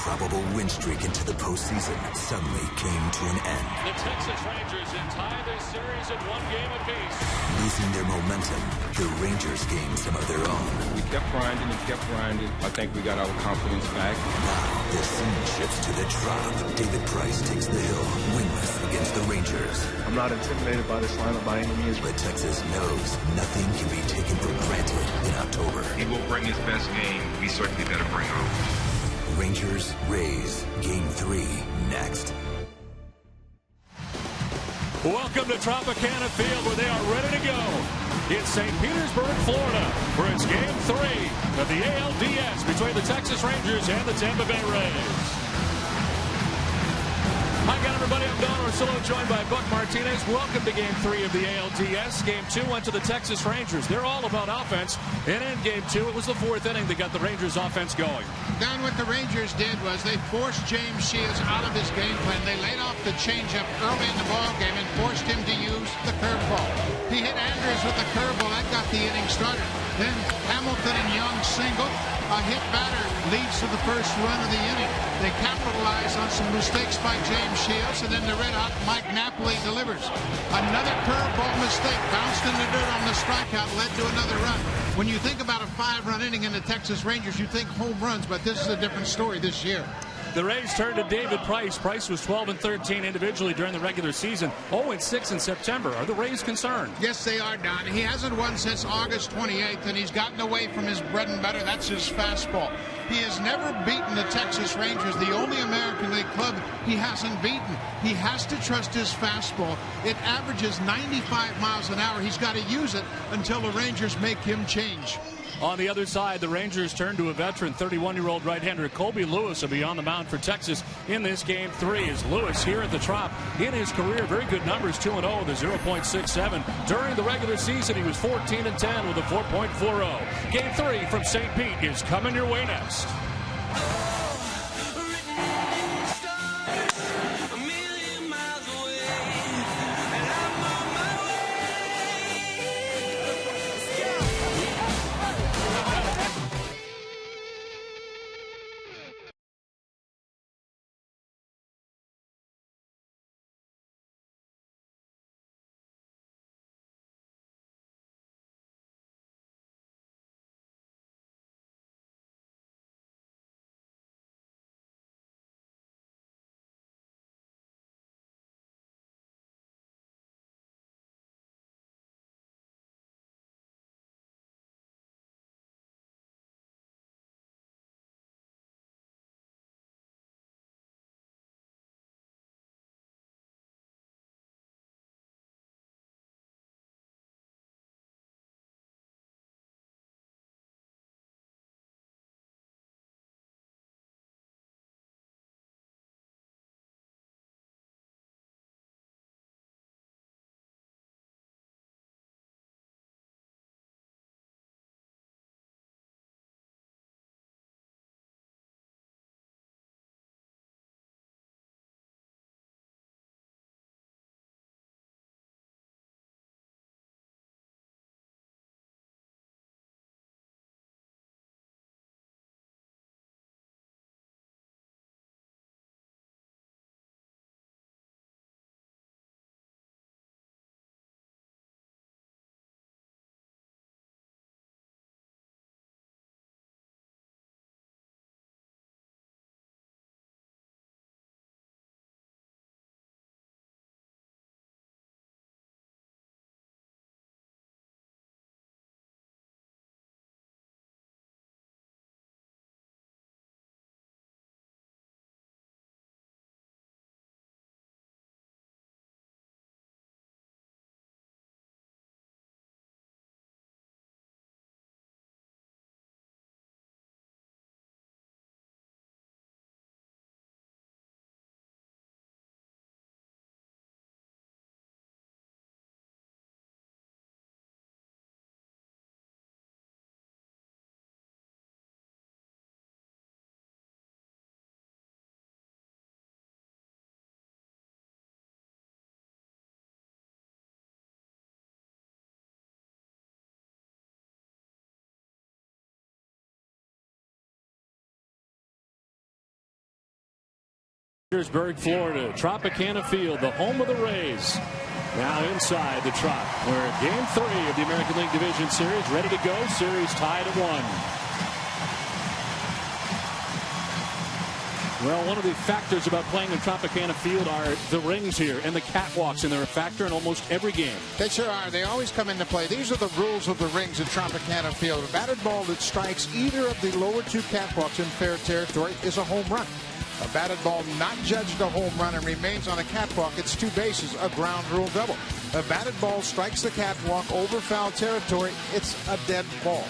improbable win streak into the postseason suddenly came to an end. The Texas Rangers have tied this series at 1 game apiece. Losing their momentum, the Rangers gained some of their own. We kept grinding and kept grinding. I think we got our confidence back. Now the scene shifts to the Trop. David Price takes the hill, winless against the Rangers. I'm not intimidated by this lineup by any means. But Texas knows nothing can be taken for granted in October. He will bring his best game. We certainly better bring ours. Rangers, Rays, Game 3, next. Welcome to Tropicana Field, where they are ready to go. It's St. Petersburg, Florida, where it's Game 3 of the ALDS between the Texas Rangers and the Tampa Bay Rays. Hi again, everybody. I'm Don Orsillo, joined by Buck Martinez. Welcome to Game 3 of the ALDS. Game 2 went to the Texas Rangers. They're all about offense. And in Game 2, it was the 4th inning that got the Rangers offense going. Don, what the Rangers did was they forced James Shields out of his game plan. They laid off the changeup early in the ball game and forced him to use the curveball. He hit Andrews with the curveball. That got the inning started. Then Hamilton and Young singled. A hit batter leads to the first run of the inning. They capitalize on some mistakes by James Shields, and then the red-hot Mike Napoli delivers. Another curveball mistake, bounced in the dirt on the strikeout, led to another run. When you think about a 5-run inning in the Texas Rangers, you think home runs, but this is a different story this year. The Rays turned to David Price. Price was 12-13 individually during the regular season, 0-6 in September. Are the Rays concerned? Yes, they are, Don. He hasn't won since August 28th, and he's gotten away from his bread and butter. That's his fastball. He has never beaten the Texas Rangers, the only American League club he hasn't beaten. He has to trust his fastball. It averages 95 miles an hour. He's got to use it until the Rangers make him change. On the other side, the Rangers turn to a veteran, 31-year-old right-hander Colby Lewis will be on the mound for Texas in this Game 3. As Lewis here at the Trop in his career, very good numbers, 2-0 with a 0.67. During the regular season, he was 14-10 with a 4.40. Game 3 from St. Pete is coming your way next. Petersburg, Florida, Tropicana Field, the home of the Rays. Now inside the Trop, where Game 3 of the American League Division Series ready to go. Series tied at 1. Well, one of the factors about playing in Tropicana Field are the rings here and the catwalks, and they're a factor in almost every game. They sure are. They always come into play. These are the rules of the rings at Tropicana Field. A batted ball that strikes either of the lower two catwalks in fair territory is a home run. A batted ball not judged a home run and remains on a catwalk, it's 2 bases, a ground rule double. A batted ball strikes the catwalk over foul territory, it's a dead ball.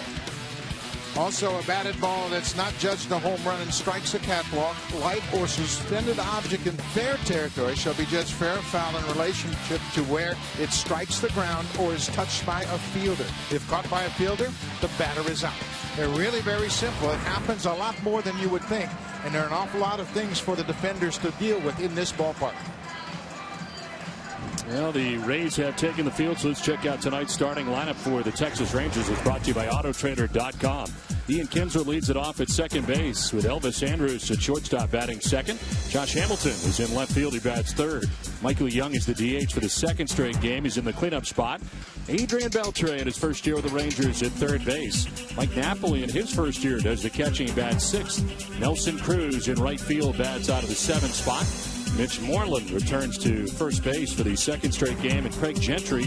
Also, a batted ball that's not judged a home run and strikes a catwalk, light or suspended object in fair territory shall be judged fair or foul in relationship to where it strikes the ground or is touched by a fielder. If caught by a fielder, the batter is out. They're really very simple. It happens a lot more than you would think, and there are an awful lot of things for the defenders to deal with in this ballpark. Well, the Rays have taken the field, so let's check out tonight's starting lineup for the Texas Rangers. It's brought to you by Autotrader.com. Ian Kinsler leads it off at second base with Elvis Andrus at shortstop batting second. Josh Hamilton is in left field. He bats third. Michael Young is the DH for the second straight game. He's in the cleanup spot. Adrian Beltre in his first year with the Rangers at third base. Mike Napoli in his first year does the catching, bats sixth. Nelson Cruz in right field bats out of the seventh spot. Mitch Moreland returns to first base for the second straight game, and Craig Gentry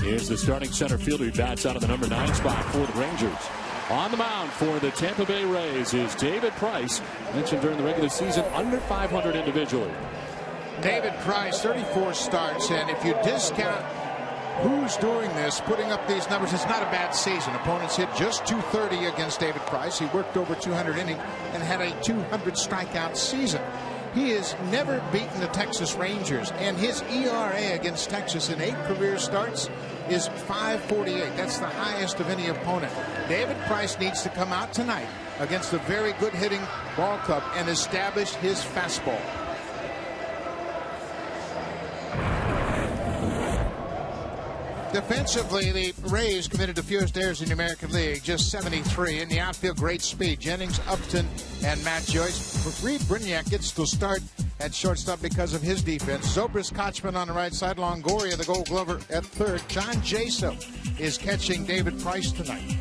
is the starting center fielder. He bats out of the number 9 spot for the Rangers. On the mound for the Tampa Bay Rays is David Price, mentioned during the regular season, under 500 individually. David Price, 34 starts, and if you discount who's doing this, putting up these numbers, it's not a bad season. Opponents hit just .230 against David Price. He worked over 200 innings and had a 200 strikeout season. He has never beaten the Texas Rangers, and his ERA against Texas in 8 career starts is 5.48. That's the highest of any opponent. David Price needs to come out tonight against a very good hitting ball club and establish his fastball. Defensively, the Rays committed the fewest errors in the American League, just 73. In the outfield, great speed. Jennings, Upton, and Matt Joyce. Reed Brignac gets to start at shortstop because of his defense. Zobrist Kochman on the right side. Longoria, the Gold Glover, at third. John Jaso is catching David Price tonight.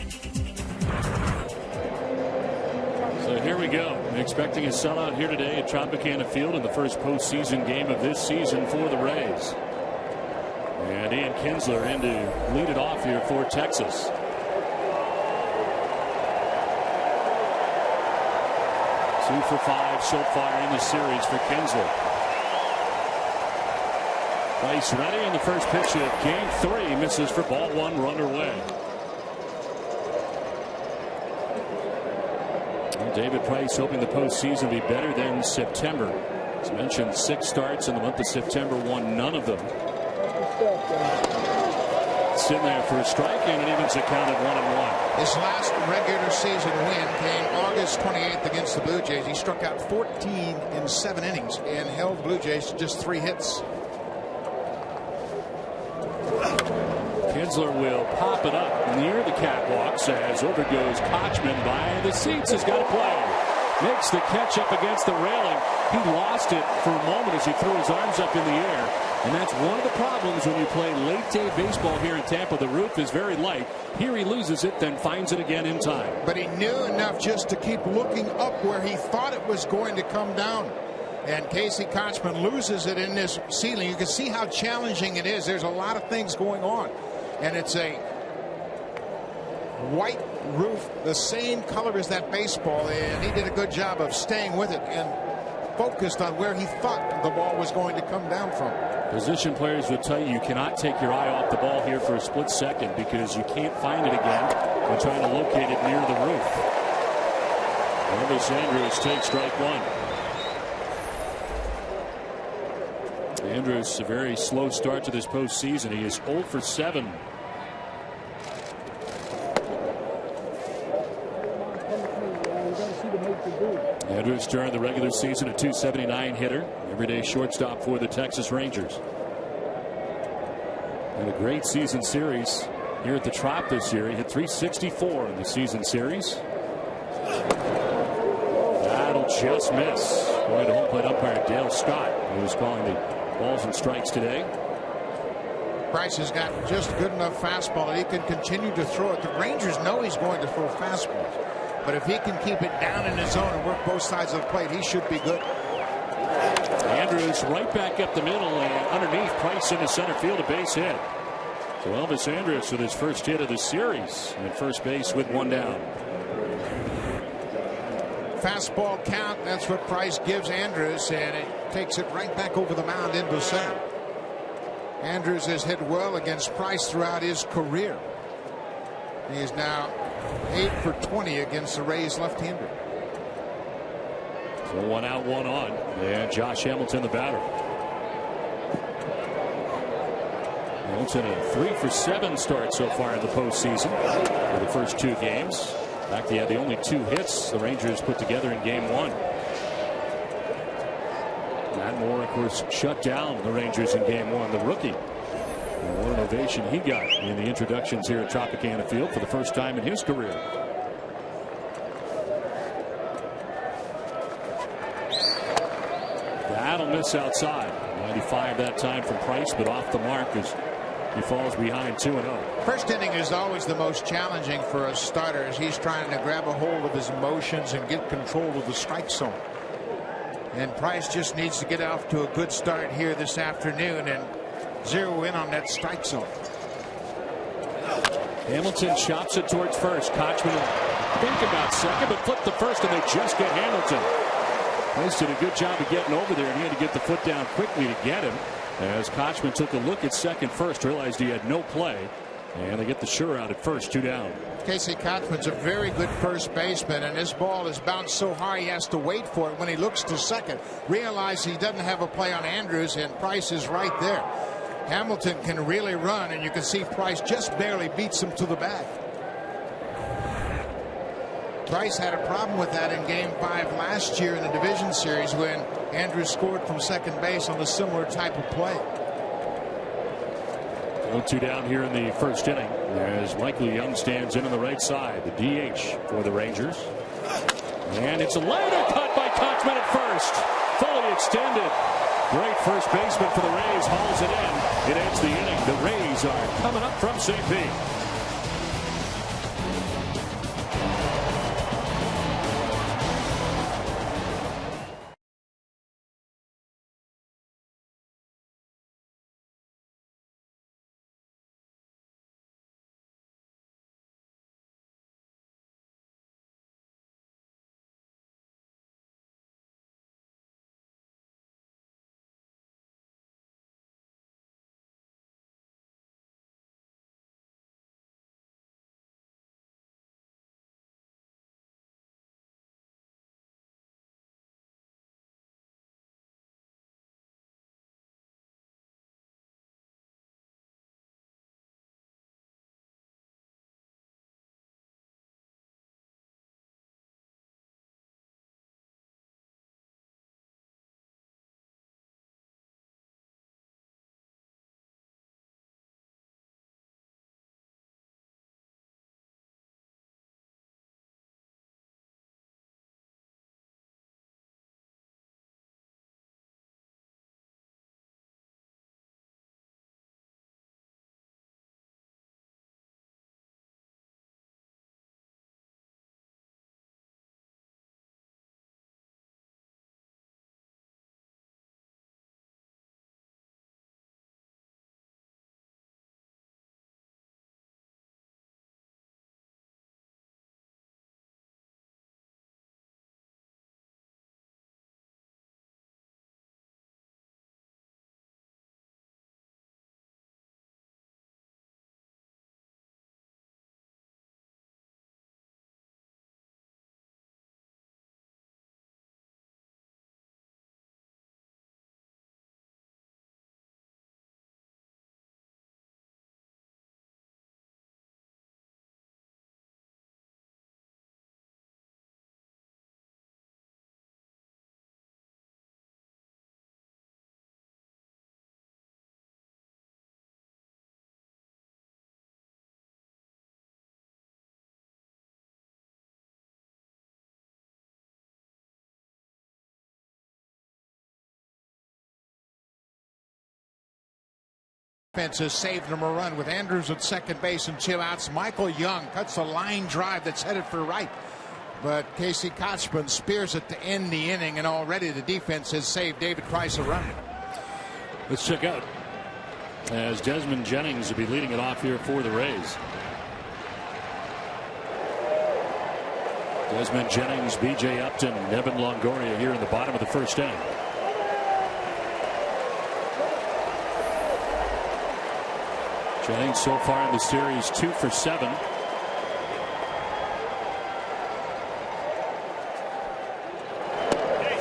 So here we go. Expecting a sellout here today at Tropicana Field in the first postseason game of this season for the Rays. And Ian Kinsler in to lead it off here for Texas. Two for 5 so far in the series for Kinsler. Price ready, and the first pitch of game 3 misses for ball 1, runner away. And David Price hoping the postseason be better than September. As mentioned, 6 starts in the month of September, won none of them. It's in there for a strike, and it evens the count at 1-1. His last regular season win came August 28th against the Blue Jays. He struck out 14 in 7 innings and held the Blue Jays to just 3 hits. Kinsler will pop it up near the catwalks as over goes Kochman by the seats. Has got to play. Makes the catch up against the railing. He lost it for a moment as he threw his arms up in the air. And that's one of the problems when you play late-day baseball here in Tampa. The roof is very light. Here he loses it, then finds it again in time. But he knew enough just to keep looking up where he thought it was going to come down. And Casey Kochman loses it in this ceiling. You can see how challenging it is. There's a lot of things going on. And it's a white roof, the same color as that baseball. And he did a good job of staying with it and focused on where he thought the ball was going to come down from. Position players will tell you can't take your eye off the ball here for a split second because you can't find it again when trying to locate it near the roof. Elvis Andrus takes strike 1. Andrus, a very slow start to this postseason. He is 0 for 7. Andrus during the regular season a .279 hitter, everyday shortstop for the Texas Rangers. And a great season series here at the Trop this year. He hit .364 in the season series. That'll just miss. Going to home plate umpire Dale Scott, who was calling the balls and strikes today. Price has got just good enough fastball that he can continue to throw it. The Rangers know he's going to throw fastballs, but if he can keep it down in his zone and work both sides of the plate, he should be good. Andrews right back up the middle and underneath. Price into center field, a base hit. So Elvis Andrews with his first hit of the series at first base with one down. Fastball count, that's what Price gives Andrews, and it takes it right back over the mound into center. Andrews has hit well against Price throughout his career. He is now 8 for 20 against the Rays left-hander. So 1 out, 1 on. And Josh Hamilton, the batter. Hamilton a 3 for 7 start so far in the postseason for the first 2 games. In fact, he had the only 2 hits the Rangers put together in game 1. Matt Moore, of course, shut down the Rangers in game 1, the rookie. And what an ovation he got in the introductions here at Tropicana Field for the first time in his career. That'll miss outside. 95 that time from Price, but off the mark as he falls behind 2-0. First inning is always the most challenging for a starter as he's trying to grab a hold of his emotions and get control of the strike zone. And Price just needs to get off to a good start here this afternoon and zero in on that strike zone. Hamilton chops it towards first. Kochman think about second, but flip the first, and they just get Hamilton. Price did a good job of getting over there, and he had to get the foot down quickly to get him. As Kochman took a look at second first, realized he had no play, and they get the sure out at first, 2 down. Casey Kochman's a very good first baseman, and this ball is bounced so high he has to wait for it. When he looks to second, realize he doesn't have a play on Andrews, and Price is right there. Hamilton can really run, and you can see Price just barely beats him to the bag. Price had a problem with that in game 5 last year in the division series when Andrews scored from second base on a similar type of play. 0-2 down here in the first inning as Michael Young stands in on the right side, the DH for the Rangers. And it's a liner cut by Kochman at first, fully extended. Great first baseman for the Rays, hauls it in. It ends the inning. The Rays are coming up from St. Pete. Defense has saved him a run with Andrews at second base and 2 outs. Michael Young cuts a line drive that's headed for right. But Casey Kochman spears it to end the inning, and already the defense has saved David Price a run. Let's check out as Desmond Jennings will be leading it off here for the Rays. Desmond Jennings, B.J. Upton, Evan Longoria here in the bottom of the first inning. Jennings so far in the series 2 for 7.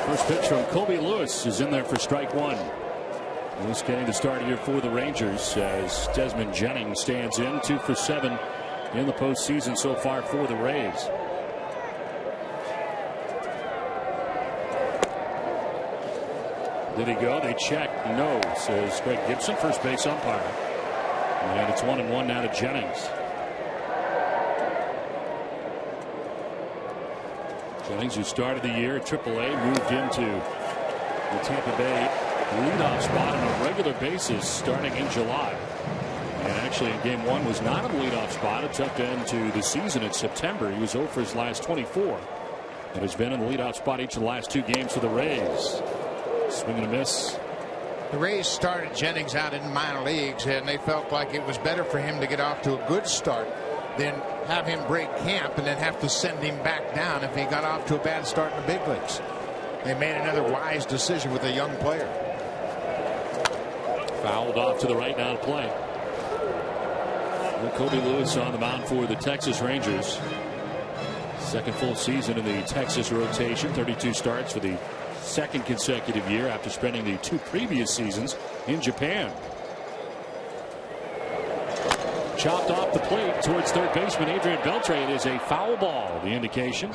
First pitch from Colby Lewis is in there for strike 1. Lewis getting the start here for the Rangers as Desmond Jennings stands in 2 for 7 in the postseason so far for the Rays. Did he go? They check. No, says Greg Gibson, first base umpire. And it's 1-1 now to Jennings. Jennings, who started the year at AAA, moved into the Tampa Bay leadoff spot on a regular basis starting in July. And actually in game 1 was not a leadoff spot. It's up into the season in September. He was 0 for his last 24. And has been in the leadoff spot each of the last 2 games for the Rays. Swing and a miss. The Rays started Jennings out in minor leagues, and they felt like it was better for him to get off to a good start than have him break camp and then have to send him back down if he got off to a bad start in the big leagues. They made another wise decision with a young player. Fouled off to the right now to play. Colby Lewis on the mound for the Texas Rangers. Second full season in the Texas rotation. 32 starts for the second consecutive year after spending the 2 previous seasons in Japan. Chopped off the plate towards third baseman Adrian Beltre. It is a foul ball, the indication.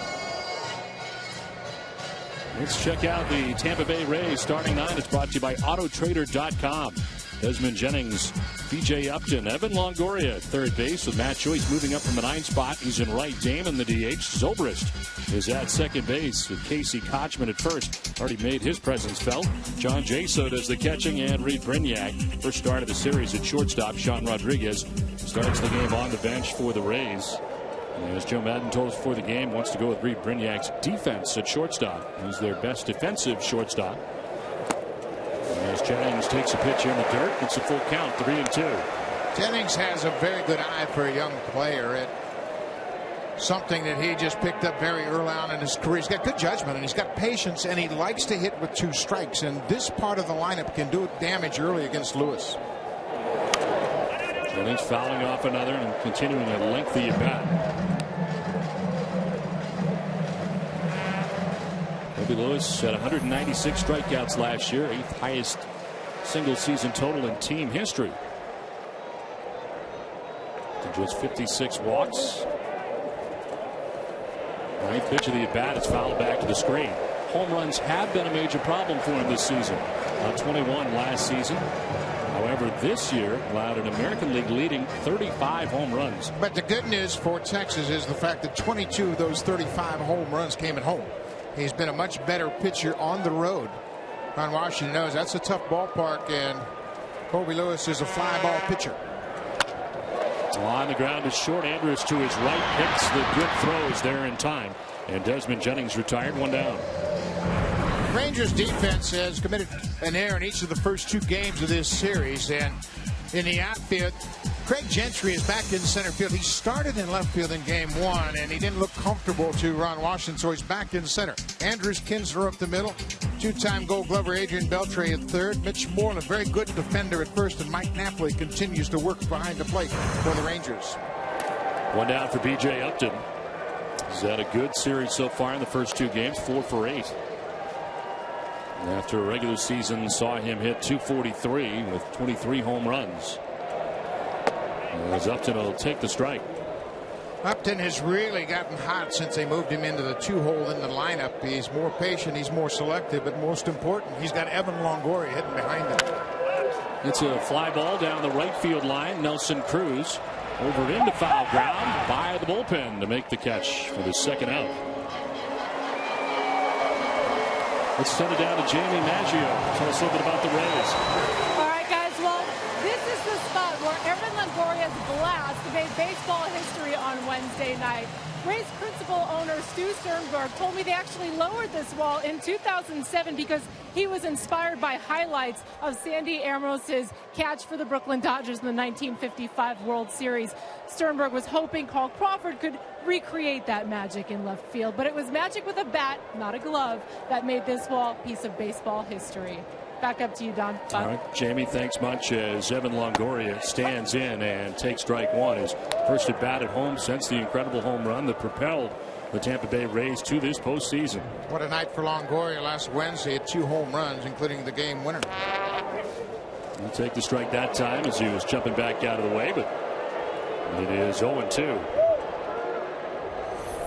Let's check out the Tampa Bay Rays starting 9. It's brought to you by Autotrader.com. Desmond Jennings, B.J. Upton, Evan Longoria at third base with Matt Joyce moving up from the 9th spot. He's in right. Damon the DH. Zobrist is at second base with Casey Kochman at first. Already made his presence felt. John Jaso does the catching, and Reed Brignac, first start of the series at shortstop. Sean Rodriguez starts the game on the bench for the Rays. And as Joe Madden told us before the game, wants to go with Reed Brignac's defense at shortstop. He's their best defensive shortstop. As Jennings takes a pitch in the dirt, it's a full count, 3-2. Jennings has a very good eye for a young player. It's something that he just picked up very early on in his career. He's got good judgment and he's got patience, and he likes to hit with 2 strikes. And this part of the lineup can do damage early against Lewis. Jennings fouling off another and continuing a lengthy at bat. Lewis had 196 strikeouts last year, 8th highest single season total in team history. To just 56 walks. 9th pitch of the at bat is fouled back to the screen. Home runs have been a major problem for him this season. 21 last season. However, this year allowed an American League leading 35 home runs. But the good news for Texas is the fact that 22 of those 35 home runs came at home. He's been a much better pitcher on the road. Ron Washington knows that's a tough ballpark, and Colby Lewis is a fly ball pitcher. On the ground is short. Andrews to his right, picks the good throws there in time. And Desmond Jennings retired, 1 down. Rangers defense has committed an error in each of the first 2 games of this series, and in the outfield, Craig Gentry is back in center field. He started in left field in game 1, and he didn't look comfortable to Ron Washington, so he's back in center. Andrews Kinsler up the middle. 2-time Gold Glover Adrian Beltre at third. Mitch Moreland, a very good defender at first, and Mike Napoli continues to work behind the plate for the Rangers. 1 down for B.J. Upton. He's had a good series so far in the first 2 games, 4 for 8. And after a regular season saw him hit .243 with 23 home runs. As Upton will take the strike. Upton has really gotten hot since they moved him into the 2-hole in the lineup. He's more patient, he's more selective, but most important, he's got Evan Longoria hitting behind him. It's a fly ball down the right field line. Nelson Cruz over into foul ground by the bullpen to make the catch for the second out. Let's send it down to Jamie Maggio. Tell us a little bit about the Rays. All right, guys. Well, this is the spot where Evan Longoria's blast made baseball history on Wednesday night. Race principal owner Stu Sternberg told me they actually lowered this wall in 2007 because he was inspired by highlights of Sandy Ambros's catch for the Brooklyn Dodgers in the 1955 World Series. Sternberg was hoping Carl Crawford could recreate that magic in left field, but it was magic with a bat, not a glove, that made this wall a piece of baseball history. Back up to you, Don. All right, Jamie, thanks much as Evan Longoria stands in and takes strike one. His first at bat at home since the incredible home run that propelled the Tampa Bay Rays to this postseason. What a night for Longoria last Wednesday at 2 home runs, including the game winner. He'll take the strike that time as he was jumping back out of the way, but it is 0-2.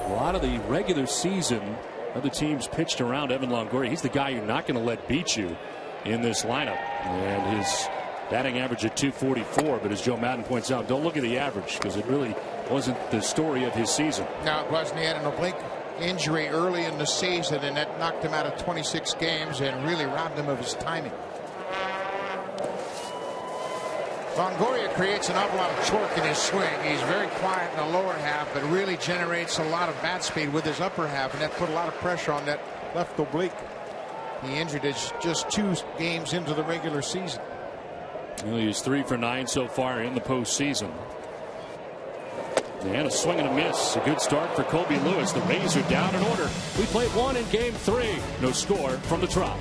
A lot of the regular season, other teams pitched around Evan Longoria. He's the guy you're not going to let beat you in this lineup, and his batting average at 244. But as Joe Madden points out, don't look at the average because it really wasn't the story of his season. No, it wasn't. He had an oblique injury early in the season, and that knocked him out of 26 games and really robbed him of his timing. Longoria creates an awful lot of torque in his swing. He's very quiet in the lower half, but really generates a lot of bat speed with his upper half, and that put a lot of pressure on that left oblique. He injured it just 2 games into the regular season. Well, he's 3 for 9 so far in the postseason. And a swing and a miss. A good start for Colby Lewis. The Rays are down in order. We played 1 in game 3. No score from the Trop.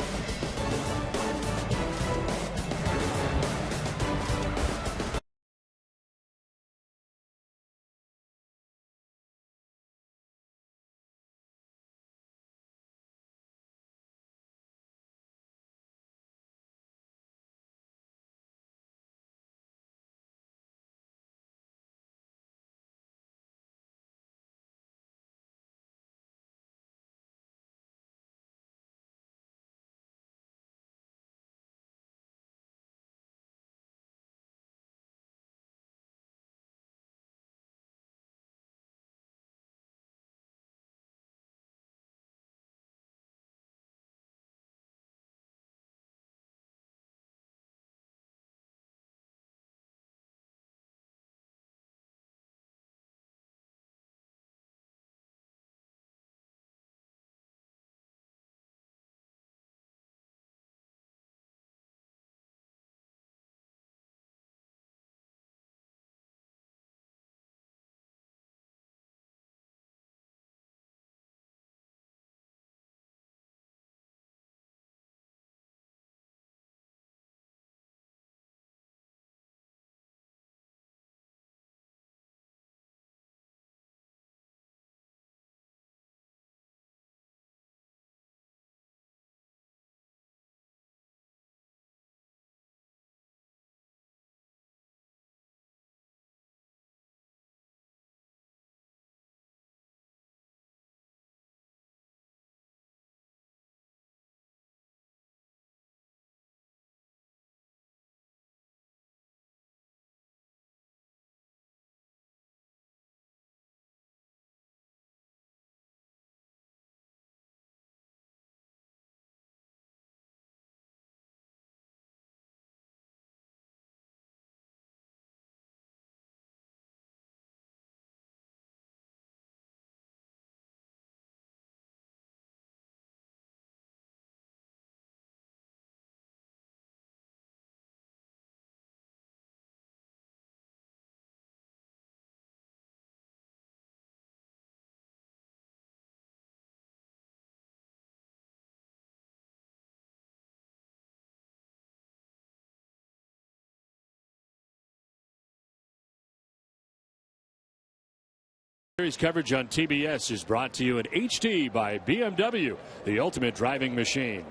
Series coverage on TBS is brought to you in HD by BMW, the ultimate driving machine.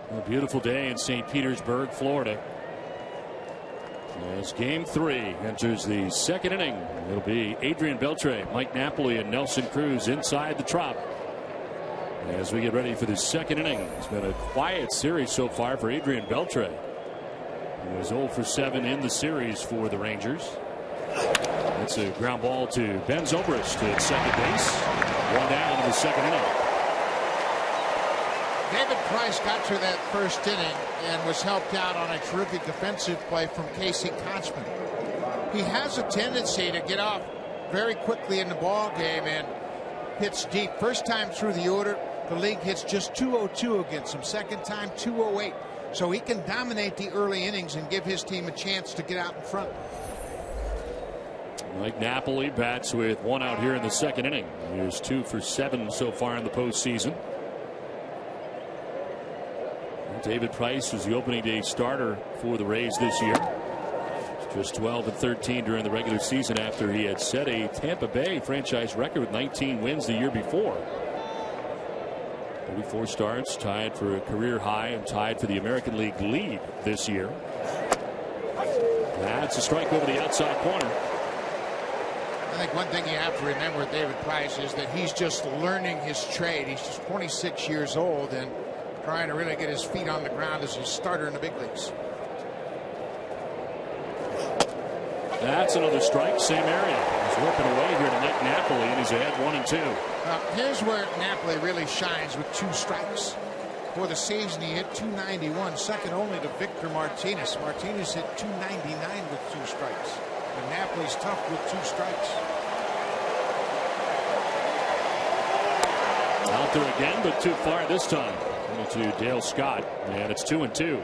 A beautiful day in St. Petersburg, Florida. As game 3 enters the second inning, it'll be Adrian Beltre, Mike Napoli, and Nelson Cruz inside the Trop. As we get ready for the second inning, it's been a quiet series so far for Adrian Beltre. He was 0 for 7 in the series for the Rangers. It's a ground ball to Ben Zobrist at second base. 1 down in the second inning. David Price got through that first inning and was helped out on a terrific defensive play from Casey Kochman. He has a tendency to get off very quickly in the ball game and hits deep. First time through the order, the league hits just 202 against him. Second time, 208. So he can dominate the early innings and give his team a chance to get out in front. Mike Napoli bats with one out here in the second inning. He is 2 for 7 so far in the postseason. David Price was the opening day starter for the Rays this year. Just 12 and 13 during the regular season after he had set a Tampa Bay franchise record with 19 wins the year before. 34 starts, tied for a career high and tied for the American League lead this year. That's a strike over the outside corner. I think one thing you have to remember with David Price is that he's just learning his trade. He's just 26 years old and trying to really get his feet on the ground as a starter in the big leagues. That's another strike, same area. He's working away here to Mike Napoli, and he's ahead 1-2. Here's where Napoli really shines with 2 strikes. For the season, he hit .291, second only to Victor Martinez. Martinez hit .299 with 2 strikes. And Napoli's tough with 2 strikes. Out there again, but too far this time. To Dale Scott, and it's 2-2.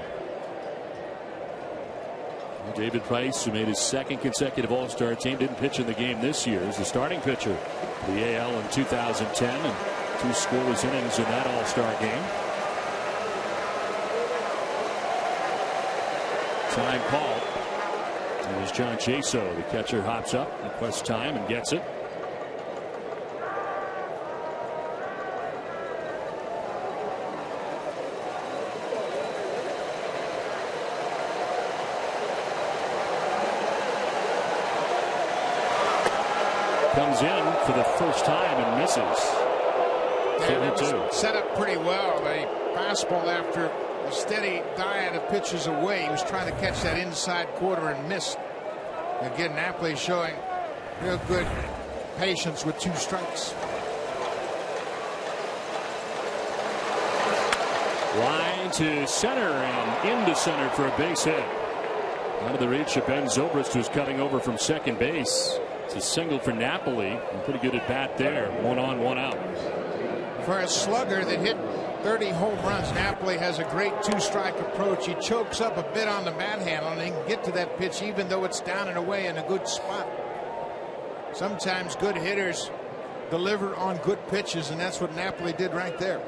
David Price, who made his second consecutive All-Star team, didn't pitch in the game this year as the starting pitcher for the AL in 2010 and 2 scoreless innings in that All-Star game. Time called. There's John Chaso. The catcher hops up, requests time, and gets it. Comes in for the first time and misses. Set up pretty well. A fastball after a steady diet of pitches away. He was trying to catch that inside quarter and missed. Again, Napoli showing real good patience with 2 strikes. Line to center and into center for a base hit. Out of the reach of Ben Zobrist, who's cutting over from second base. It's a single for Napoli. Pretty good at bat there. 1 on, 1 out. For a slugger that hit 30 home runs, Napoli has a great 2-strike approach. He chokes up a bit on the bat handle and he can get to that pitch even though it's down and away in a good spot. Sometimes good hitters deliver on good pitches, and that's what Napoli did right there.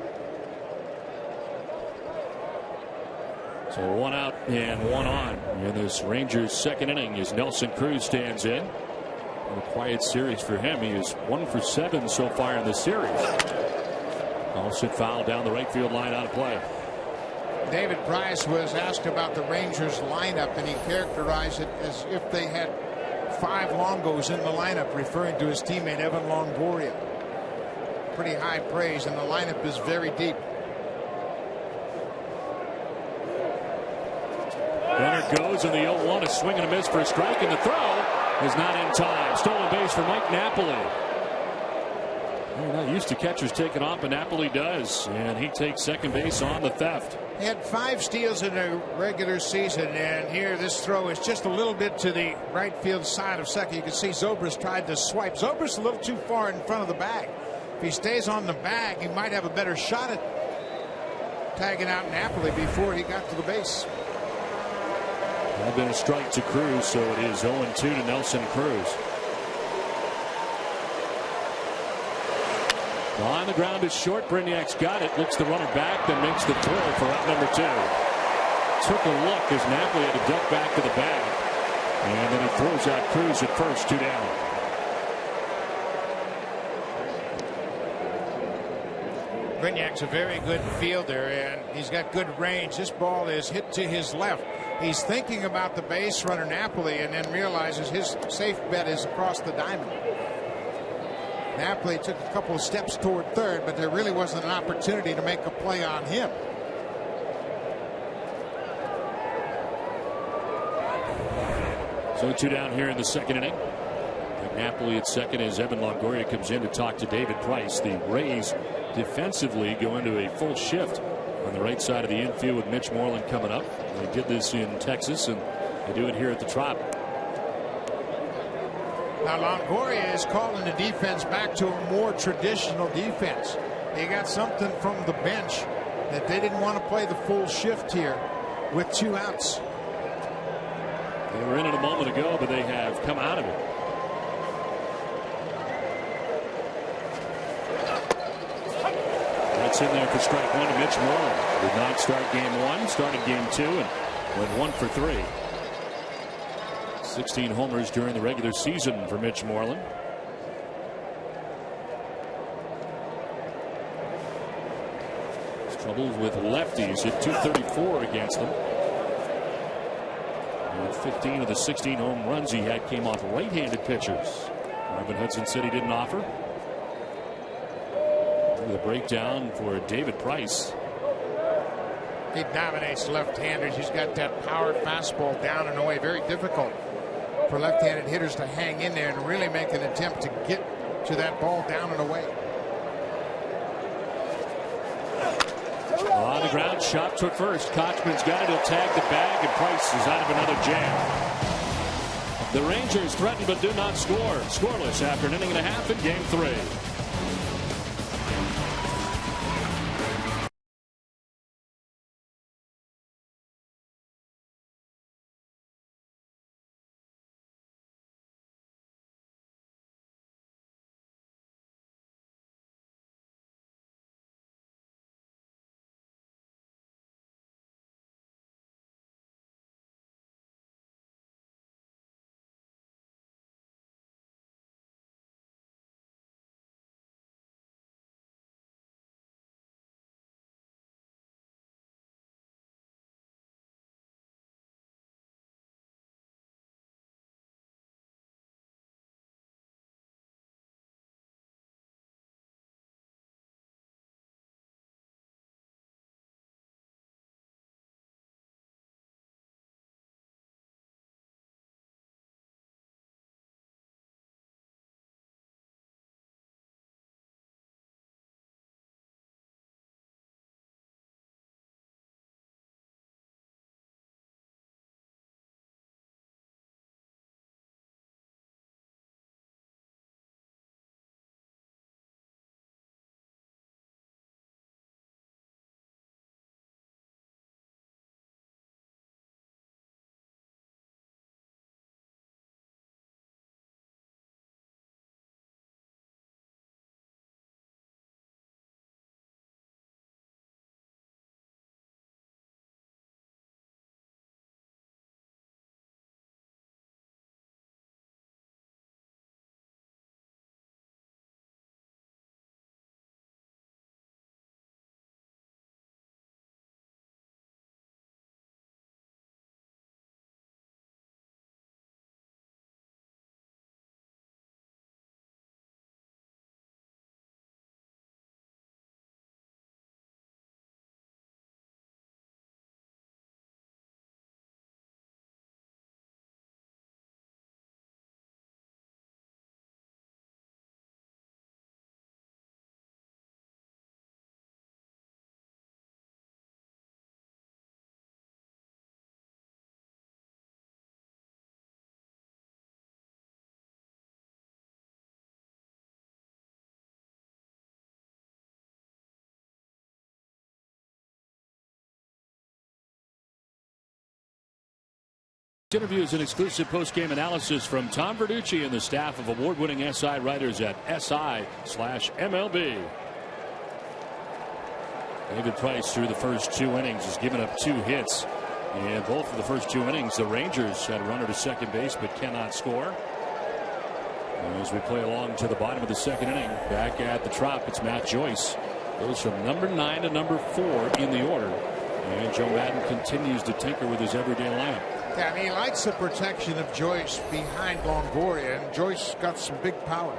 So 1 out and 1 on in this Rangers second inning as Nelson Cruz stands in. A quiet series for him. He is 1 for 7 so far in the series. Also foul down the right field line out of play. David Price was asked about the Rangers lineup, and he characterized it as if they had 5 Longos in the lineup, referring to his teammate Evan Longoria. Pretty high praise, and the lineup is very deep. Runner goes in the 0-1, a swing and a miss for a strike, and the throw is not in time. Stolen base for Mike Napoli. They're not used to catchers taking off, but Napoli does, and he takes second base on the theft. He had 5 steals in the regular season, and here this throw is just a little bit to the right field side of second. You can see Zobrist tried to swipe. Zobrist a little too far in front of the bag. If he stays on the bag, he might have a better shot at tagging out Napoli before he got to the base. That been a strike to Cruz, so it is 0-2 to Nelson Cruz. On the ground is short. Brignac's got it. Looks the runner back, then makes the throw for out number 2. Took a look as Napoli had to duck back to the bag. And then he throws out Cruz at first, 2 down. Brignac's a very good fielder, and he's got good range. This ball is hit to his left. He's thinking about the base runner Napoli and then realizes his safe bet is across the diamond. Napoli took a couple of steps toward third, but there really wasn't an opportunity to make a play on him. So 2 down here in the second inning. Napoli at second as Evan Longoria comes in to talk to David Price. The Rays defensively go into a full shift on the right side of the infield with Mitch Moreland coming up. They did this in Texas, and they do it here at the Trop. Now Longoria is calling the defense back to a more traditional defense. They got something from the bench that they didn't want to play the full shift here with 2 outs. They were in it a moment ago, but they have come out of it. That's in there for strike 1 to Mitch Moreland. Did not start game 1, started game 2, and went 1 for 3. 16 homers during the regular season for Mitch Moreland. His troubles with lefties, hit .234 against them. And 15 of the 16 home runs he had came off right-handed pitchers. Marvin Hudson said he didn't offer. The breakdown for David Price. He dominates left-handers. He's got that power fastball down and away. Very difficult for left-handed hitters to hang in there and really make an attempt to get to that ball down and away. On the ground, shot to first. Kochman's got it. He'll tag the bag, and Price is out of another jam. The Rangers threaten but do not score. Scoreless after an inning and a half in game 3. Interviews and exclusive post-game analysis from Tom Verducci and the staff of award-winning SI writers at SI/MLB. David Price through the first 2 innings has given up 2 hits. In both of the first 2 innings, the Rangers had a runner to second base but cannot score. As we play along to the bottom of the second inning, back at the Trop, it's Matt Joyce. Goes from number 9 to number 4 in the order. And Joe Madden continues to tinker with his everyday lineup. Yeah, I mean, he likes the protection of Joyce behind Longoria, and Joyce got some big power.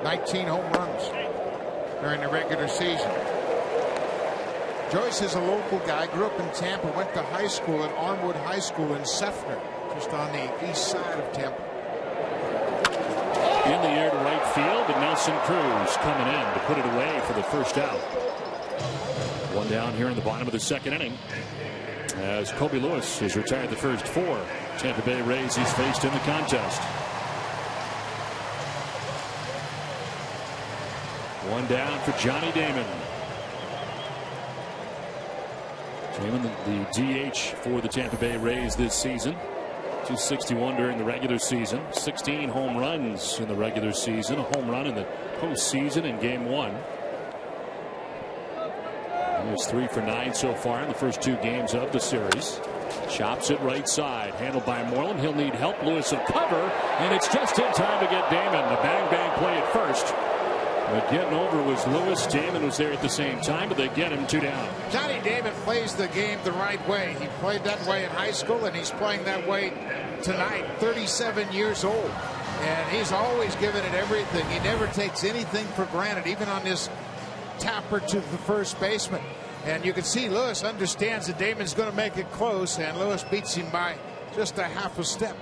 19 home runs during the regular season. Joyce is a local guy, grew up in Tampa, went to high school at Armwood High School in Seffner, just on the east side of Tampa. in the air to right field, and Nelson Cruz coming in to put it away for the first out. One down here in the bottom of the second inning, as Colby Lewis has retired the first 4 Tampa Bay Rays he's faced in the contest. One down for Johnny Damon. Damon, the DH for the Tampa Bay Rays this season. 261 during the regular season. 16 home runs in the regular season. A home run in the postseason in Game 1. He was 3 for 9 so far in the first 2 games of the series. Chops it right side. Handled by Moreland. He'll need help. Lewis will cover. And it's just in time to get Damon. The bang play at first. But getting over was Lewis. Damon was there at the same time, but they get him 2 down. Johnny Damon plays the game the right way. He played that way in high school, and he's playing that way tonight. 37 years old, and he's always given it everything. He never takes anything for granted, even on this tapper to the first baseman. And you can see Lewis understands that Damon's going to make it close, and Lewis beats him by just a half a step.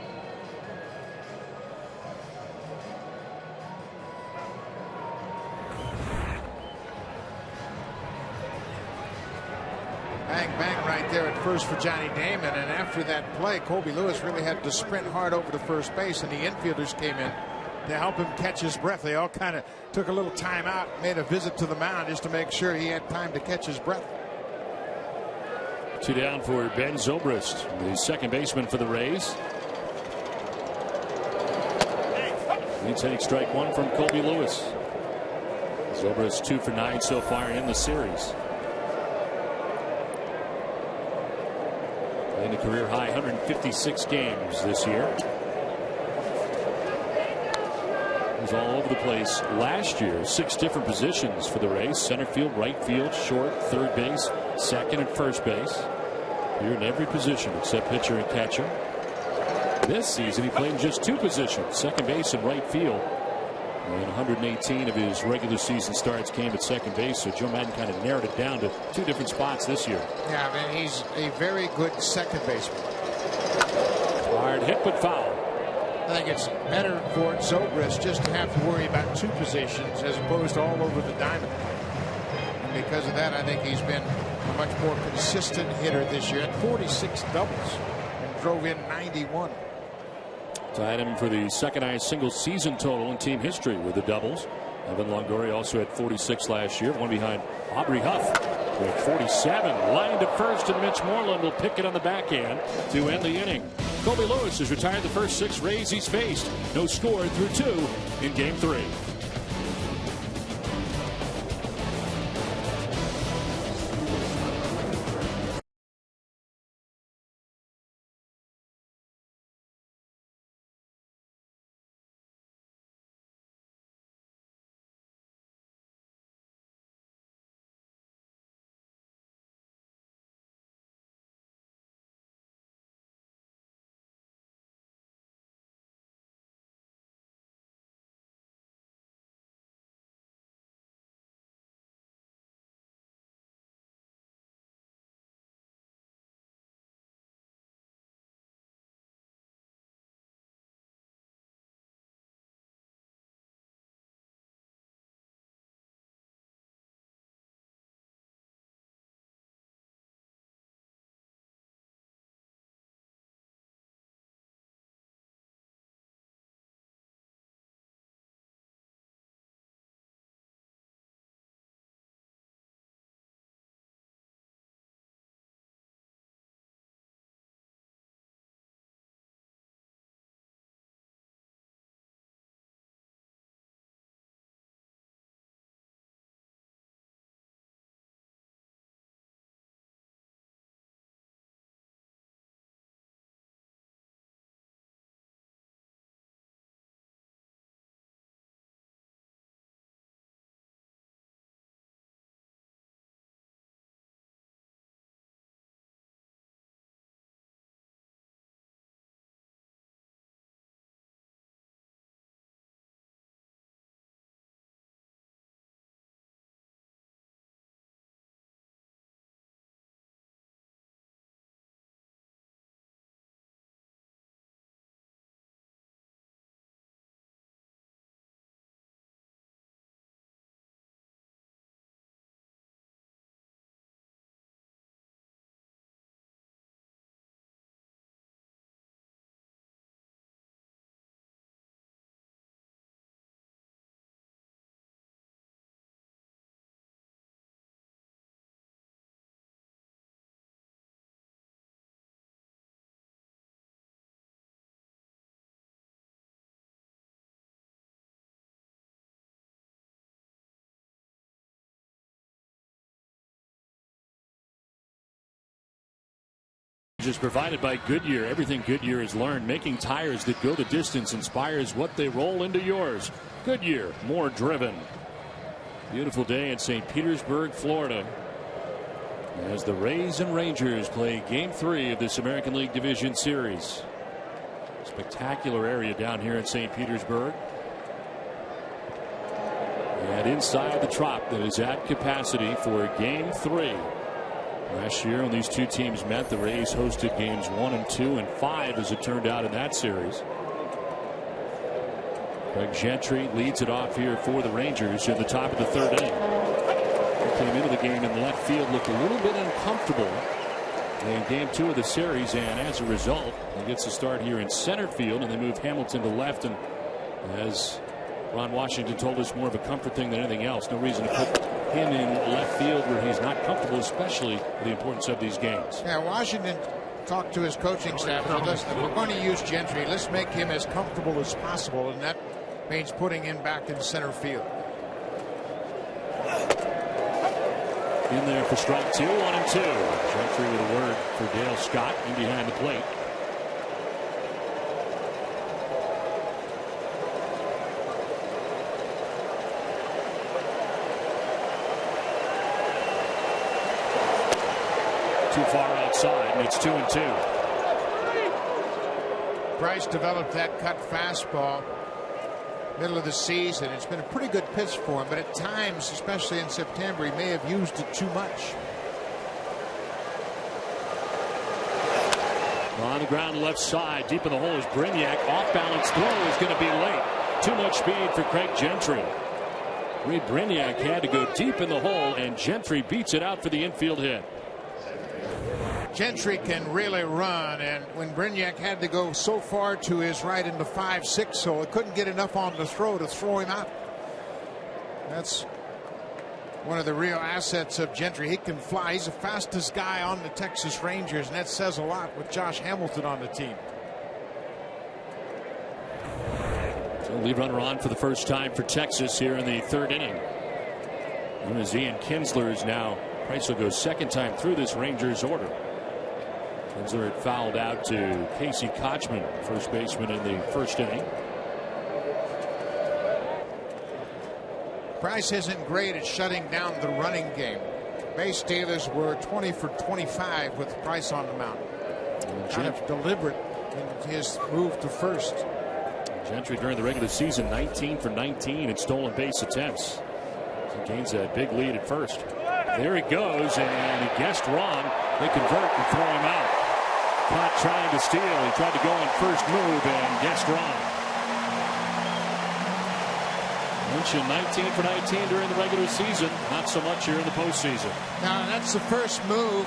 Bang right there at first for Johnny Damon, and after that play, Colby Lewis really had to sprint hard over to first base, and the infielders came in to help him catch his breath. They all kind of took a little time out, made a visit to the mound just to make sure he had time to catch his breath. 2 down for Ben Zobrist, the second baseman for the Rays. He takes strike 1 from Colby Lewis. Zobrist 2 for 9 so far in the series. In a career high 156 games this year. He was all over the place last year. 6 different positions for the Rays: center field, right field, short, third base, second and first base. Here in every position except pitcher and catcher. This season he played in just 2 positions: second base and right field. And 118 of his regular season starts came at second base, so Joe Maddon kind of narrowed it down to 2 different spots this year. Yeah, I mean, he's a very good second baseman. Hard hit, but foul. I think it's better for Zobrist just to have to worry about 2 positions as opposed to all over the diamond. And because of that, I think he's been a much more consistent hitter this year. At 46 doubles and drove in 91. Tied him for the second highest single season total in team history with the doubles. Evan Longoria also had 46 last year, one behind Aubrey Huff with 47. Line to first, and Mitch Moreland will pick it on the backhand to end the inning. Colby Lewis has retired the first 6 Rays he's faced. No score through 2 in Game 3. is provided by Goodyear. Everything Goodyear has learned, making tires that go the distance, inspires what they roll into yours. Goodyear, more driven. Beautiful day in St. Petersburg, Florida, as the Rays and Rangers play Game 3 of this American League Division Series. Spectacular area down here in St. Petersburg. And inside the Trop that is at capacity for Game 3. Last year when these two teams met, the Rays hosted games 1 and 2 and 5 as it turned out in that series. Craig Gentry leads it off here for the Rangers in the top of the third inning. He came into the game in left field, looked a little bit uncomfortable in Game 2 of the series, and as a result he gets a start here in center field, and they move Hamilton to left, and as Ron Washington told us, more of a comfort thing than anything else. No reason to put him in left field where he's not comfortable, especially with the importance of these games. Yeah, Washington talked to his coaching staff and said, listen, if we're going to use Gentry, let's make him as comfortable as possible, and that means putting him back in center field. In there for strike 2, 1 and 2. Gentry with a word for Dale Scott in behind the plate. Too far outside, and it's 2 and 2. Price developed that cut fastball middle of the season. It's been a pretty good pitch for him, but at times, especially in September, he may have used it too much. On the ground left side, deep in the hole is Brignac. Off balance throw is going to be late. Too much speed for Craig Gentry. Reed Brignac had to go deep in the hole, and Gentry beats it out for the infield hit. Gentry can really run, and when Brignac had to go so far to his right into 5-6, so it couldn't get enough on the throw to throw him out. That's one of the real assets of Gentry. He can fly. He's the fastest guy on the Texas Rangers, and that says a lot with Josh Hamilton on the team. So lead runner on for the first time for Texas here in the third inning. And as Ian Kinsler is now, Price will go second time through this Rangers order. Kinsler had fouled out to Casey Kochman, first baseman in the first inning. Price isn't great at shutting down the running game. Base stealers were 20 for 25 with Price on the mound. Kind of deliberate in his move to first. Gentry during the regular season 19 for 19 in stolen base attempts. So he gains a big lead at first. There he goes, and he guessed wrong. They convert and throw him out. Caught trying to steal. He tried to go on first move and guessed wrong. Mentioned 19 for 19 during the regular season. Not so much here in the postseason. Now that's the first move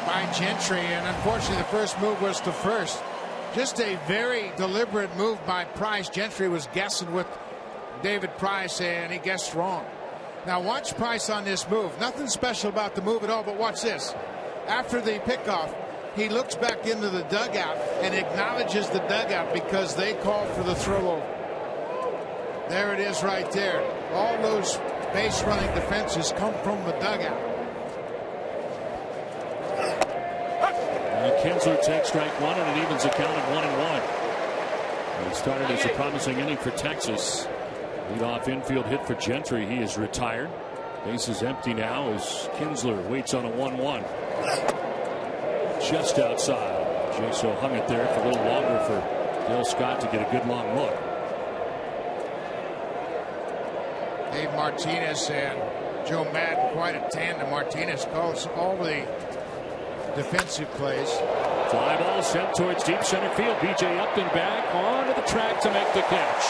by Gentry, and unfortunately the first move was to first. Just a very deliberate move by Price. Gentry was guessing with David Price, and he guessed wrong. Now watch Price on this move. Nothing special about the move at all, but watch this. After the pickoff, he looks back into the dugout and acknowledges the dugout because they called for the throw over. There it is right there. All those base running defenses come from the dugout. And Kinsler takes strike 1, and it evens a count of 1-1. It started as a promising inning for Texas. Leadoff infield hit for Gentry. He is retired. Base is empty now as Kinsler waits on a 1-1. Just outside. Jaso hung it there for a little longer for Dale Scott to get a good long look. Dave Martinez and Joe Madden, quite a tandem. Martinez calls all the defensive plays. Fly ball sent towards deep center field. B.J. Upton back onto the track to make the catch.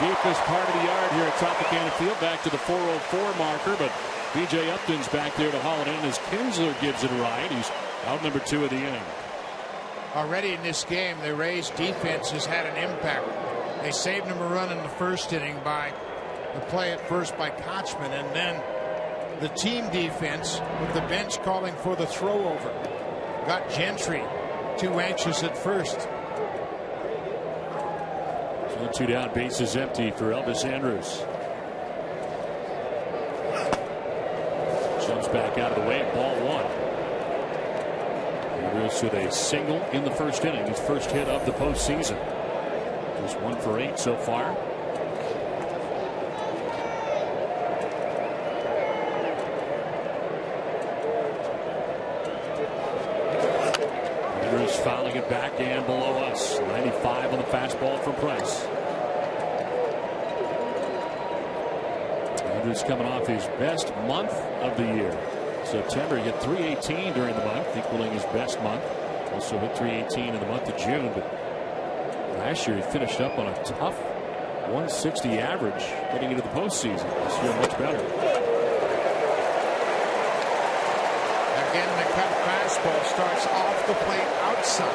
Deepest part of the yard here at Tropicana Field, back to the 404 marker, but B.J. Upton's back there to haul it in as Kinsler gives it a ride. He's out number 2 of the inning. Already in this game, the Rays defense has had an impact. They saved him a run in the first inning by the play at first by Kochman, and then the team defense with the bench calling for the throw over. Got Gentry too anxious at first. So 2 down, base is empty for Elvis Andrus. Jumps back out of the way, ball 1. Andrus Price with a single in the first inning, his first hit of the postseason. Just 1 for 8 so far. Andrews fouling it back and below us. 95 on the fastball from Price. Andrews coming off his best month of the year. September, he hit 318 during the month, equaling his best month. Also hit 318 in the month of June. But last year he finished up on a tough 160 average getting into the postseason. This year much better. Again, the cut fastball starts off the plate outside.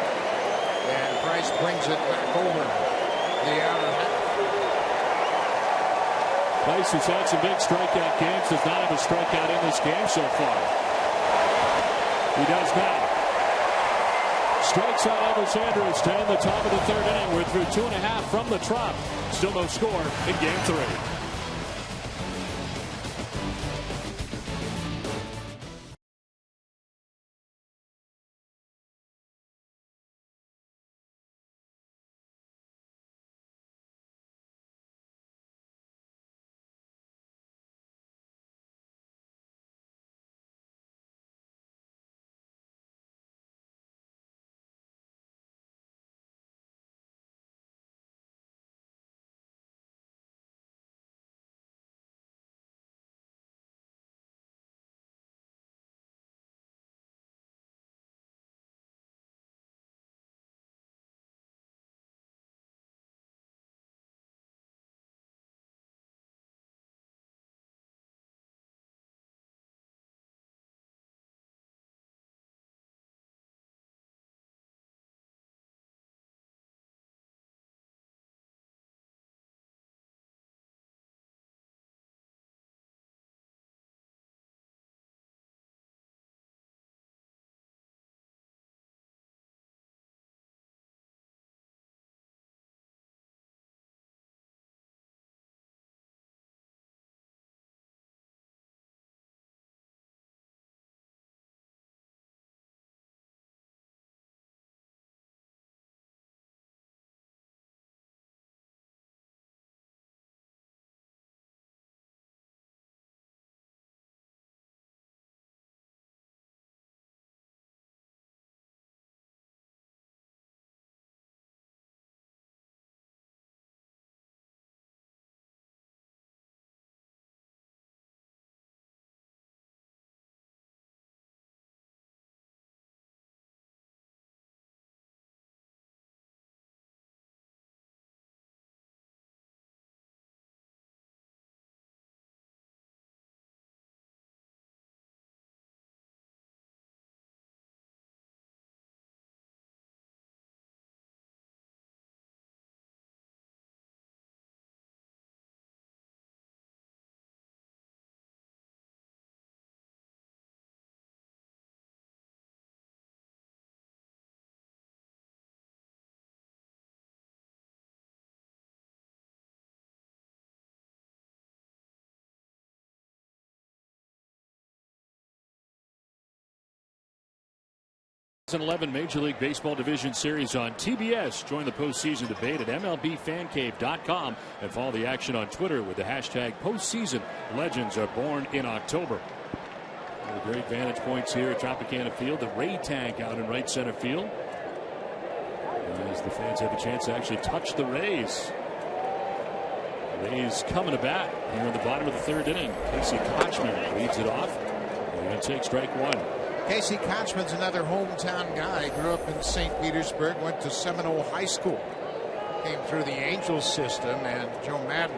And Price brings it back over the outer half. Price has had some big strikeout games. Does not have a strikeout in this game so far. He does now. Strikes out Elvis Andrews to end the top of the third inning. We're through 2.5 from the Trop. Still no score in game 3. The 2011 Major League Baseball Division Series on TBS. Join the postseason debate at MLBFancave.com and follow the action on Twitter with the hashtag postseason. Legends are born in October. Great vantage points here at Tropicana Field. The Ray tank out in right center field. As the fans have a chance to actually touch the Rays. Rays coming to bat here in the bottom of the third inning. Casey Kochman leads it off. We're going to take strike 1. Casey Kochman's another hometown guy. Grew up in St. Petersburg, went to Seminole High School. Came through the Angels system, and Joe Madden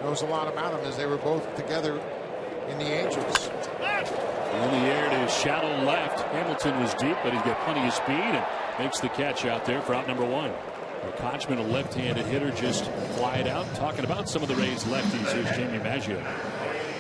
knows a lot about him as they were both together in the Angels. In the air to shallow left. Hamilton was deep, but he's got plenty of speed and makes the catch out there for out number 1. Kochman, a left-handed hitter, just fly it out. Talking about some of the Rays lefties, here's Jamie Maggio.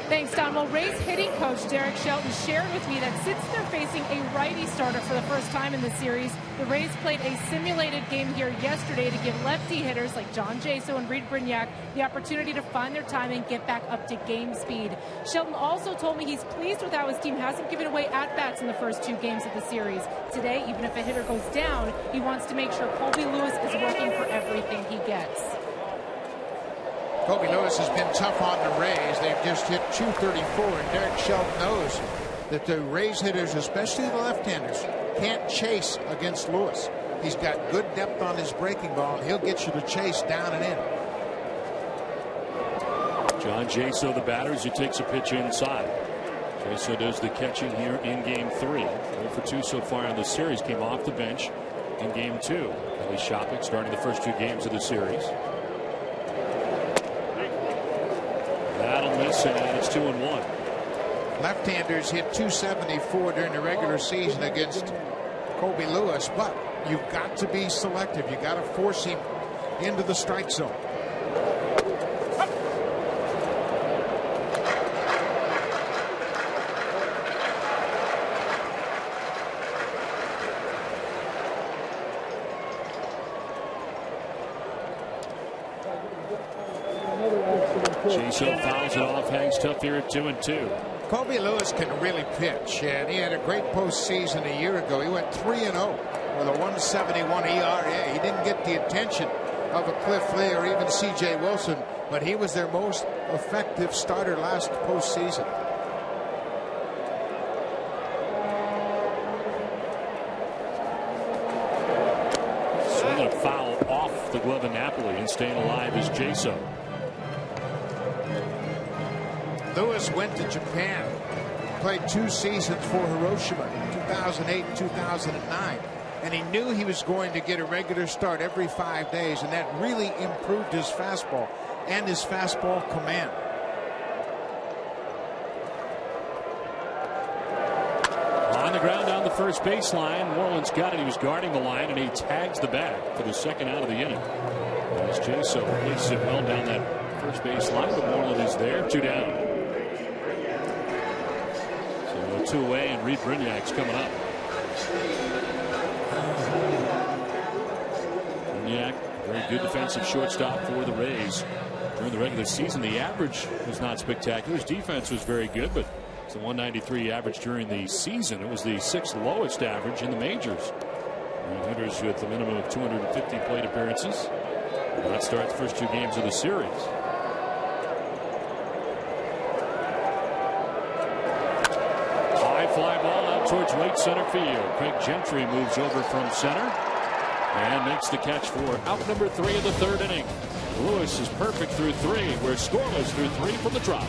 Thanks, Don. Well, Rays hitting coach Derek Shelton shared with me that since they're facing a righty starter for the first time in the series, the Rays played a simulated game here yesterday to give lefty hitters like John Jaso and Reed Brignac the opportunity to find their time and get back up to game speed. Shelton also told me he's pleased with how his team hasn't given away at-bats strikes in the first 2 games of the series. Today, even if a hitter goes down, he wants to make sure Colby Lewis is working for everything he gets. Colby Lewis has been tough on the Rays. They've just hit .234, and Derek Shelton knows that the Rays hitters, especially the left-handers, can't chase against Lewis. He's got good depth on his breaking ball, and he'll get you to chase down and in. John Jaso, the batter, as he takes a pitch inside. Jaso does the catching here in game 3. 0 for 2 so far in the series. Came off the bench in game 2. Kelly Shopping starting the first 2 games of the series. That'll miss, and it's 2-1. Left-handers hit .274 during the regular season against Colby Lewis, but you've got to be selective. You've got to force him into the strike zone. Jaso fouls it off, hangs tough here at 2-2. Colby Lewis can really pitch, and he had a great postseason a year ago. He went 3-0 with a 1.71 ERA. He didn't get the attention of a Cliff Lee or even C.J. Wilson, but he was their most effective starter last postseason. Swinging a foul off the glove of Napoli, and staying alive is Jaso. Lewis went to Japan, played 2 seasons for Hiroshima in 2008 and 2009, and he knew he was going to get a regular start every 5 days, and that really improved his fastball and his fastball command. On the ground down the first baseline, Moreland's got it. He was guarding the line, and he tags the bag for the second out of the inning. As Jaso places it well down that first baseline, but Moreland is there, 2 down. 2 away, and Reed Brignac's coming up. Brignac, very good defensive shortstop for the Rays. During the regular season, the average was not spectacular. His defense was very good, but it's a 193 average during the season. It was the 6th lowest average in the majors. Hitters with a minimum of 250 plate appearances. That starts the first 2 games of the series. Fly ball out towards right center field. Craig Gentry moves over from center and makes the catch for out number 3 of the 3rd inning. Lewis is perfect through 3. We're scoreless through 3 from the Trop.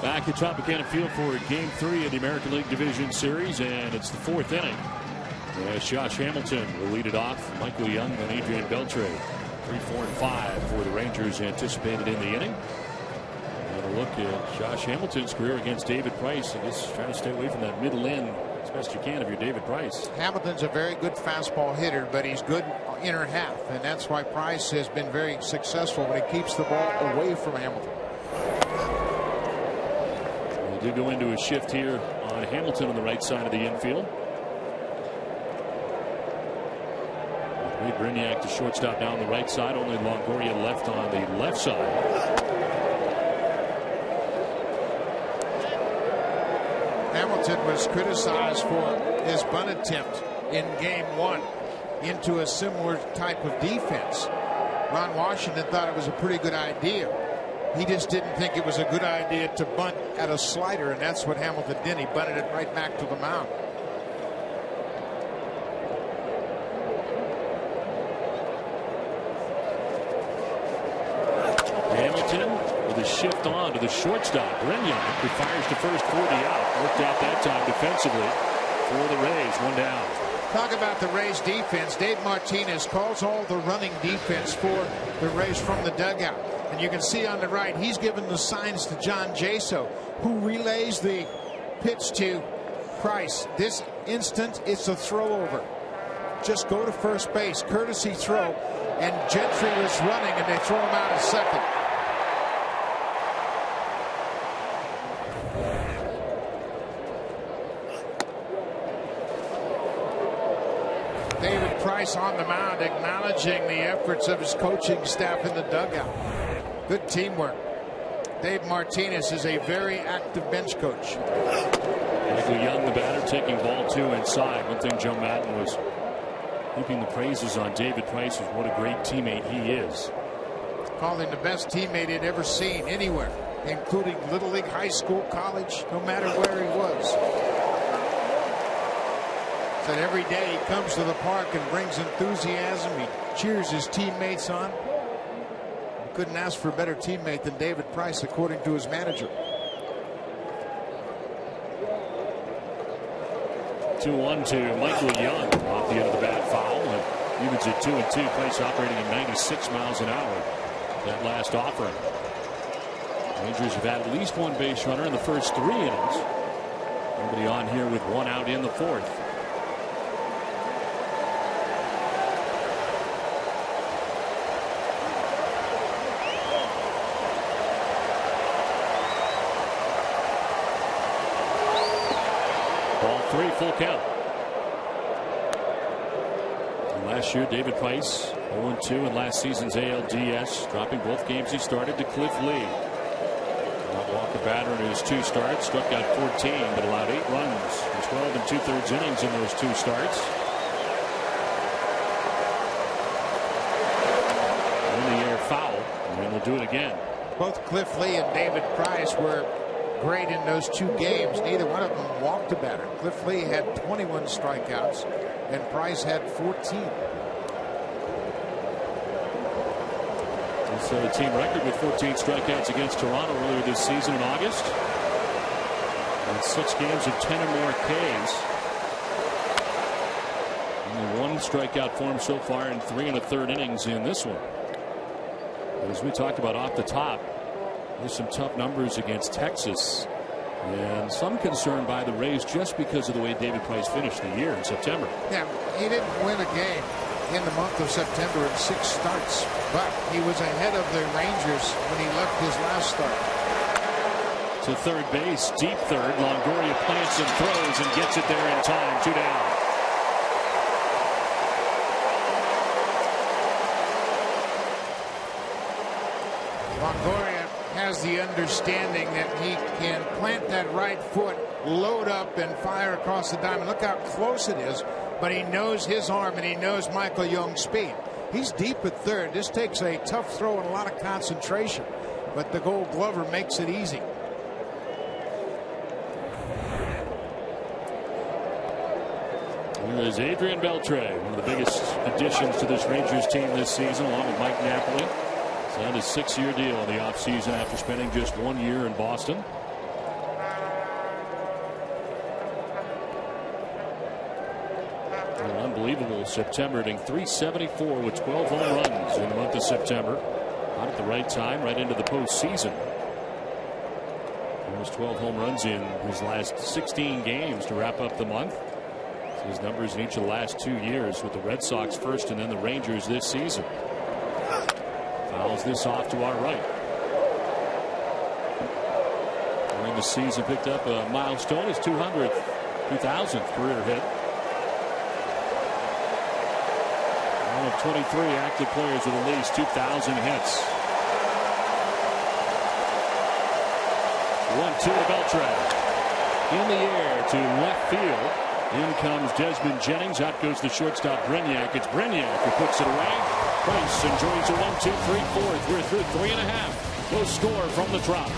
Back at Tropicana Field for Game 3 of the American League Division Series, and it's the 4th inning. As Josh Hamilton will lead it off. Michael Young and Adrian Beltre. 3, 4, and 5 for the Rangers anticipated in the inning. And a look at Josh Hamilton's career against David Price. I guess trying to stay away from that middle end as best you can if you're David Price. Hamilton's a very good fastball hitter, but he's good inner half, and that's why Price has been very successful when he keeps the ball away from Hamilton. We do go into a shift here on Hamilton on the right side of the infield. Wade Brignac to shortstop down the right side. Only Longoria left on the left side. Hamilton was criticized for his bunt attempt in Game 1 into a similar type of defense. Ron Washington thought it was a pretty good idea. He just didn't think it was a good idea to bunt at a slider, and that's what Hamilton did. He bunted it right back to the mound. Hamilton with a shift on to the shortstop. Brignac, who fires to first, 40 out. Worked out that time defensively for the Rays. 1 down. Talk about the Rays defense. Dave Martinez calls all the running defense for the Rays from the dugout. And you can see on the right, he's given the signs to John Jaso, who relays the pitch to Price. This instant, it's a throw over. Just go to first base, courtesy throw. And Gentry was running, and they throw him out at second. David Price on the mound, acknowledging the efforts of his coaching staff in the dugout. Good teamwork. Dave Martinez is a very active bench coach. Michael Young, the batter, taking ball 2 inside. One thing Joe Madden was heaping the praises on David Price is what a great teammate he is. Called him the best teammate he'd ever seen anywhere, including Little League, high school, college, no matter where he was. Said every day he comes to the park and brings enthusiasm. He cheers his teammates on. Couldn't ask for a better teammate than David Price, according to his manager. 2-1 to Michael Young off the end of the bat foul. And evens at 2-2. Price operating at 96 miles an hour. That last offering. Rangers have had at least 1 base runner in the first 3 innings. Nobody on here with 1 out in the 4th. Ball 3, full count. And last year, David Price 0-2 in last season's ALDS, dropping both games he started to Cliff Lee. Walker batter in his 2 starts, struck out 14, but allowed 8 runs in 12 2/3 innings in those 2 starts. In the air foul, and we'll do it again. Both Cliff Lee and David Price were great in those 2 games. Neither one of them walked a batter. Cliff Lee had 21 strikeouts, and Price had 14. So the team record with 14 strikeouts against Toronto earlier this season in August. And 6 games of 10 or more Ks. Only 1 strikeout for him so far in 3 1/3 innings in this one. As we talked about off the top, there's some tough numbers against Texas. And some concern by the Rays just because of the way David Price finished the year in September. Yeah, he didn't win a game in the month of September in 6 starts, but he was ahead of the Rangers when he left his last start. To third base, deep third. Longoria plants and throws and gets it there in time. 2 down. Longoria has the understanding that he can plant that right foot, load up, and fire across the diamond. Look how close it is. But he knows his arm, and he knows Michael Young's speed. He's deep at third. This takes a tough throw and a lot of concentration, but the Gold Glover makes it easy. Here is Adrian Beltre, one of the biggest additions to this Rangers team this season, along with Mike Napoli. Signed a 6-year deal in the offseason after spending just 1 year in Boston. September, hitting .374 with 12 home runs in the month of September. Not at the right time, right into the postseason. There's 12 home runs in his last 16 games to wrap up the month. His numbers in each of the last 2 years, with the Red Sox first and then the Rangers this season. Fouls this off to our right. During the season, picked up a milestone, his 2000th career hit. One of 23 active players with at least 2,000 hits. 1-2 to Beltran. In the air to left field. In comes Desmond Jennings. Out goes the shortstop Brignac. It's Brignac who puts it away. Price enjoys a 1, 2, 3, 4. We're through 3.5. No score from the Trop.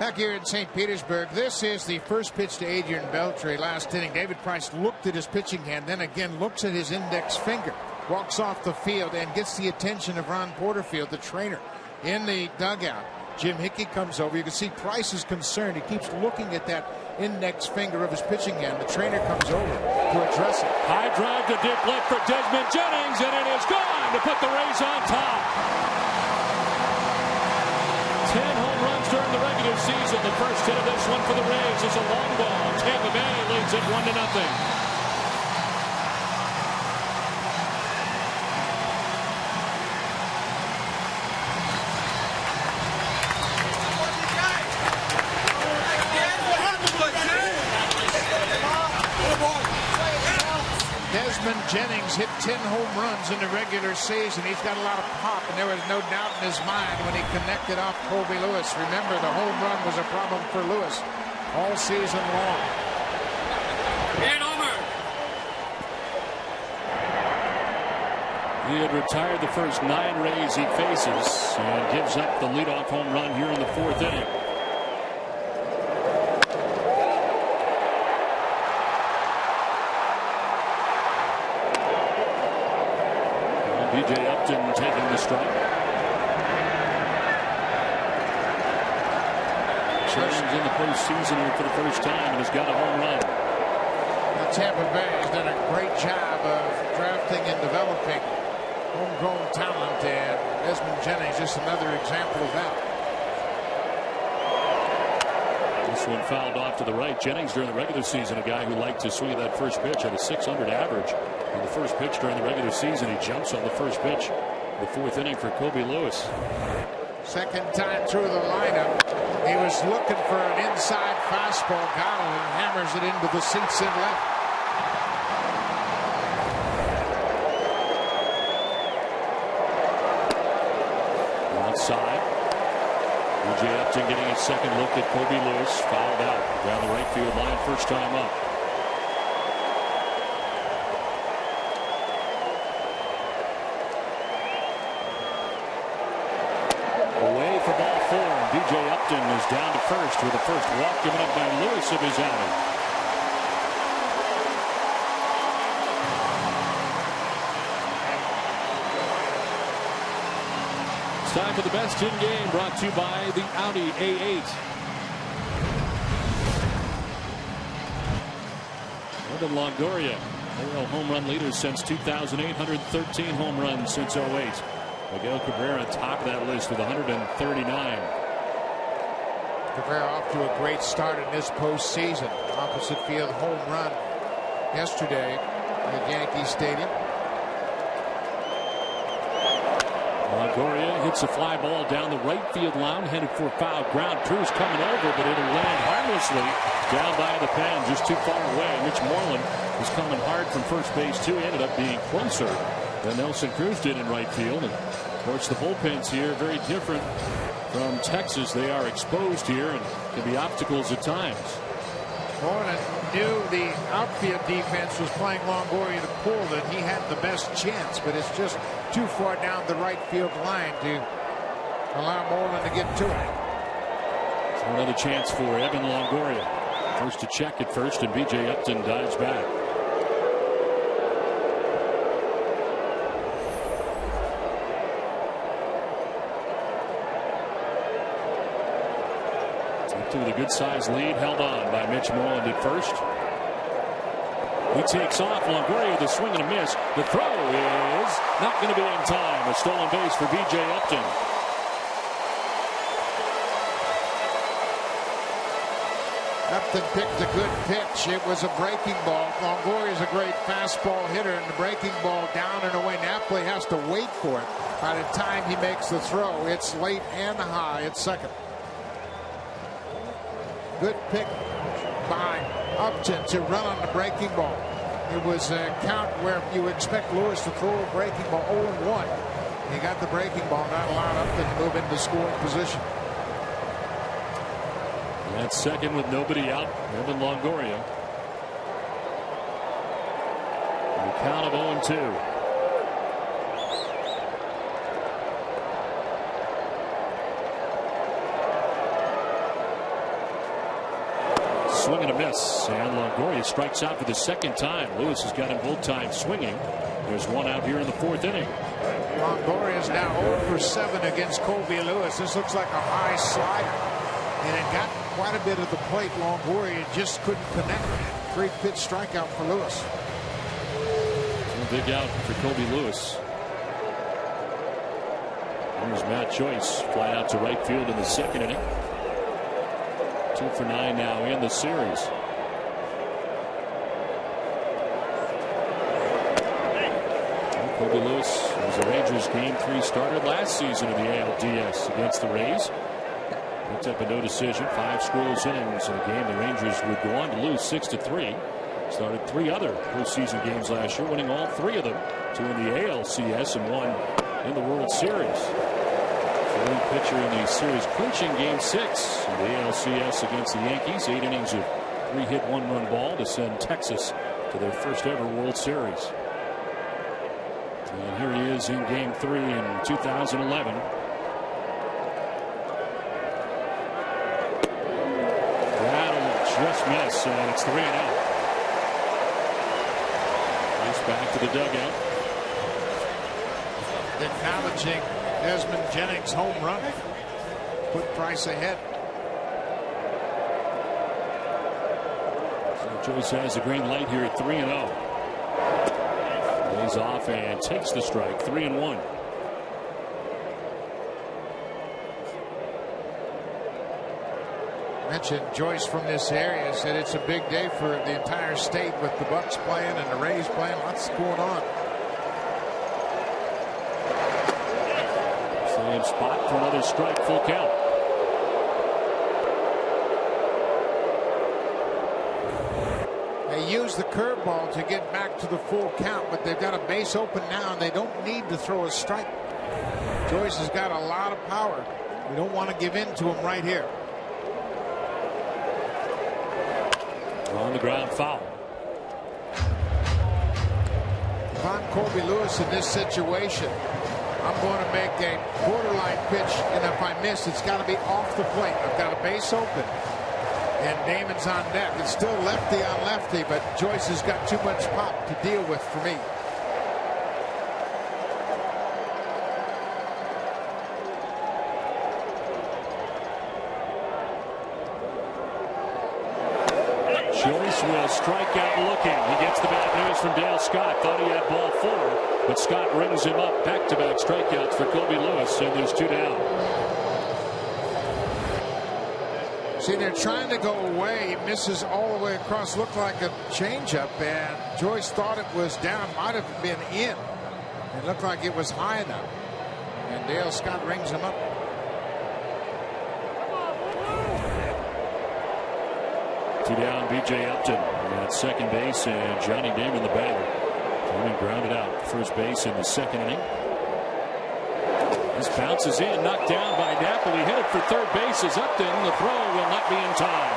Back here in St. Petersburg, this is the first pitch to Adrian Beltre last inning. David Price looked at his pitching hand, then again looks at his index finger, walks off the field and gets the attention of Ron Porterfield, the trainer, in the dugout. Jim Hickey comes over. You can see Price is concerned. He keeps looking at that index finger of his pitching hand. The trainer comes over to address it. High drive to deep left for Desmond Jennings, and it is gone to put the Rays on top. 10 home runs during the regular season. The first hit of this one for the Rays is a long ball. Tampa Bay leads it 1-0. Desmond Jennings hit 10 home runs in the regular season. He's got a lot of pop, and there was no doubt in his mind when he connected off Colby Lewis. Remember, the home run was a problem for Lewis all season long. He had retired the first 9 Rays he faces and gives up the leadoff home run here in the 4th inning. B.J. Upton taking the strike. Jennings in the postseason here for the first time and has got a home run. Now, Tampa Bay has done a great job of drafting and developing homegrown talent, and Desmond Jennings just another example of that. This one fouled off to the right. Jennings during the regular season, a guy who liked to swing at that first pitch, had a .600 average on the first pitch during the regular season. He jumps on the first pitch, the fourth inning for Kobe Lewis. Second time through the lineup, he was looking for an inside fastball, got it, and hammers it into the seats in left. Outside. B.J. Upton getting a second look at Kobe Lewis. Fouled out down the right field line, first time up. Away for ball four. B.J. Upton is down to first with the first walk given up by Lewis of his outing. Time for the best in game, brought to you by the Audi A8. Evan Longoria, AL home run leader since 2008, 113 home runs since 08. Miguel Cabrera top of that list with 139. Cabrera off to a great start in this postseason. Opposite field home run yesterday at Yankee Stadium. Longoria hits a fly ball down the right field line, headed for foul ground. Cruz coming over, but it'll land harmlessly down by the pen, just too far away. Mitch Moreland was coming hard from first base too. He ended up being closer than Nelson Cruz did in right field. And of course, the bullpens here very different from Texas. They are exposed here and can be obstacles at times. Moreland knew the outfield defense was playing Longoria to pull, that he had the best chance, but it's just too far down the right field line to allow Moreland to get to it. So another chance for Evan Longoria. First to check at first, and B.J. Upton dives back. With a good sized lead, held on by Mitch Moreland at first. He takes off. Longoria with a swing and a miss. The throw is not going to be in time. A stolen base for B.J. Upton. Upton picked a good pitch. It was a breaking ball. Longoria is a great fastball hitter, and the breaking ball down and away. Napoli has to wait for it. By the time he makes the throw, it's late and high at second. Good pick by Upton to run on the breaking ball. It was a count where you expect Lewis to throw a breaking ball 0-1. He got the breaking ball, not allowed Upton to move into scoring position. That's second with nobody out. Evan Longoria. And a count of 0-2. Swing and a miss, and Longoria strikes out for the second time. Lewis has got him both times swinging. There's one out here in the fourth inning. Longoria is now 0 for 7 against Kobe Lewis. This looks like a high slider, and it got quite a bit of the plate. Longoria just couldn't connect. Great pitch strikeout for Lewis. A big out for Kobe Lewis. Here's Matt Joyce, fly out to right field in the second inning. 2 for 9 now in the series. Kobe Lewis was a Rangers Game 3 starter last season in the ALDS against the Rays. Picked up a no decision, 5 scoreless innings in a game the Rangers would go on to lose 6-3. Started 3 other postseason games last year, winning all 3 of them. 2 in the ALCS and 1 in the World Series. The lead pitcher in the series clinching Game 6 of the ALCS against the Yankees. 8 innings of 3-hit 1-run ball to send Texas to their first ever World Series. And here he is in Game 3 in 2011. That'll just miss, and it's 3-0. He's back to the dugout. Acknowledging Desmond Jennings' home run. Put Price ahead. Joyce has a green light here at 3-0. Lays off and takes the strike. 3-1. Mentioned Joyce from this area, said it's a big day for the entire state with the Bucks playing and the Rays playing. Lots going on. Same spot for another strike. Full count. They use the curveball to get back to the full count, but they've got a base open now, and they don't need to throw a strike. Joyce has got a lot of power. We don't want to give in to him right here. On the ground, foul. If I'm Colby Lewis in this situation, I'm going to make a borderline pitch, and if I miss, it's got to be off the plate. I've got a base open, and Damon's on deck. It's still lefty on lefty, but Joyce has got too much pop to deal with for me. Joyce will strike out looking. He gets the bad news from Dale Scott. Thought he had ball 4, but Scott rings him up. Back-to-back strikeouts for Colby Lewis, and there's 2 down. See, they're trying to go away. He misses all the way across. Looked like a changeup, and Joyce thought it was down. Might have been in. It looked like it was high enough, and Dale Scott rings him up. 2 down, B.J. Upton at second base, and Johnny Damon the batter. Damon grounded out first base in the second inning. This bounces in, knocked down by Napoli. Hit it for third base as Upton. The throw will not be in time.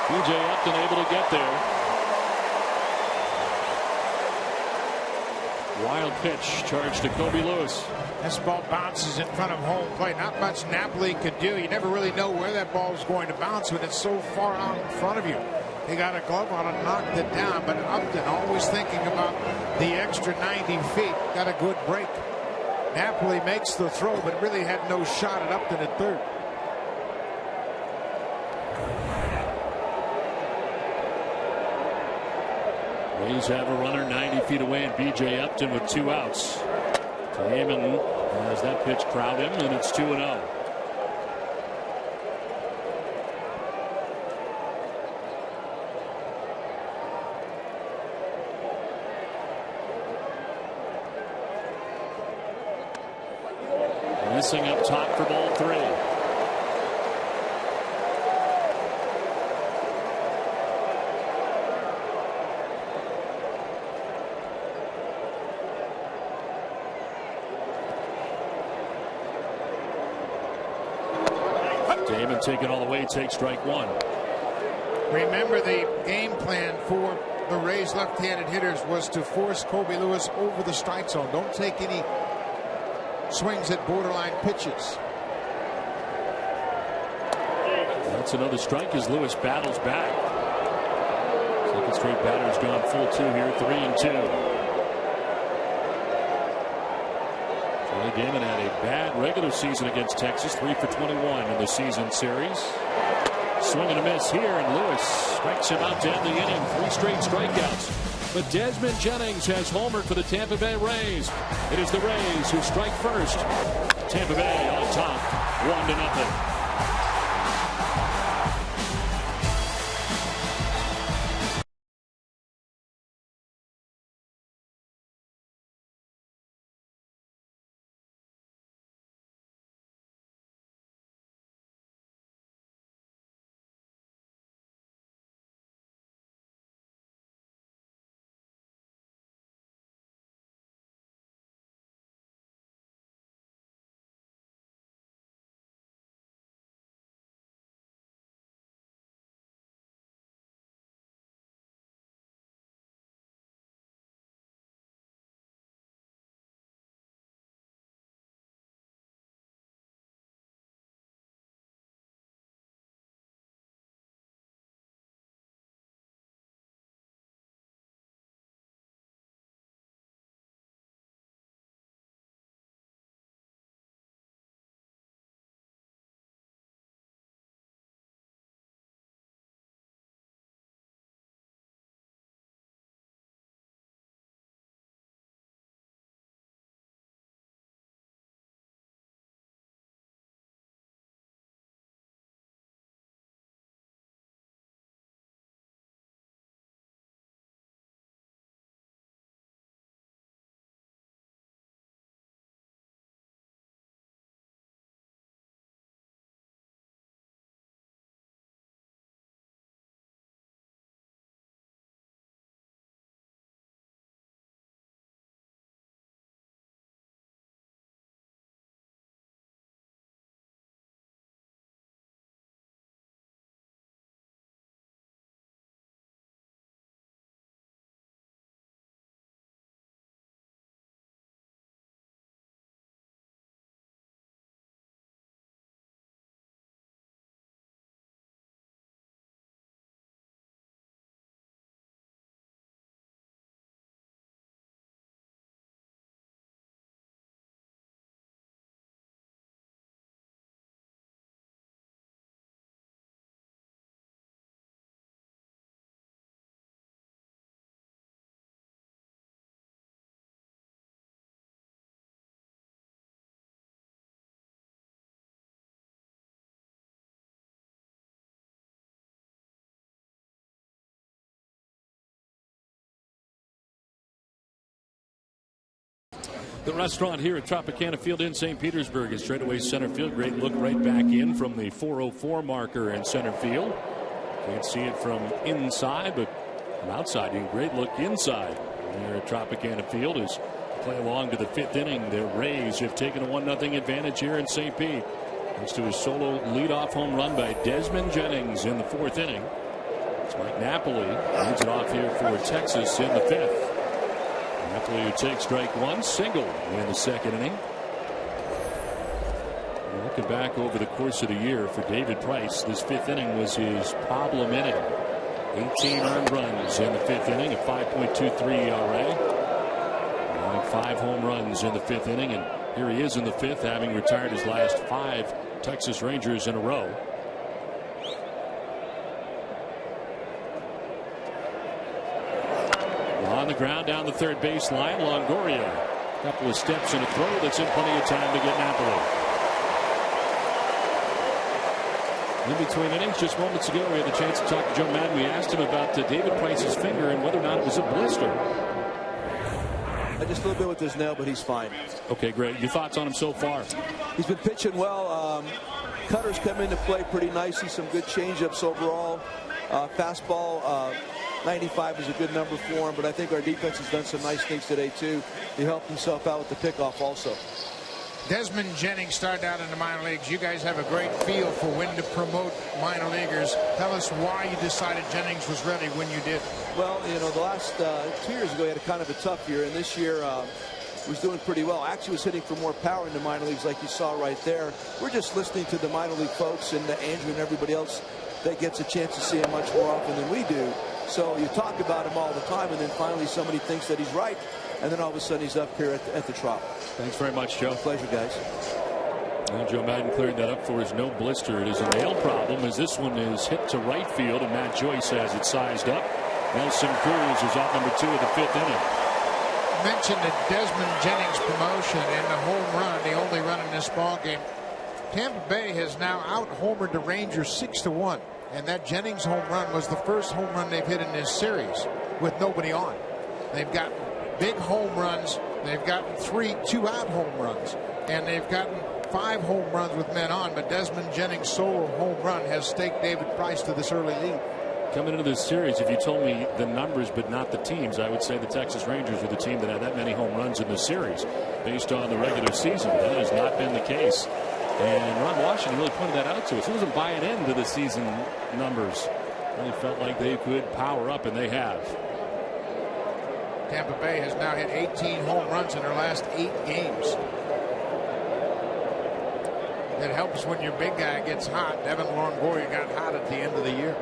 B.J. Upton able to get there. Wild pitch charged to Colby Lewis. This ball bounces in front of home plate. Not much Napoli could do. You never really know where that ball is going to bounce when it's so far out in front of you. He got a glove on it, knocked it down, but Upton always thinking about the extra 90 feet. Got a good break. Napoli makes the throw, but really had no shot at Upton at third. Rays have a runner 90 feet away, and B.J. Upton with 2 outs. Damon has that pitch crowd him, and it's 2-0. Missing up top for ball 3. Damon taking all the way, takes strike 1. Remember, the game plan for the Rays left-handed hitters was to force Colby Lewis over the strike zone. Don't take any swings at borderline pitches. That's another strike as Lewis battles back. Second straight batter has gone full 2 here, 3-2. Johnny Damon had a bad regular season against Texas, 3 for 21 in the season series. Swing and a miss here, and Lewis strikes him out to end the inning. 3 straight strikeouts. But Desmond Jennings has homered for the Tampa Bay Rays. It is the Rays who strike first. Tampa Bay on top, 1-0. The restaurant here at Tropicana Field in St. Petersburg is straightaway center field. Great look right back in from the 404 marker in center field. Can't see it from inside, but from outside, a great look inside here at Tropicana Field as play along to the 5th inning. The Rays have taken a 1-0 advantage here in St. Pete. Thanks to a solo leadoff home run by Desmond Jennings in the 4th inning. It's Mike Napoli leads it off here for Texas in the 5th. Napoli who takes strike one, single in the 2nd inning. And looking back over the course of the year for David Price, this 5th inning was his problem inning. 18 earned runs in the 5th inning, a 5.23 ERA. 5 home runs in the 5th inning, and here he is in the 5th, having retired his last 5 Texas Rangers in a row. On the ground down the 3rd baseline, Longoria. A couple of steps and a throw that's in plenty of time to get Napoli. In between innings, just moments ago, we had the chance to talk to Joe Madden. We asked him about David Price's finger and whether or not it was a blister. Just a little bit with his nail, but he's fine. Okay, great. Your thoughts on him so far? He's been pitching well. Cutters come into play pretty nicely. Some good changeups overall. Fastball, 95 is a good number for him, but I think our defense has done some nice things today, too. He helped himself out with the pickoff also. Desmond Jennings started out in the minor leagues. You guys have a great feel for when to promote minor leaguers. Tell us why you decided Jennings was ready when you did. Well, you know, the last 2 years ago, he had a kind of a tough year, and this year was doing pretty well. Actually was hitting for more power in the minor leagues like you saw right there. We're just listening to the minor league folks and Andrew and everybody else that gets a chance to see him much more often than we do. So you talk about him all the time, and then finally somebody thinks that he's right, and then all of a sudden he's up here at the Trop. Thanks very much, Joe. Pleasure, guys. Well, Joe Madden cleared that up for us. No blister. It is a nail problem as this one is hit to right field, and Matt Joyce has it sized up. Nelson Cruz is out number 2 of the 5th inning. Mentioned the Desmond Jennings promotion and the home run, the only run in this ball game. Tampa Bay has now out-homered the Rangers 6-1. And that Jennings home run was the first home run they've hit in this series with nobody on. They've gotten big home runs. They've gotten 3 two-out home runs. And they've gotten 5 home runs with men on. But Desmond Jennings' solo home run has staked David Price to this early lead. Coming into this series, if you told me the numbers but not the teams, I would say the Texas Rangers are the team that had that many home runs in this series based on the regular season. That has not been the case. And Ron Washington really pointed that out to us. He wasn't buying into the season numbers. Really felt like they could power up, and they have. Tampa Bay has now hit 18 home runs in their last 8 games. It helps when your big guy gets hot. Evan Longoria got hot at the end of the year.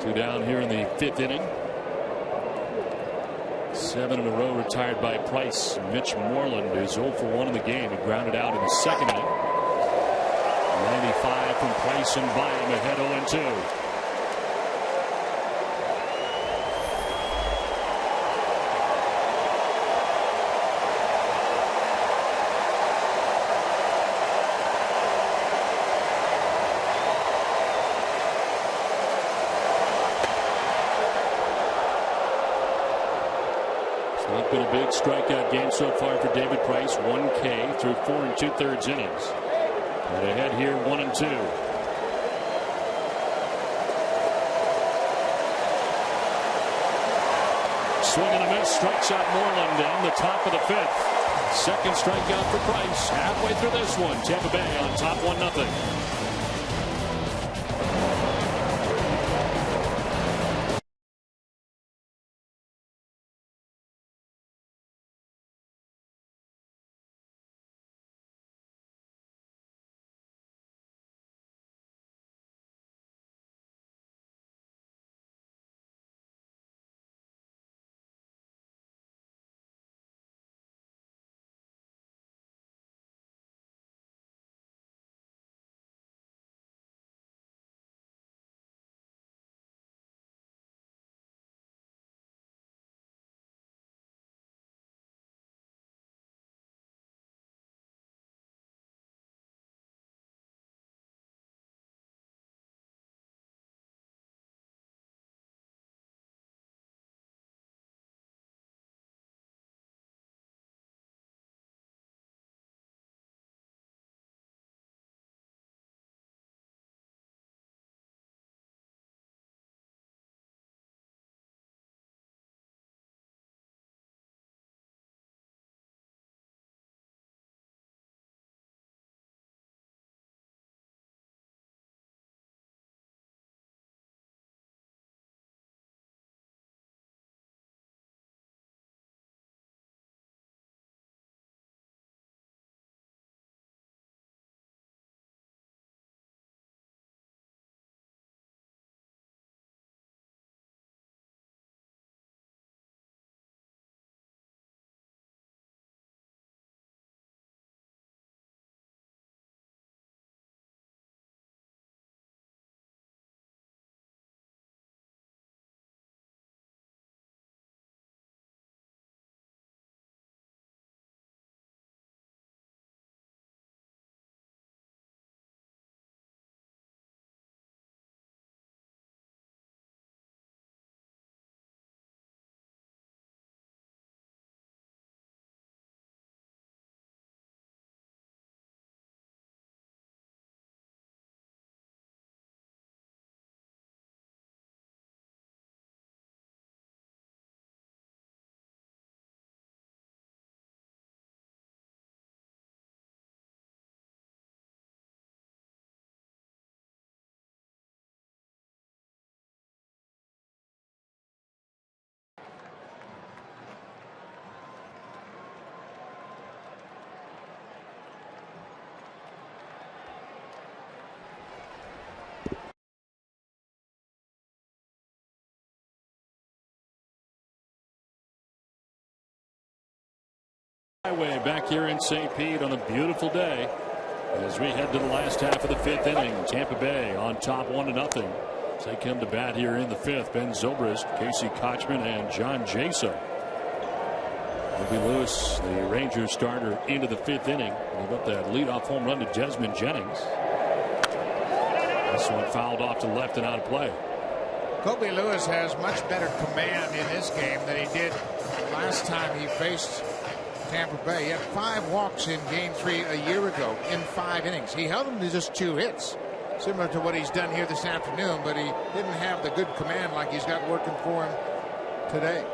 2 down here in the 5th inning. 7 in a row retired by Price. Mitch Moreland is 0 for 1 in the game. He grounded out in the 2nd inning. 95 from Price and Bynum ahead 0-2. Not been a big strikeout game so far for David Price. 1 K through 4 2/3 innings. And ahead here 1-2. Swing and a miss. Strikes out Moreland in the top of the 5th. Second strikeout for Price. Halfway through this one, Tampa Bay on top 1-0. Highway back here in St. Pete on a beautiful day as we head to the last half of the 5th inning. Tampa Bay on top 1-0. They come to bat here in the 5th. Ben Zobrist, Casey Kochman, and John Jaso. Kobe Lewis, the Rangers starter, into the 5th inning. Give up that leadoff home run to Desmond Jennings. This one fouled off to left and out of play. Kobe Lewis has much better command in this game than he did last time he faced Tampa Bay. He had 5 walks in Game 3 a year ago in 5 innings. He held them to just 2 hits, similar to what he's done here this afternoon, but he didn't have the good command like he's got working for him today.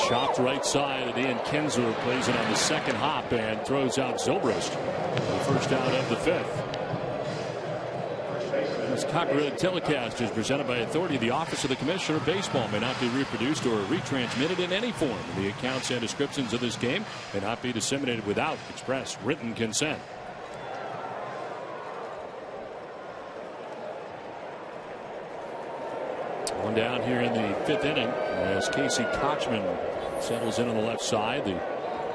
Chopped right side, and Ian Kinsler plays it on the second hop and throws out Zobrist. The first out of the 5th. This copyrighted telecast is presented by authority of the Office of the Commissioner of Baseball. May not be reproduced or retransmitted in any form. The accounts and descriptions of this game may not be disseminated without express written consent. One down here in the 5th inning as Casey Kochman settles in on the left side. The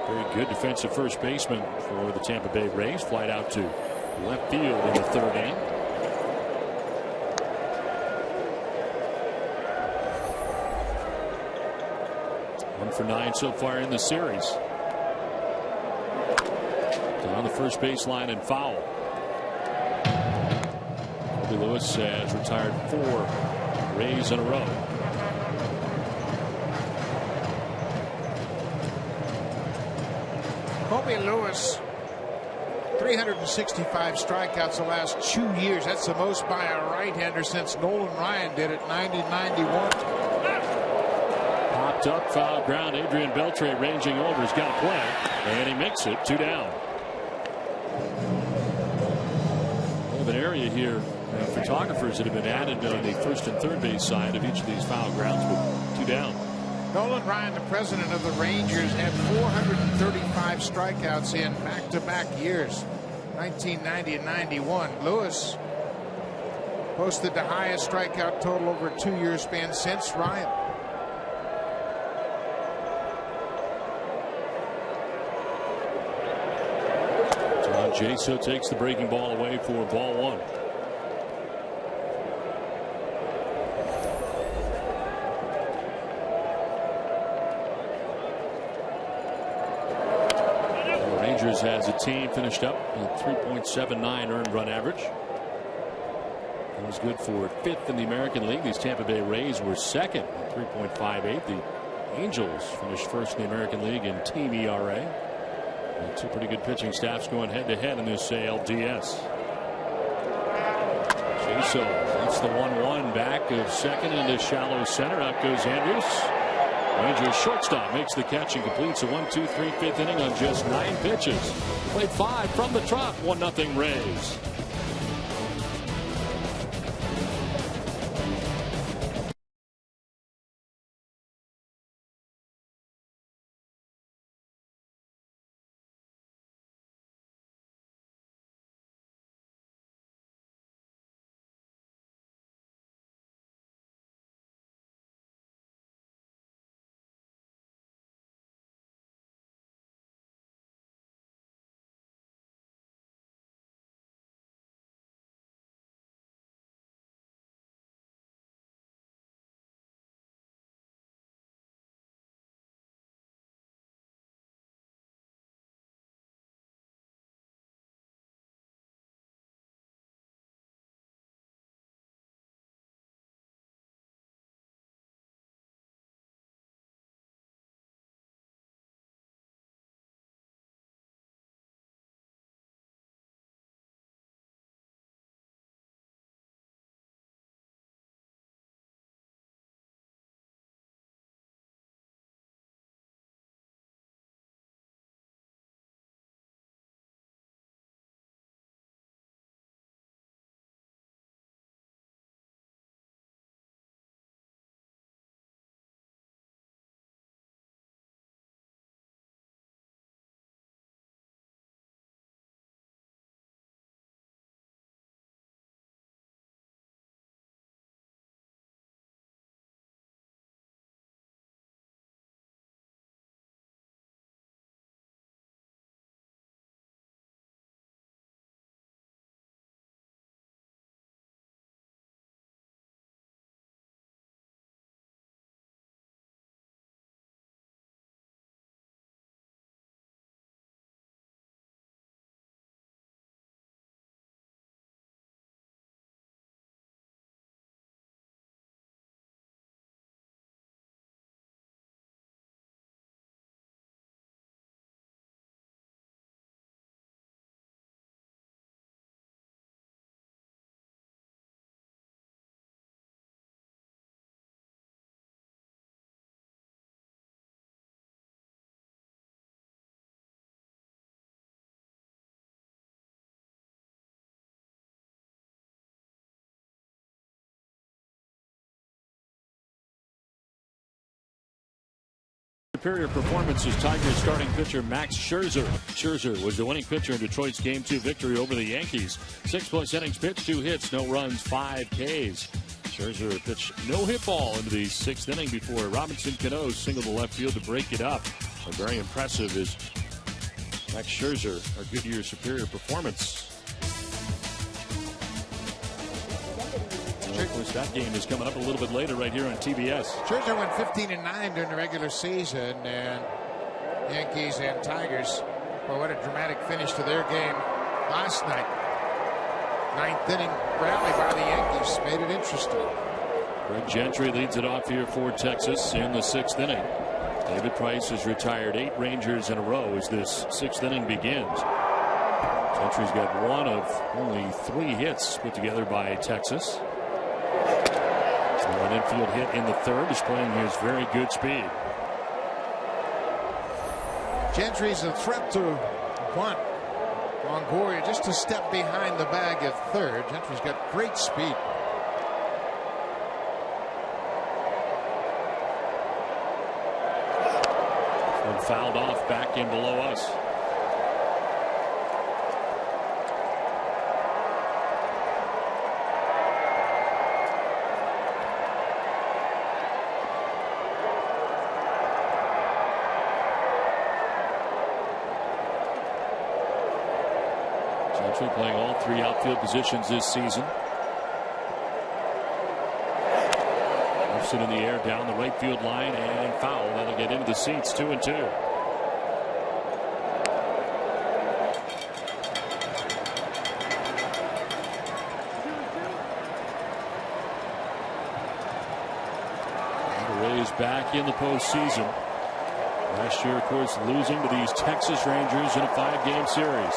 very good defensive first baseman for the Tampa Bay Rays. Flight out to left field in the 3rd inning. One for 9 so far in the series. Down the first baseline and foul. Kobe Lewis has retired 4 Rays in a row. Kobe Lewis, 365 strikeouts the last 2 years. That's the most by a right-hander since Nolan Ryan did it 90-91. Popped up, foul ground. Adrian Beltre ranging over. He's got to play, and he makes it. 2 down. We have an area here. Photographers that have been added on the first and third base side of each of these foul grounds, with 2 down. Nolan Ryan, the president of the Rangers, had 435 strikeouts in back-to-back years, 1990 and 91. Lewis posted the highest strikeout total over a 2-year span since Ryan. John Jaso takes the breaking ball away for ball 1. As a team finished up with 3.79 earned run average. That was good for 5th in the American League. These Tampa Bay Rays were 2nd at 3.58. The Angels finished 1st in the American League in team ERA. And 2 pretty good pitching staffs going head to head in this ALDS. Jaso hits the 1-1 back of second into shallow center. Out goes Andrews. Rangers shortstop makes the catch and completes a 1-2-3 5th inning on just 9 pitches. Played 5 from the Trop. 1-0 Rays. Superior performance is Tigers starting pitcher Max Scherzer. Scherzer was the winning pitcher in Detroit's Game 2 victory over the Yankees. 6+ innings pitched, 2 hits, no runs, 5 Ks. Scherzer pitched no-hit ball into the 6th inning before Robinson Cano singled to left field to break it up. A very impressive is Max Scherzer, our Goodyear Superior performance. Of course, that game is coming up a little bit later right here on TBS. Scherzer went 15-9 during the regular season, and Yankees and Tigers, well, what a dramatic finish to their game last night. 9th inning rally by the Yankees made it interesting. Greg Gentry leads it off here for Texas in the 6th inning. David Price has retired 8 Rangers in a row as this 6th inning begins. Gentry's got one of only 3 hits put together by Texas. An infield hit in the 3rd, displaying his very good speed. Gentry's a threat to bunt. Longoria just a step behind the bag at 3rd. Gentry's got great speed. One fouled off back in below us. Gentry playing all 3 outfield positions this season. Lifts it in the air down the right field line and foul. That'll get into the seats. 2-2. The Rays back in the postseason. Last year, of course, losing to these Texas Rangers in a 5-game series.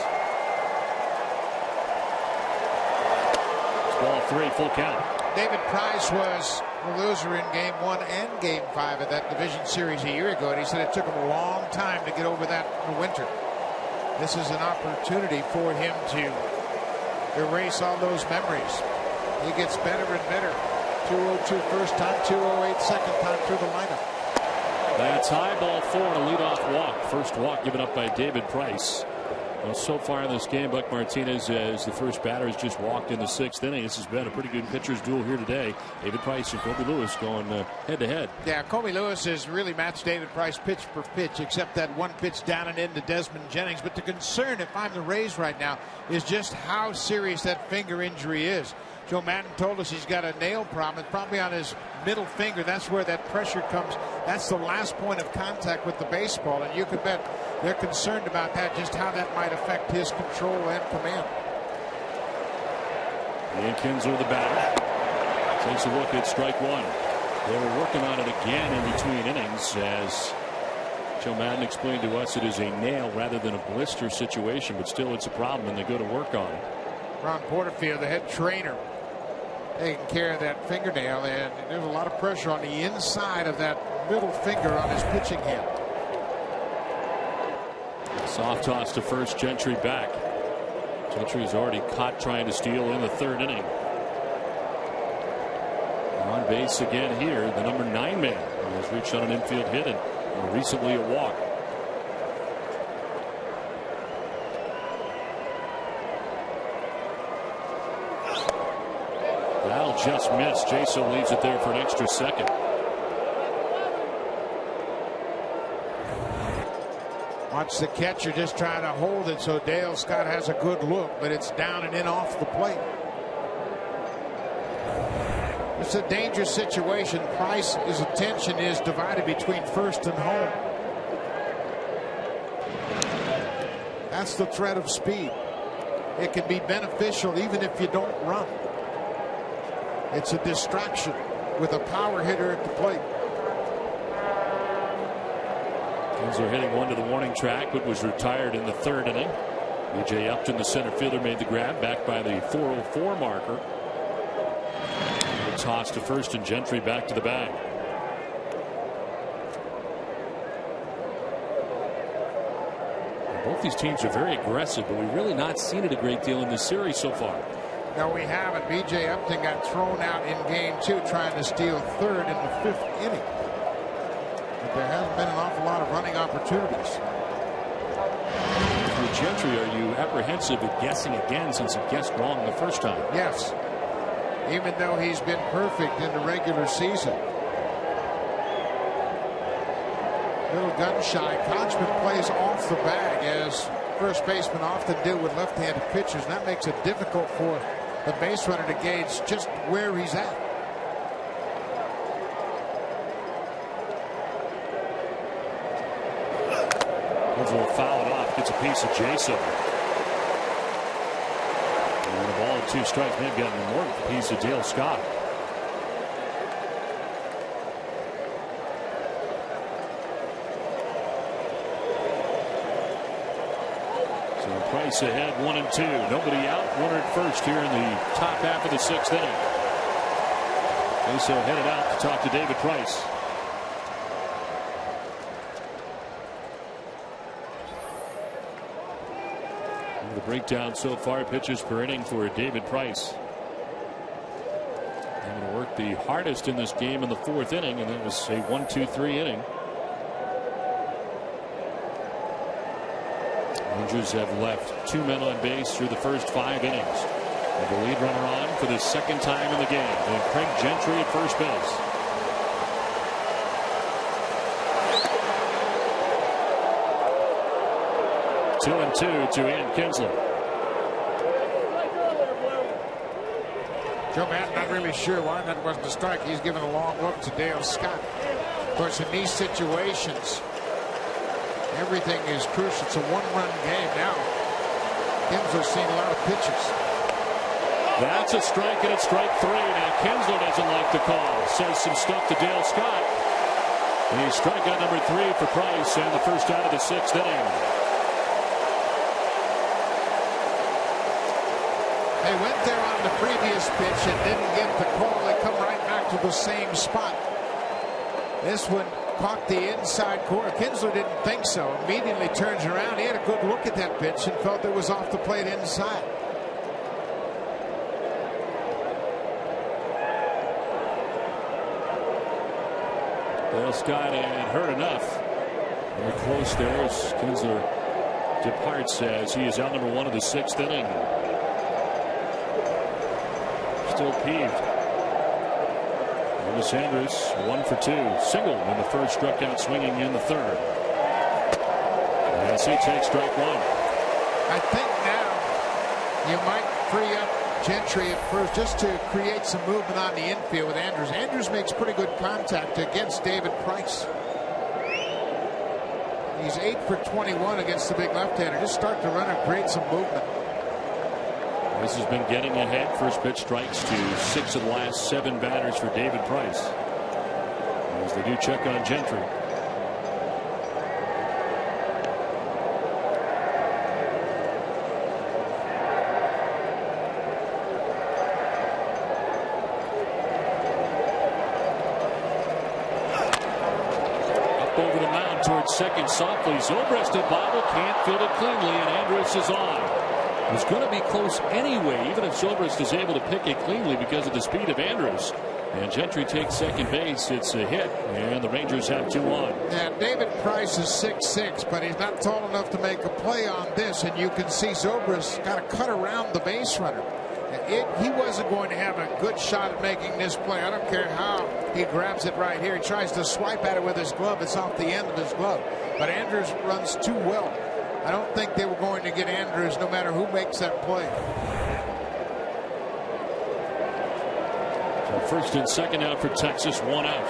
Ball 3, full count. David Price was a loser in Game 1 and Game 5 of that division series a year ago, and he said it took him a long time to get over that in the winter. This is an opportunity for him to erase all those memories. He gets better and better. 202 first time, 208 second time through the lineup. That's high, ball 4 and a leadoff walk. First walk given up by David Price. Well, so far in this game, Buck Martinez, as the first batter, has just walked in the 6th inning. This has been a pretty good pitcher's duel here today. David Price and Colby Lewis going head-to-head. Yeah, Colby Lewis has really matched David Price pitch for pitch, except that one pitch down and into Desmond Jennings. But the concern, if I'm the Rays right now, is just how serious that finger injury is. Joe Madden told us he's got a nail problem. It's probably on his middle finger. That's where that pressure comes. That's the last point of contact with the baseball. And you can bet they're concerned about that, just how that might affect his control and command. Ian Kinsler, the batter, takes a look at strike 1. They were working on it again in between innings. As Joe Madden explained to us, it is a nail rather than a blister situation, but still it's a problem, and they go to work on it. Ron Porterfield, the head trainer, taking care of that fingernail, and there's a lot of pressure on the inside of that middle finger on his pitching hand. Soft toss to first, Gentry back. Gentry's already caught trying to steal in the 3rd inning. On base again here, the number 9 man, who has reached on an infield hit and recently a walk. That'll just miss. Jaso leaves it there for an extra second. Watch the catcher just trying to hold it so Dale Scott has a good look, but it's down and in off the plate. It's a dangerous situation. Price's attention is divided between first and home. That's the threat of speed. It can be beneficial even if you don't run. It's a distraction with a power hitter at the plate. Kinsler hitting one to the warning track, but was retired in the 3rd inning. B.J. Upton, the center fielder, made the grab back by the 404 marker. The toss to first, and Gentry back to the bag. Both these teams are very aggressive, but we've really not seen it a great deal in this series so far. No, we haven't. B.J. Upton got thrown out in Game 2 trying to steal 3rd in the 5th inning. but there hasn't been an awful lot of running opportunities. For Gentry, are you apprehensive at guessing again since he guessed wrong the first time? Yes, even though he's been perfect in the regular season. Little gun shy. Kochman plays off the bag, as first basemen often do with left-handed pitchers, and that makes it difficult for the base runner to gauge just where he's at. Will foul it off, gets a piece of Jason. And the ball at 2 strikes, may have gotten more with a piece of Dale Scott. So Price ahead 1-2. Nobody out. Runner at first here in the top half of the 6th inning. Jason headed out to talk to David Price. The breakdown so far, pitches per inning for David Price. Having to work the hardest in this game in the 4th inning, and that was a 1-2-3 inning. Rangers have left 2 men on base through the first 5 innings. With the lead runner on for the 2nd time in the game, and Craig Gentry at first base. Two and two to Ian Kinsler. Joe Maddon not really sure why that wasn't a strike. He's given a long look to Dale Scott. Of course, in these situations, everything is crucial. It's a 1-run game now. Kinsler's seen a lot of pitches. That's a strike, and it's strike 3. Now Kinsler doesn't like the call. Says some stuff to Dale Scott. And he's strikeout number 3 for Price, and the first out of the 6th inning. They went there on the previous pitch and didn't get the call. They come right back to the same spot. This one caught the inside corner. Kinsler didn't think so. Immediately turns around. He had a good look at that pitch and felt it was off the plate inside. Dale Scott had heard enough. Very close there as Kinsler departs as he is out number 1 of the 6th inning. Still peeved. Elvis Andrus 1 for 2. Single when the first, struck out swinging in the 3rd. As he takes strike 1. I think now you might free up Gentry at first just to create some movement on the infield with Andrus. Andrus makes pretty good contact against David Price. He's 8 for 21 against the big left-hander. Just start to run and create some movement. This has been getting ahead. First pitch strikes to 6 of the last 7 batters for David Price. As they do check on Gentry. Up over the mound towards second softly. Zobrist at bobble, can't field it cleanly, and Andrus is on. It's going to be close anyway, even if Zobrist is able to pick it cleanly because of the speed of Andrus. And Gentry takes second base. It's a hit, and the Rangers have 2 on. Yeah, David Price is 6'6", but he's not tall enough to make a play on this, and you can see Zobrist got to cut around the base runner. He wasn't going to have a good shot at making this play. I don't care how he grabs it right here. He tries to swipe at it with his glove. It's off the end of his glove. But Andrus runs too well. I don't think they were going to get Andrus no matter who makes that play. So first and second out for Texas, 1 out.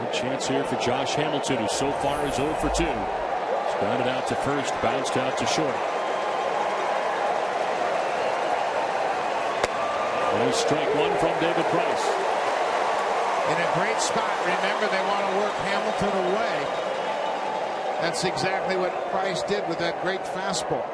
Good chance here for Josh Hamilton, who so far is 0 for 2. Grounded out to first, bounced out to short. There's strike 1 from David Price. In a great spot. Remember, they want to work Hamilton away. That's exactly what Price did with that great fastball.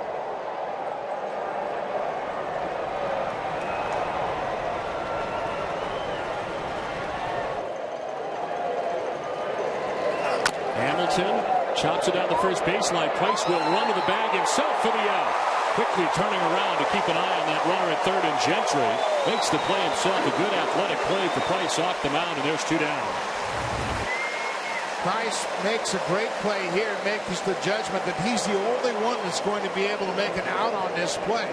Hamilton chops it down the first baseline. Price will run to the bag himself for the out. Quickly turning around to keep an eye on that runner at third, and Gentry makes the play himself. A good athletic play for Price off the mound, and there's 2 down. Price makes a great play here and makes the judgment that he's the only one that's going to be able to make an out on this play.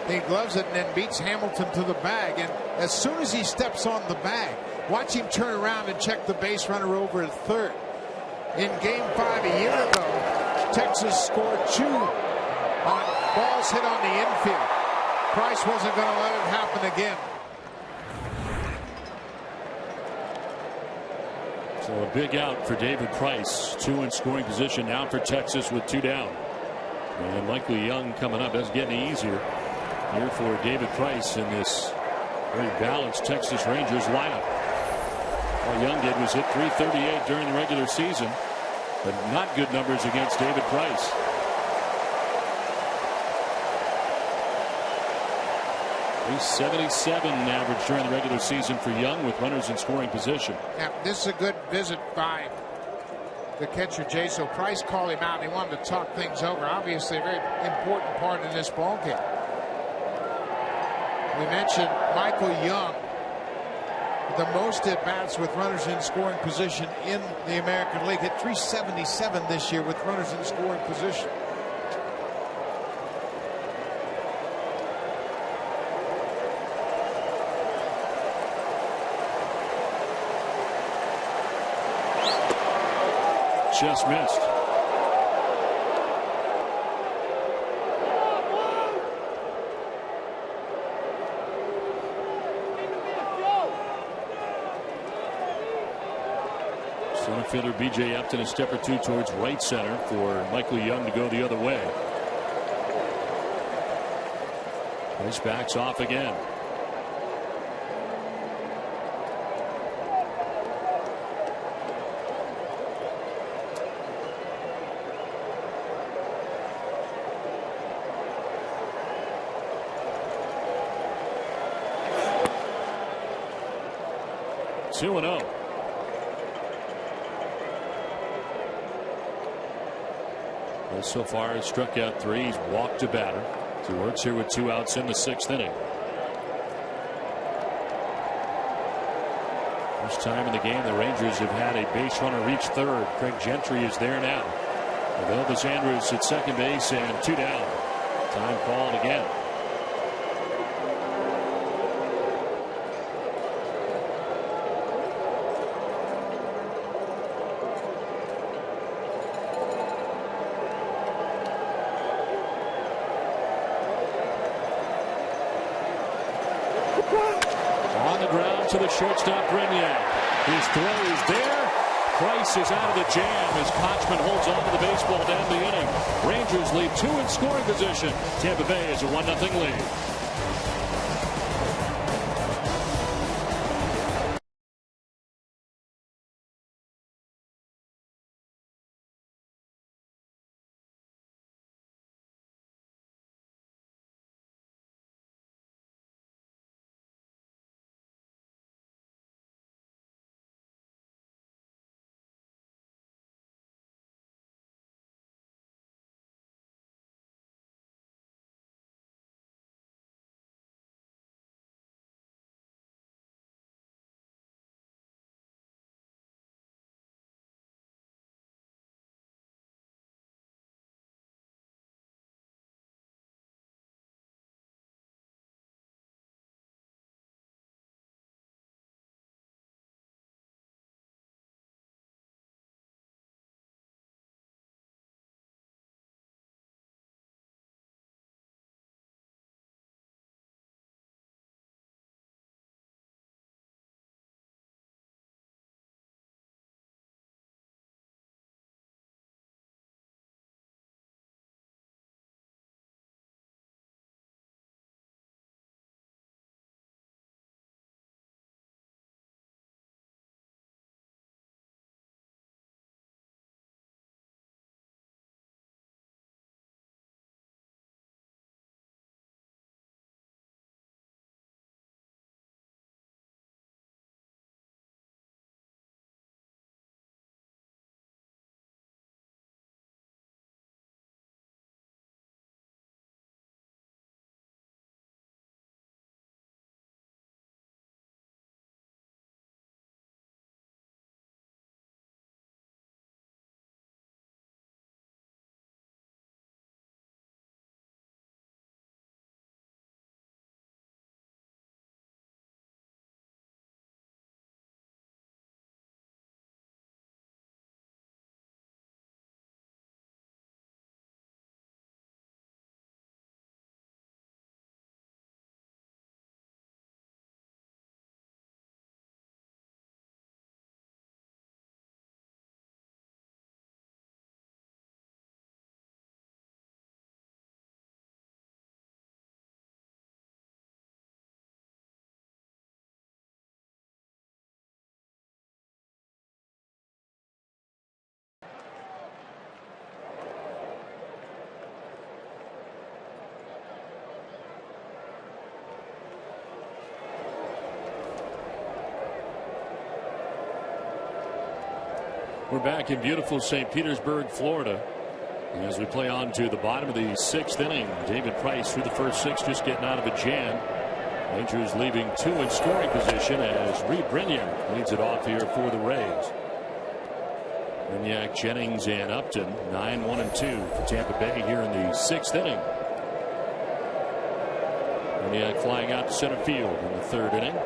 He gloves it and then beats Hamilton to the bag. And as soon as he steps on the bag, watch him turn around and check the base runner over at third. In Game 5 a year ago, Texas scored 2 on balls hit on the infield. Price wasn't going to let it happen again. So a big out for David Price. 2 in scoring position now for Texas with 2 down. And Michael Young coming up. That's getting easier here for David Price in this very balanced Texas Rangers lineup. All Young did was hit .338 during the regular season, but not good numbers against David Price. .377 average during the regular season for Young with runners in scoring position. Yeah, this is a good visit by the catcher, Jay. So Price called him out. He wanted to talk things over. Obviously, a very important part in this ball game. We mentioned Michael Young, the most at bats with runners in scoring position in the American League. Hit .377 this year with runners in scoring position. Just missed. Center fielder B.J. Upton a step or 2 towards right center for Michael Young to go the other way. Price backs off again. Two 2-0. So far, he's struck out 3. He's walked a batter. So he works here with 2 outs in the 6th inning. First time in the game, the Rangers have had a base runner reach third. Craig Gentry is there now. Elvis Andrus at second base and 2 down. Time called again. On the ground to the shortstop, Brignac. His throw is there. Price is out of the jam as Kochman holds on to the baseball down the inning. Rangers lead 2 in scoring position. Tampa Bay is a 1-0 lead. We're back in beautiful St. Petersburg, Florida. As we play on to the bottom of the 6th inning, David Price through the first 6 just getting out of a jam. Rangers leaving 2 in scoring position as Reed Brignac leads it off here for the Rays. Brignac, Jennings, and Upton 9-1-2 for Tampa Bay here in the 6th inning. Brignac flying out to center field in the 3rd inning.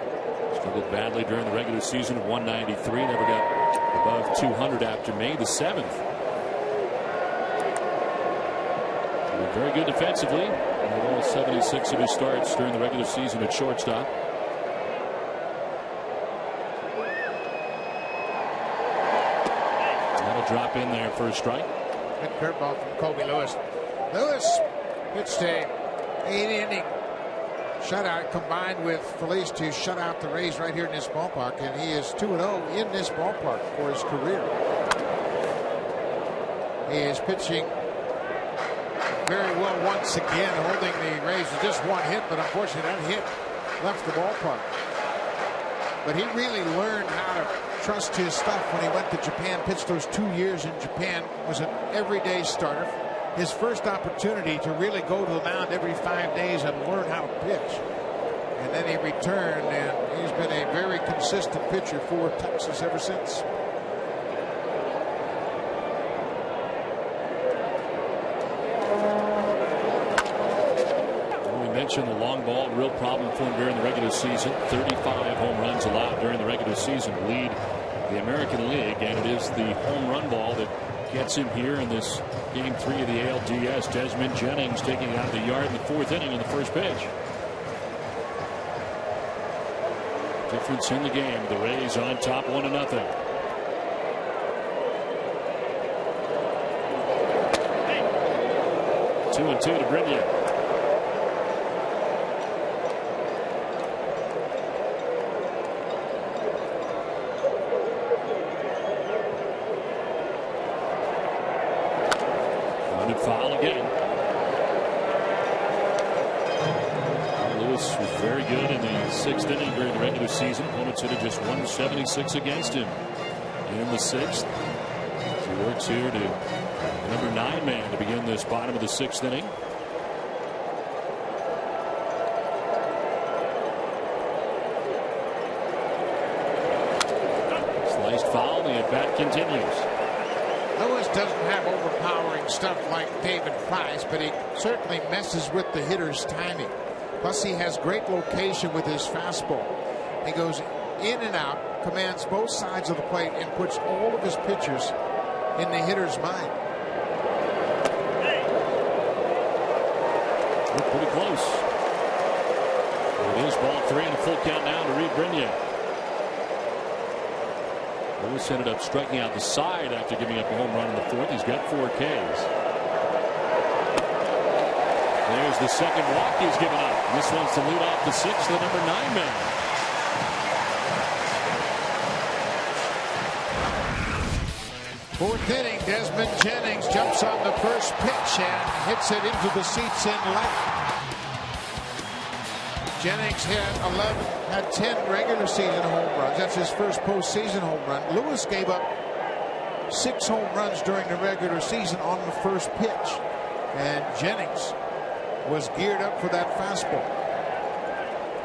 Struggled badly during the regular season of 193. Never got above 200 after May the 7th. Very good defensively. All 76 of his starts during the regular season at shortstop. That'll drop in there for a strike. Good curveball from Colby Lewis. Lewis pitched a 8-inning shutout combined with Felice to shut out the Rays right here in this ballpark, and he is 2-0 in this ballpark for his career. He is pitching very well once again, holding the Rays with just one hit, but unfortunately that hit left the ballpark. But he really learned how to trust his stuff when he went to Japan, pitched those 2 years in Japan, was an everyday starter. His first opportunity to really go to the mound every 5 days and learn how to pitch. And then he returned, and he's been a very consistent pitcher for Texas ever since. The long ball, real problem for him during the regular season. 35 home runs allowed during the regular season, lead the American League, and it is the home run ball that gets him here in this game 3 of the ALDS. Desmond Jennings taking it out of the yard in the 4th inning in the first pitch. Difference in the game. The Rays on top 1-0. 2-2 to Brignac. Foul again. Lewis was very good in the 6th inning during the regular season. Opponents hit just 176 against him in the 6th. He works here to number 9 man to begin this bottom of the 6th inning. Sliced foul. The at-bat continues. Lewis doesn't have overpowering stuff like David Price, but he certainly messes with the hitter's timing. Plus, he has great location with his fastball. He goes in and out, commands both sides of the plate, and puts all of his pitches in the hitter's mind. We're pretty close. It is ball 3 and a full count now to Reed Brignac. Lewis ended up striking out the side after giving up a home run in the 4th. He's got 4 Ks. There's the second walk he's given up. This one's to lead off the 6th, the number 9 man. Fourth inning, Desmond Jennings jumps on the first pitch and hits it into the seats in left. Jennings had 10 regular season home runs. That's his first postseason home run. Lewis gave up 6 home runs during the regular season on the first pitch. And Jennings was geared up for that fastball.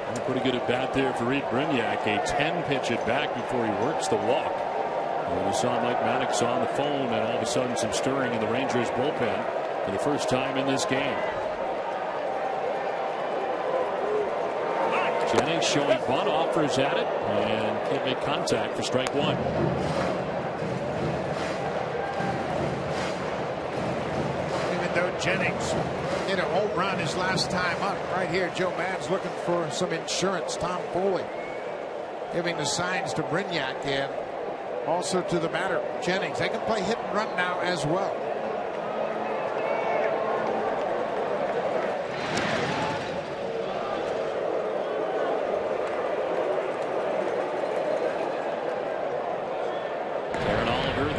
And a pretty good at bat there for Reed Brignac. A 10-pitch at bat before he works the walk. And we saw Mike Maddox on the phone, and all of a sudden some stirring in the Rangers bullpen for the first time in this game. Jennings showing bunt, offers at it, and can't make contact for strike 1. Even though Jennings hit a home run his last time up, right here Joe Maddon's looking for some insurance. Tom Foley giving the signs to Brignac and also to the batter Jennings. They can play hit and run now as well.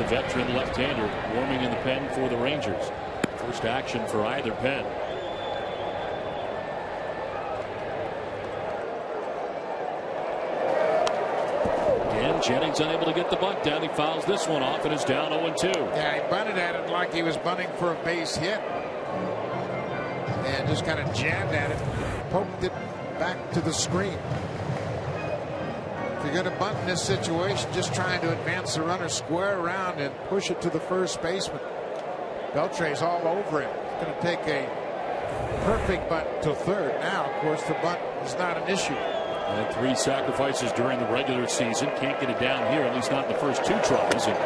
Veteran left-hander warming in the pen for the Rangers. First action for either pen. Jennings unable to get the bunt down. He fouls this one off and is down 0-2. Yeah, he bunted at it like he was bunting for a base hit. And just kind of jammed at it, poked it back to the screen. If you're going to bunt in this situation, just trying to advance the runner square around and push it to the first baseman. Beltre's all over him. It's going to take a perfect bunt to third. Now, of course, the bunt is not an issue. And 3 sacrifices during the regular season. Can't get it down here, at least not in the first 2 tries. And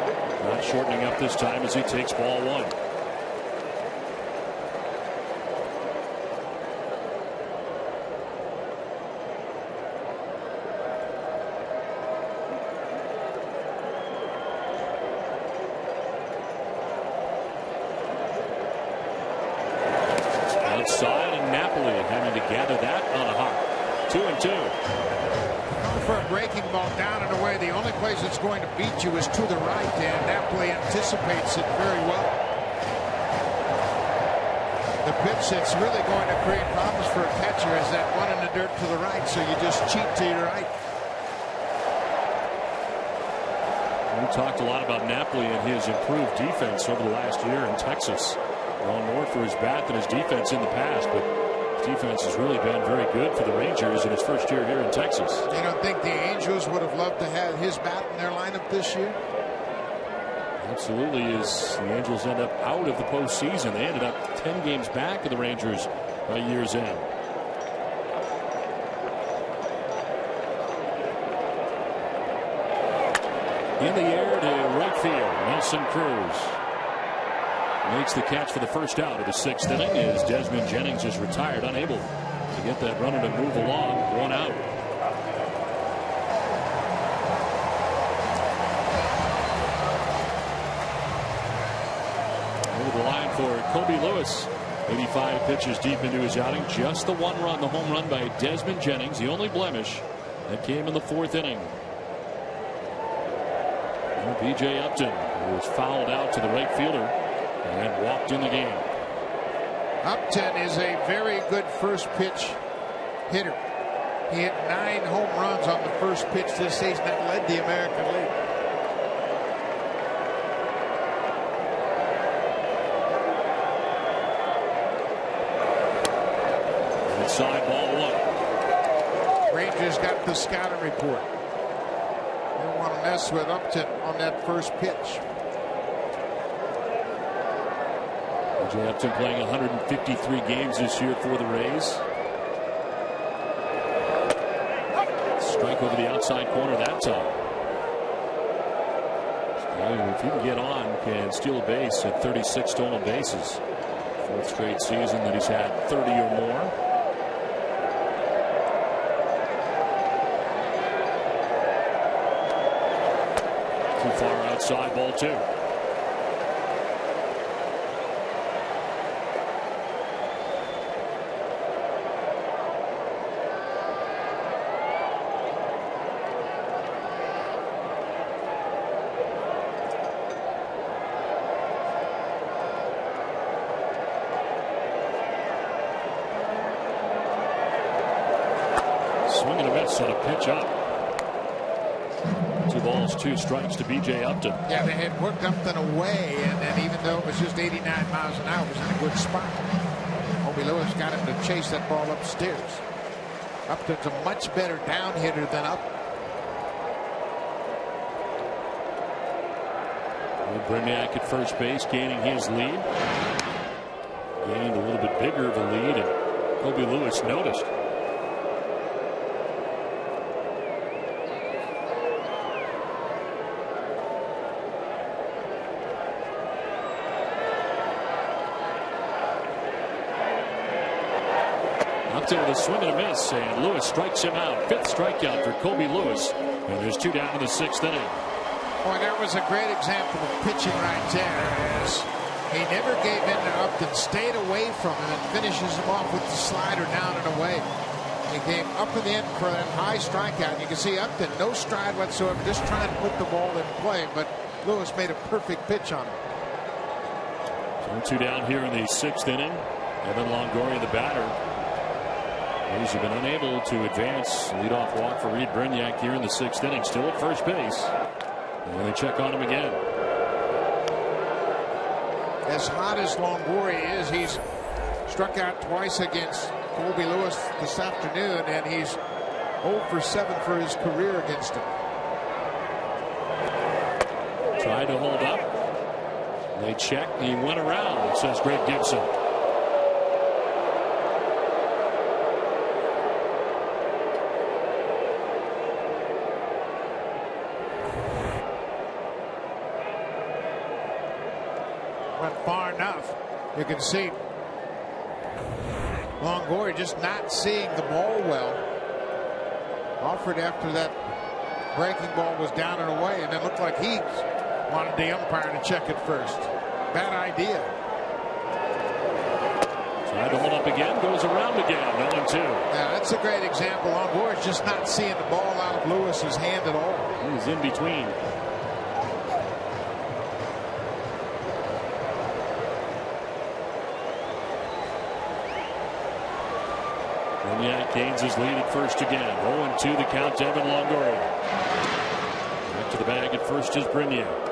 not shortening up this time as he takes ball 1. Outside, and Napoli having to gather that on a hop. 2-2. Going for a breaking ball down and away. The only place it's going to beat you is to the right, and Napoli anticipates it very well. The pitch that's really going to create problems for a catcher is that one in the dirt to the right, so you just cheat to your right. We talked a lot about Napoli and his improved defense over the last year in Texas. Going more for his bat than his defense in the past, but his defense has really been very good for the Rangers in his first year here in Texas. You don't think the Angels would have loved to have his bat in their lineup this year? Absolutely. As the Angels end up out of the postseason, they ended up 10 games back of the Rangers by year's end. In the air to right field, Nelson Cruz makes the catch for the first out of the 6th inning as Desmond Jennings is retired, unable to get that runner to move along. 1 out. Over the line for Kobe Lewis. 85 pitches deep into his outing. Just the 1 run, the home run by Desmond Jennings, the only blemish that came in the 4th inning. And B.J. Upton, who was fouled out to the right fielder and walked in the game. Upton is a very good first pitch hitter. He hit 9 home runs on the first pitch this season. That led the American League. Inside ball 1. Rangers got the scouting report. They don't want to mess with Upton on that first pitch. B.J. Upton playing 153 games this year for the Rays. Strike over the outside corner that time. If he can get on, can steal a base at 36 stolen bases. 4th straight season that he's had 30 or more. Too far outside, ball 2. Swing and a miss on a pitch up. 2 balls, 2 strikes to B.J. Upton. Yeah, they had worked Upton away, and then even though it was just 89 miles an hour, it was in a good spot. Kobe Lewis got him to chase that ball upstairs. Upton's a much better down hitter than Upton. Brignac at first base, gaining his lead. Gained a little bit bigger of a lead, and Kobe Lewis noticed. Upton with a swing and a miss, and Lewis strikes him out. 5th strikeout for Kobe Lewis, and there's 2 down in the 6th inning. Boy, that was a great example of pitching right there. As he never gave in to Upton, stayed away from him, and finishes him off with the slider down and away. He came up and in for that high strikeout. You can see Upton, no stride whatsoever, just trying to put the ball in play, but Lewis made a perfect pitch on him. So 2 down here in the 6th inning. Evan Longoria, the batter. Rays have been unable to advance. Leadoff walk for Reed Brignac here in the 6th inning. Still at first base. And they check on him again. As hot as Longoria is, he's struck out twice against Colby Lewis this afternoon, and he's 0 for 7 for his career against him. Tried to hold up. They check. He went around, says Greg Gibson. Went far enough. You can see Longoria just not seeing the ball well. Offered after that breaking ball was down and away, and it looked like he wanted the umpire to check it first. Bad idea. Tried to hold up again, goes around again. 0-2. Yeah, that's a great example. Longoria's just not seeing the ball out of Lewis's hand at all. He's in between. Brignac gains his lead at first again. 0-2 the count to Evan Longoria. Back to the bag at first is Brignac.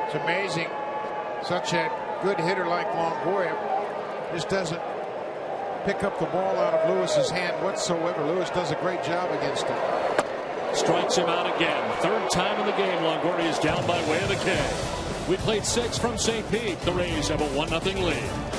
It's amazing. Such a good hitter like Longoria just doesn't pick up the ball out of Lewis's hand whatsoever. Lewis does a great job against him. Strikes him out again. 3rd time in the game. Longoria is down by way of the K. We played 6 from St. Pete. The Rays have a 1-0 lead.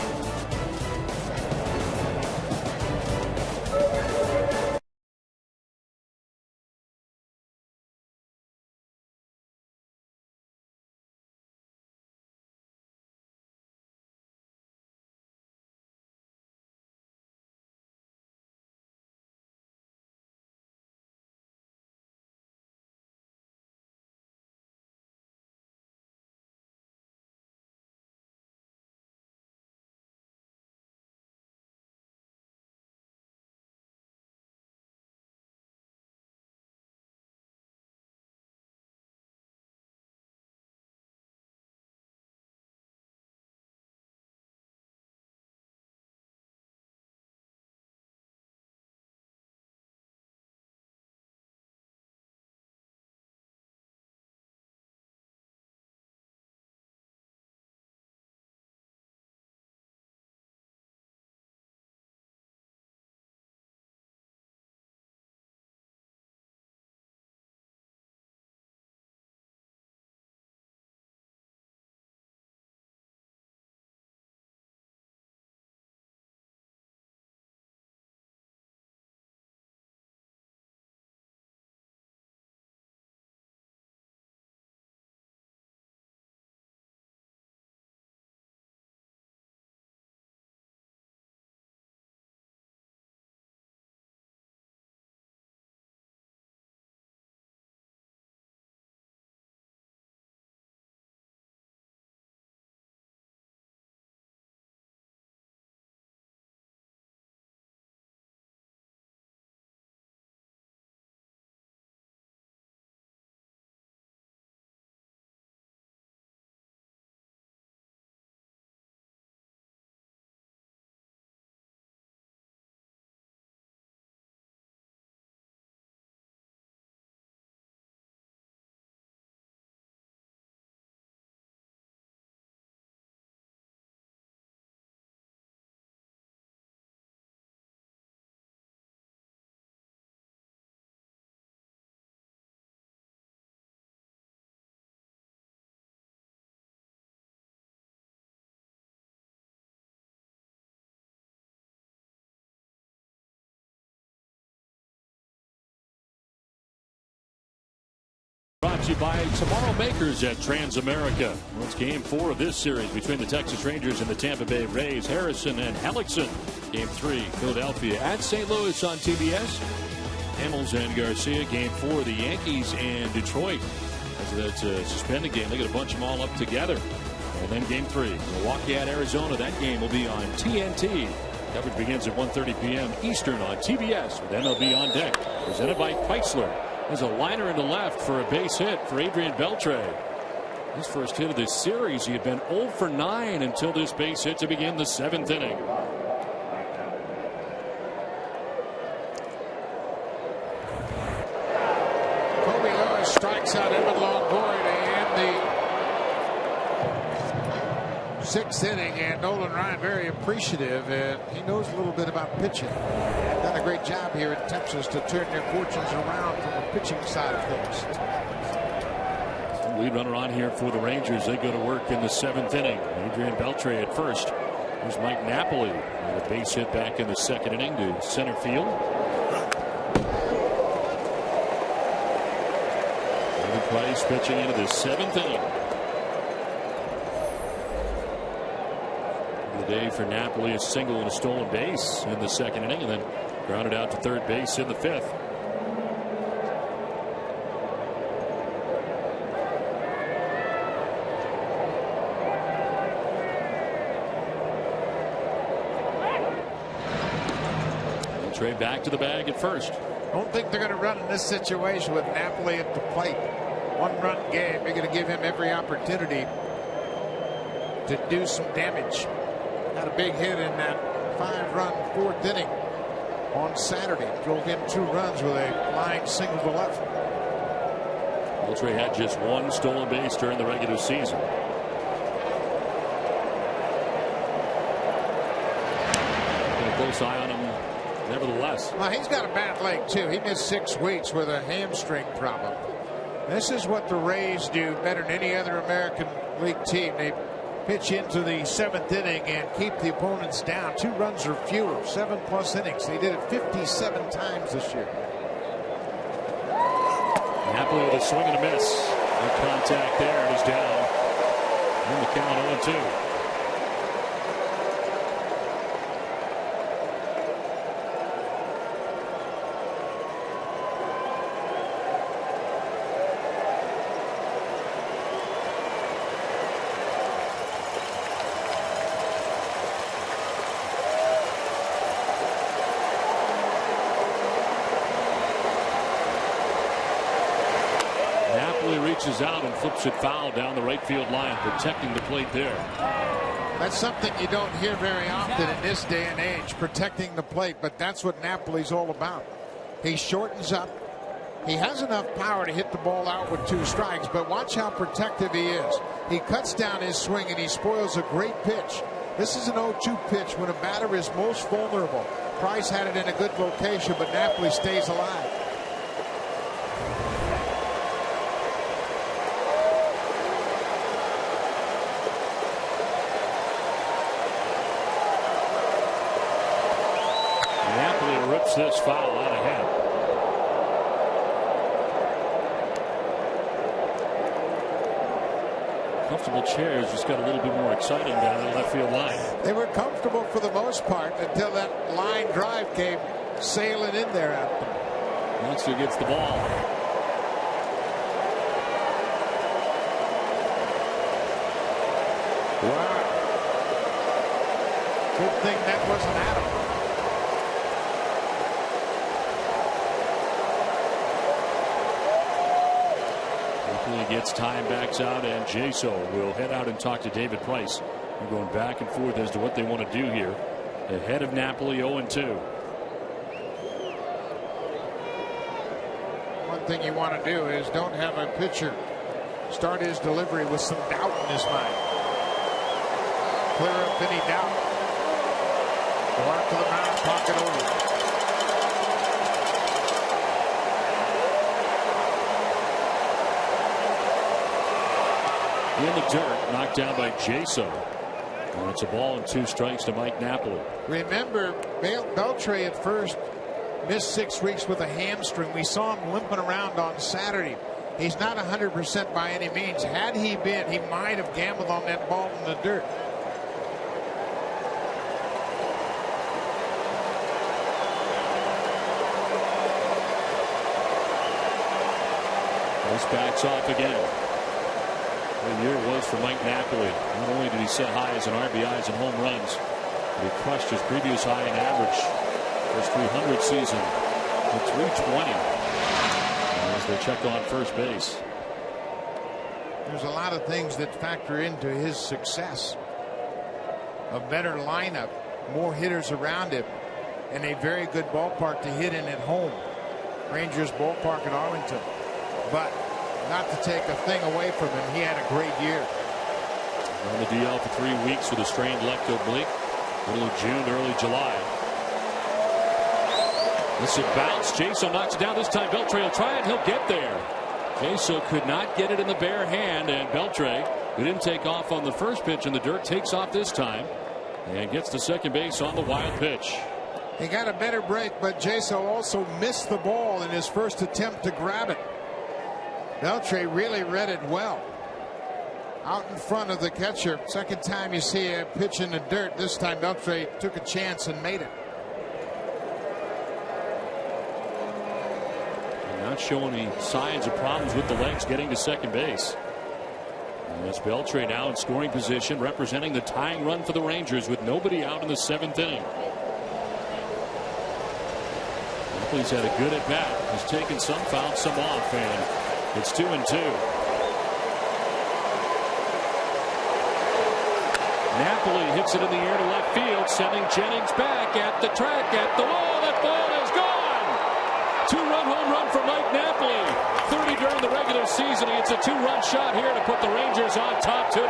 Brought to you by Tomorrow Makers at Transamerica. Well, it's game 4 of this series between the Texas Rangers and the Tampa Bay Rays. Harrison and Hellickson. Game 3, Philadelphia at St. Louis on TBS. Hamels and Garcia. Game 4, the Yankees and Detroit. That's a suspended game. They're going to bunch them all up together. And then game 3, Milwaukee at Arizona. That game will be on TNT. Coverage begins at 1:30 p.m. Eastern on TBS with MLB On Deck. Presented by Chrysler. There's a liner into left for a base hit for Adrian Beltre. His first hit of this series. He had been 0 for 9 until this base hit to begin the 7th inning. strikes out Evan Longoria to end the 6th inning, and Nolan Ryan very appreciative, and he knows a little bit about pitching. Done a great job here in Texas to turn their fortunes around from the pitching side of things. Lead runner on here for the Rangers. They go to work in the 7th inning. Adrian Beltre at first. Here's Mike Napoli with a base hit back in the 2nd inning to center field. David Price pitching into the 7th inning. The day for Napoli, a single and a stolen base in the 2nd inning, and then grounded out to 3rd base in the 5th. Trey back to the bag at first. Don't think they're going to run in this situation with Napoli at the plate. 1-run game. They're going to give him every opportunity to do some damage. Had a big hit in that 5-run 4th inning on Saturday. Drove in 2 runs with a flying single to left. Beltre had just 1 stolen base during the regular season. Got a close eye on him nevertheless. Well, he's got a bad leg too. He missed 6 weeks with a hamstring problem. This is what the Rays do better than any other American League team. They pitch into the 7th inning and keep the opponents down. 2 runs or fewer, 7+ innings. They did it 57 times this year. Napoli with a swing and a miss. No contact there. It is down. In the count 0-2. Reaches out and flips it foul down the right field line, protecting the plate there. That's something you don't hear very often in this day and age, protecting the plate, but that's what Napoli's all about. He shortens up. He has enough power to hit the ball out with 2 strikes, but watch how protective he is. He cuts down his swing and he spoils a great pitch. This is an 0-2 pitch when a batter is most vulnerable. Price had it in a good location, but Napoli stays alive. This foul out ahead. Comfortable chairs just got a little bit more exciting down the left field line. They were comfortable for the most part until that line drive came sailing in there at them. Monster gets the ball. Wow. Good thing that wasn't Adam. Gets time, backs out, and Jaso will head out and talk to David Price. They're going back and forth as to what they want to do here. Ahead of Napoli, 0-2. One thing you want to do is don't have a pitcher start his delivery with some doubt in his mind. Clear up any doubt. Go out to the mound, pocket over. In the dirt, knocked down by Jaso. And it's a ball and 2 strikes to Mike Napoli. Remember, Beltre at first missed 6 weeks with a hamstring. We saw him limping around on Saturday. He's not 100% by any means. Had he been, he might have gambled on that ball in the dirt. This backs off again. What a year it was for Mike Napoli. Not only did he set highs in RBIs and home runs, but he crushed his previous high in average. His 300 season to 320 as they check on first base. There's a lot of things that factor into his success. A better lineup, more hitters around him, and a very good ballpark to hit in at home. Rangers ballpark in Arlington. But not to take a thing away from him. He had a great year. On the DL for 3 weeks with a strained left oblique. Middle of June, early July. This is a bounce. Jason knocks it down. This time Beltre will try it. He'll get there. Jason could not get it in the bare hand, and Beltre, who didn't take off on the first pitch in the dirt, takes off this time and gets to second base on the wild pitch. He got a better break, but Jason also missed the ball in his first attempt to grab it. Beltre really read it well. Out in front of the catcher. Second time you see a pitch in the dirt. This time Beltre took a chance and made it. Not showing any signs of problems with the legs getting to second base. And it's Beltre now in scoring position, representing the tying run for the Rangers with nobody out in the 7th inning. Napoli's had a good at bat. He's taken some, fouled some off, and it's 2-2. Napoli hits it in the air to left field, sending Jennings back at the track, at the wall. That ball is gone. 2-run home run for Mike Napoli. 30 during the regular season. It's a 2-run shot here to put the Rangers on top 2-1.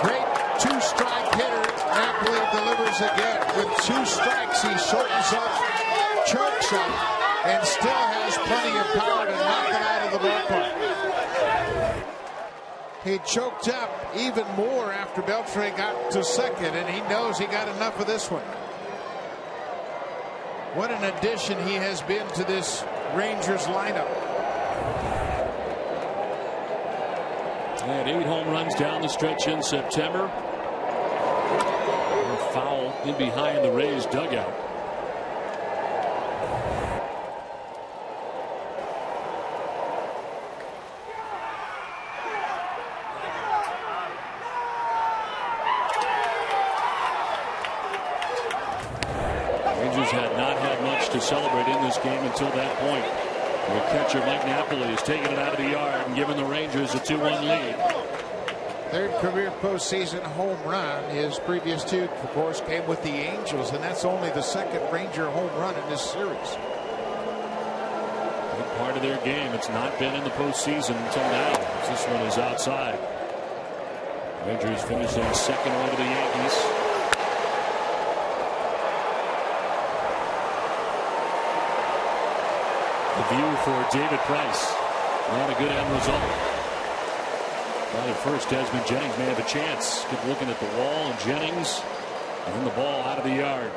Great two-strike hitter. Napoli delivers again. With 2 strikes, he shortens up, chokes up, and still has plenty of power to knock it out of the ballpark. He choked up even more after Beltre got to second, and he knows he got enough of this one. What an addition he has been to this Rangers lineup. He had 8 home runs down the stretch in September. A foul in behind the Rays dugout. Rangers had not had much to celebrate in this game until that point. The catcher Mike Napoli has taken it out of the yard and given the Rangers a 2-1 lead. Third career postseason home run. His previous 2, of course, came with the Angels, and that's only the second Ranger home run in this series. Big part of their game. It's not been in the postseason until now. This one is outside. Rangers finishing second over the Yankees. The view for David Price. Not a good end result. Right at first, Desmond Jennings may have a chance. Keep looking at the wall, and Jennings, and then the ball out of the yard.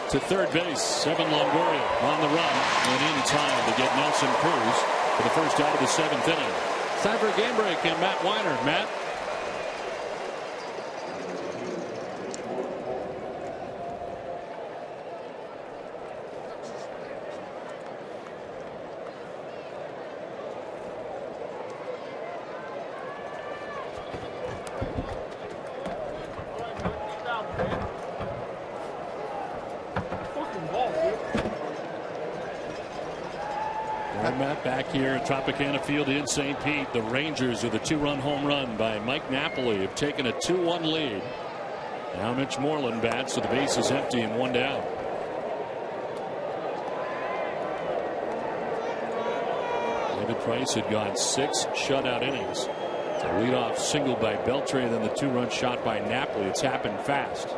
To third base, Evan Longoria on the run and in time to get Nelson Cruz for the first out of the 7th inning. It's time for a game break, and Matt Weiner. Matt. Back here at Tropicana Field in St. Pete, the Rangers with a 2-run home run by Mike Napoli have taken a 2-1 lead. Now Mitch Moreland bats with the bases empty and 1 down. David Price had gone 6 shutout innings. A leadoff single by Beltre, then the 2-run shot by Napoli. It's happened fast.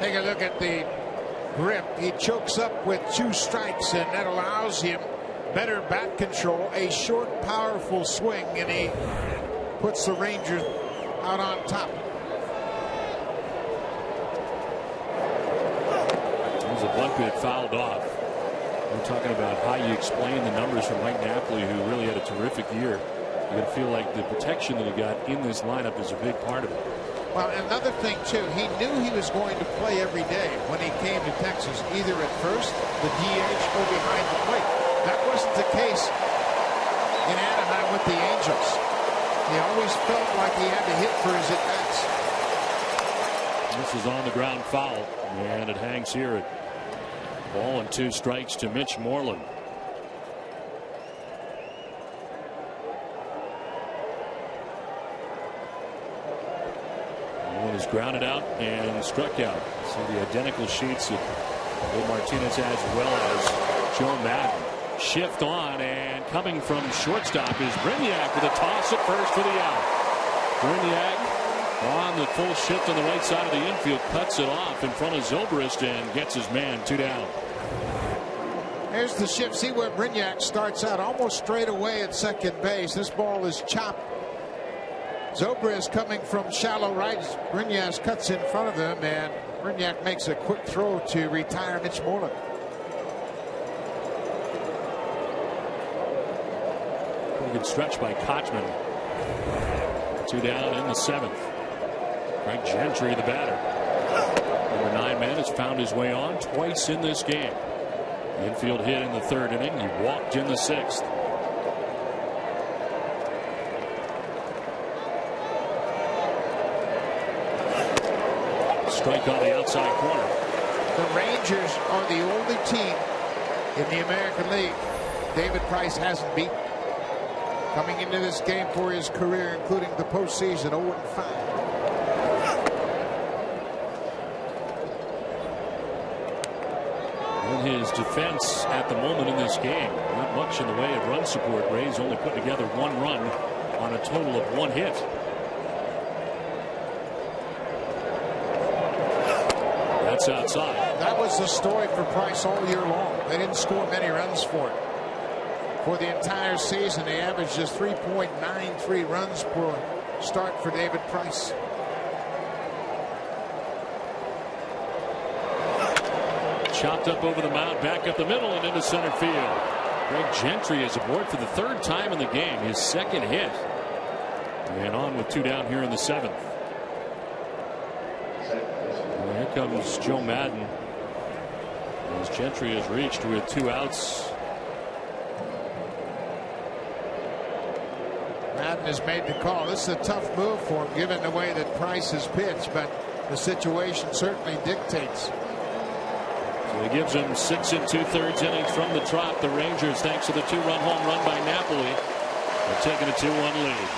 Take a look at the grip. He chokes up with 2 strikes, and that allows him better bat control, a short, powerful swing, and he puts the Rangers out on top. There's a bunt hit fouled off. We're talking about how you explain the numbers from Mike Napoli, who really had a terrific year. You got to feel like the protection that he got in this lineup is a big part of it. Well, another thing, too, he knew he was going to play every day when he came to Texas, either at first, the DH, or behind the plate. That wasn't the case in Anaheim with the Angels. He always felt like he had to hit for his at-bats. This is on the ground foul, and it hangs here at ball and 2 strikes to Mitch Moreland. One is grounded out and struck out. See the identical sheets that Will Martinez has, as well as Joe Madden. Shift on, and coming from shortstop is Brignac with a toss at first for the out. Brignac on the full shift on the right side of the infield, cuts it off in front of Zobrist and gets his man 2 down. Here's the shift. See where Brignac starts out almost straight away at second base. This ball is chopped. Zobrist coming from shallow right. Brignac cuts in front of him, and Brignac makes a quick throw to retire Mitch Moreland. Pretty good stretch by Kochman. 2 down in the 7th. Greg Gentry, the batter. Number 9 man has found his way on twice in this game. The infield hit in the 3rd inning. He walked in the 6th. Strike on the outside corner. The Rangers are the only team in the American League David Price hasn't beaten. Coming into this game for his career, including the postseason, 0-5. In his defense at the moment in this game, not much in the way of run support. Rays only put together 1 run on a total of 1 hit. That's outside. That was the story for Price all year long. They didn't score many runs for it. For the entire season, they averaged just 3.93 runs per start for David Price. Chopped up over the mound, back up the middle and into center field. Greg Gentry is aboard for the 3rd time in the game, his 2nd hit. And on with 2 down here in the 7th. And here comes Joe Madden, as Gentry has reached with 2 outs. Madden has made the call. This is a tough move for him, given the way that Price has pitched, but the situation certainly dictates. So he gives him 6 2/3 innings from the Trop. The Rangers, thanks to the 2-run home run by Napoli, are taking a 2-1 lead.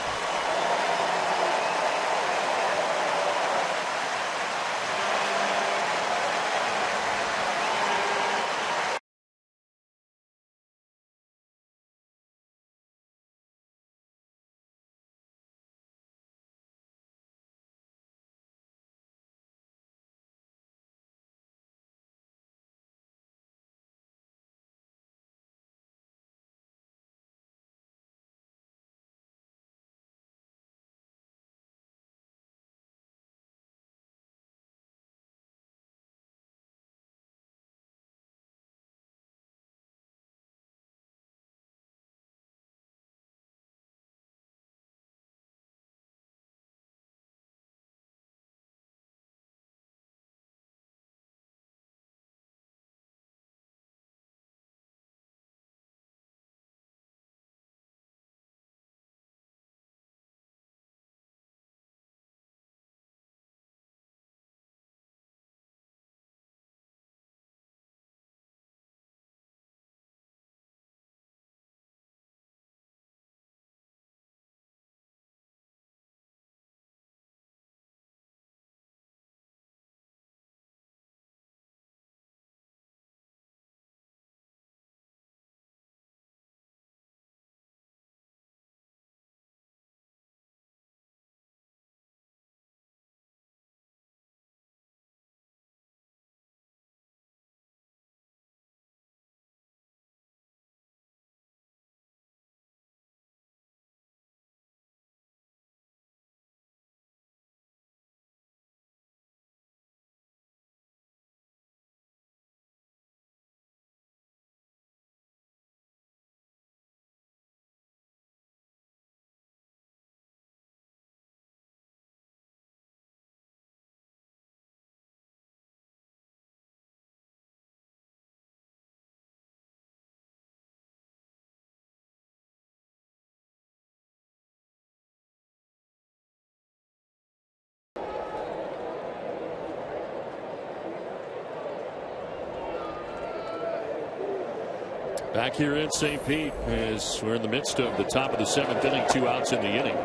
Back here in St. Pete as we're in the midst of the top of the 7th inning, 2 outs in the inning.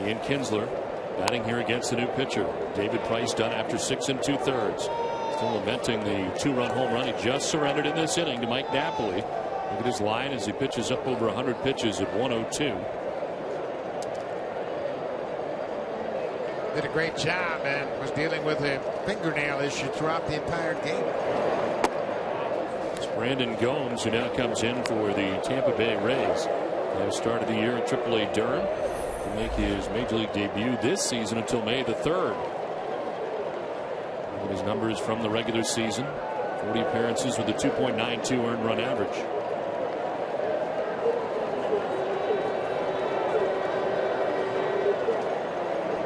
Ian Kinsler batting here against the new pitcher. David Price done after 6 2/3. Still lamenting the 2-run home run he just surrendered in this inning to Mike Napoli. Look at his line as he pitches up over 100 pitches at 102. Did a great job and was dealing with a fingernail issue throughout the entire game. It's Brandon Gomes, who now comes in for the Tampa Bay Rays. They started the year at AAA Durham to make his major league debut this season until May the 3rd. Look at his numbers from the regular season. 40 appearances with a 2.92 earned run average.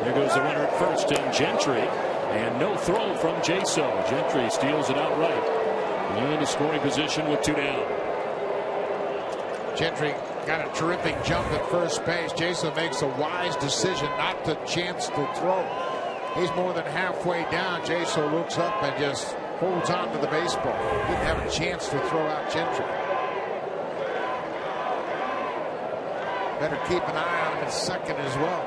There goes the runner at first, and Gentry, and no throw from Jaso. Gentry steals it outright. In the scoring position with 2 down. Gentry got a terrific jump at first base. Jaso makes a wise decision not to chance to throw. He's more than halfway down. Jaso looks up and just holds on to the baseball. Didn't have a chance to throw out Gentry. Better keep an eye on him at second as well.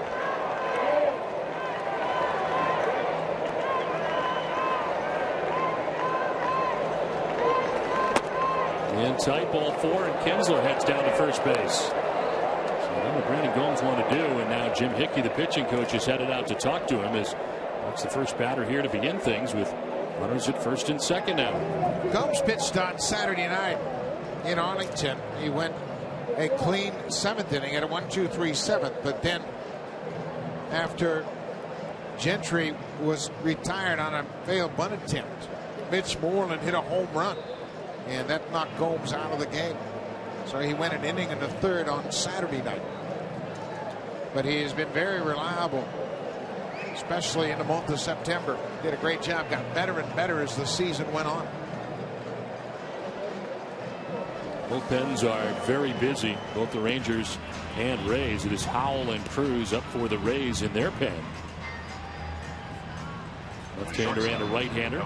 In tight, ball 4, and Kinsler heads down to first base. So that's what Brandon Gomes wanted to do, and now Jim Hickey, the pitching coach, is headed out to talk to him as that's the first batter here to begin things with runners at first and second now. Gomes pitched on Saturday night in Arlington. He went a clean 7th inning at a 1-2-3 7th, but then after Gentry was retired on a failed bunt attempt, Mitch Moreland hit a home run, and that knocked Gomes out of the game. So he went an inning and a third on Saturday night. But he has been very reliable, especially in the month of September. Did a great job, got better and better as the season went on. Bullpens are very busy, both the Rangers and Rays. It is Howell and Cruz up for the Rays in their pen. Left-hander and a right-hander.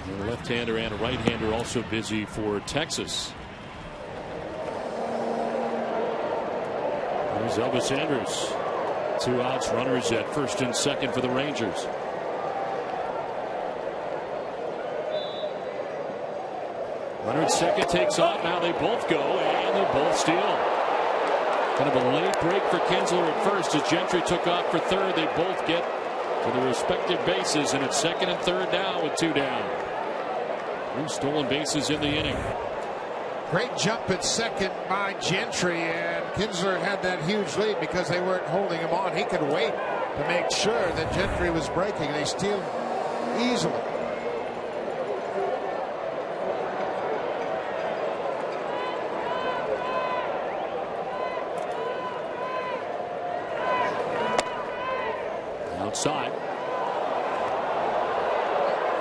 And a left-hander and a right-hander also busy for Texas. There's Elvis Andrus. 2 outs, runners at first and second for the Rangers. Runner at second takes off. Now they both go, and they both steal. Kind of a late break for Kinsler at first as Gentry took off for third. They both get to their respective bases, and it's second and third now with 2 down. 3 stolen bases in the inning. Great jump at second by Gentry, and Kinsler had that huge lead because they weren't holding him on. He could wait to make sure that Gentry was breaking. They steal easily. Outside.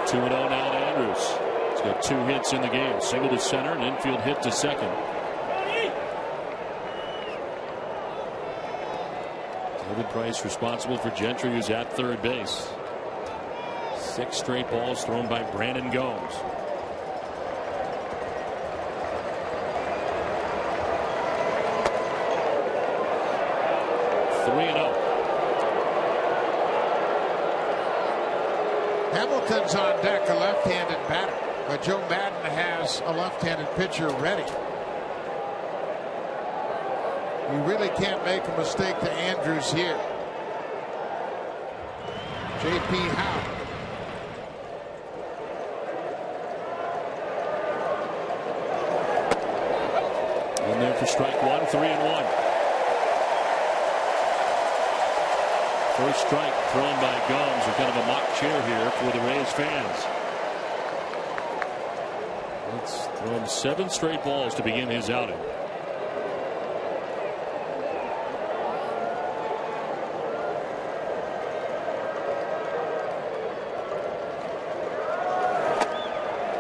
2-0 now to Andrews. He's got 2 hits in the game. Single to center, an infield hit to second. David Price responsible for Gentry, who's at third base. 6 straight balls thrown by Brandon Gomes. Hamilton's on deck, a left-handed batter, but Joe Madden has a left-handed pitcher ready. You really can't make a mistake to Andrews here. J.P. Howe. In there for strike 1, 3-1. First strike thrown by Gomes, with kind of a mock cheer here for the Rays fans. It's thrown 7 straight balls to begin his outing.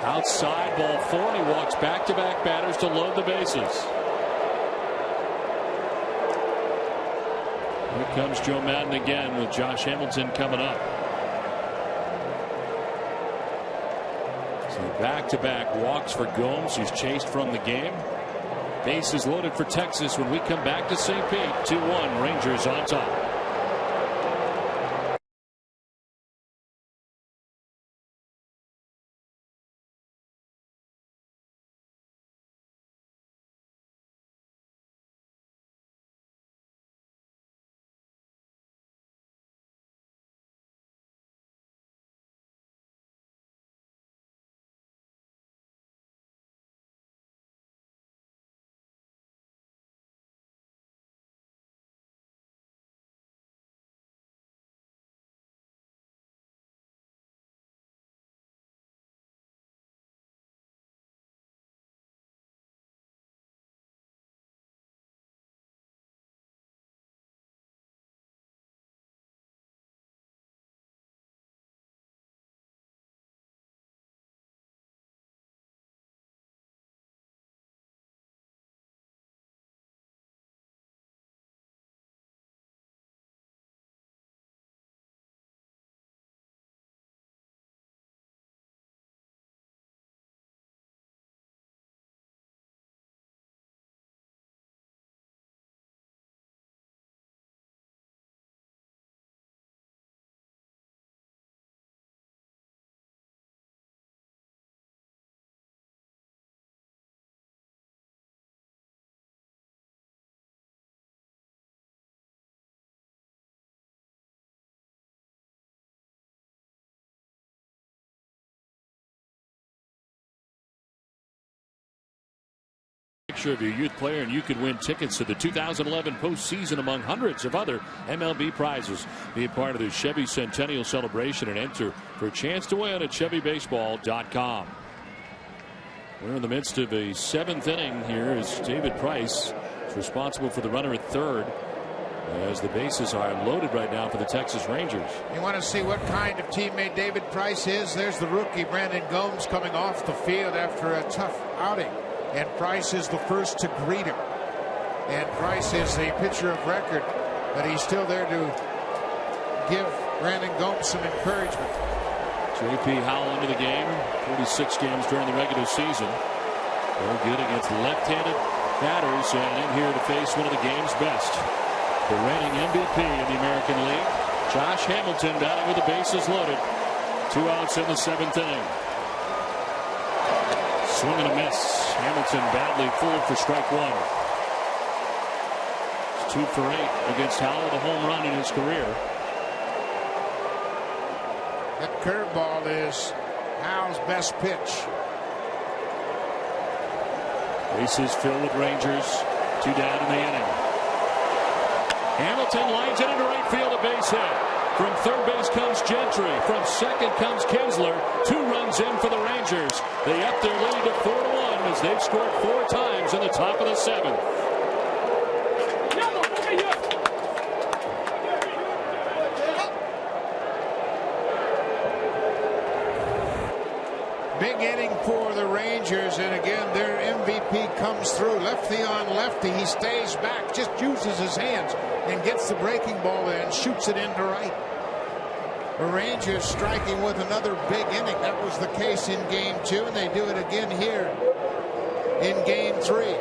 Outside, ball 4, and he walks back-to-back batters to load the bases. Here comes Joe Madden again with Josh Hamilton coming up. So Back-to-back walks for Gomes. He's chased from the game. Bases loaded for Texas when we come back to St. Pete. 2-1 Rangers on top. Picture of your youth player, and you could win tickets to the 2011 postseason among hundreds of other MLB prizes. Be a part of the Chevy Centennial Celebration and enter for a chance to win at ChevyBaseball.com. We're in the midst of a 7th inning here as David Price is responsible for the runner at third, as the bases are loaded right now for the Texas Rangers. You want to see what kind of teammate David Price is? There's the rookie Brandon Gomes coming off the field after a tough outing. And Price is the first to greet him. And Price is the pitcher of record, but he's still there to give Brandon Gomes some encouragement. J.P. Howell into the game. 46 games during the regular season. Very good against left-handed batters, and in here to face one of the game's best. The reigning MVP in the American League, Josh Hamilton, batting with the bases loaded. 2 outs in the 7th inning. Swing and a miss. Hamilton badly fooled for strike one. It's 2 for 8 against Howell, the home run in his career. That curveball is Howell's best pitch. Bases filled with Rangers. 2 down in the inning. Hamilton lines it into right field, a base hit. From third base comes Gentry. From second comes Kinsler. 2 runs in for the Rangers. They up their lead to 4-1 as they've scored 4 times in the top of the 7th. Big inning for the Rangers, and again their MVP comes through. Lefty on lefty, he stays back, just uses his hands and gets the breaking ball in and shoots it into right. The Rangers striking with another big inning. That was the case in game 2, and they do it again here in game 3.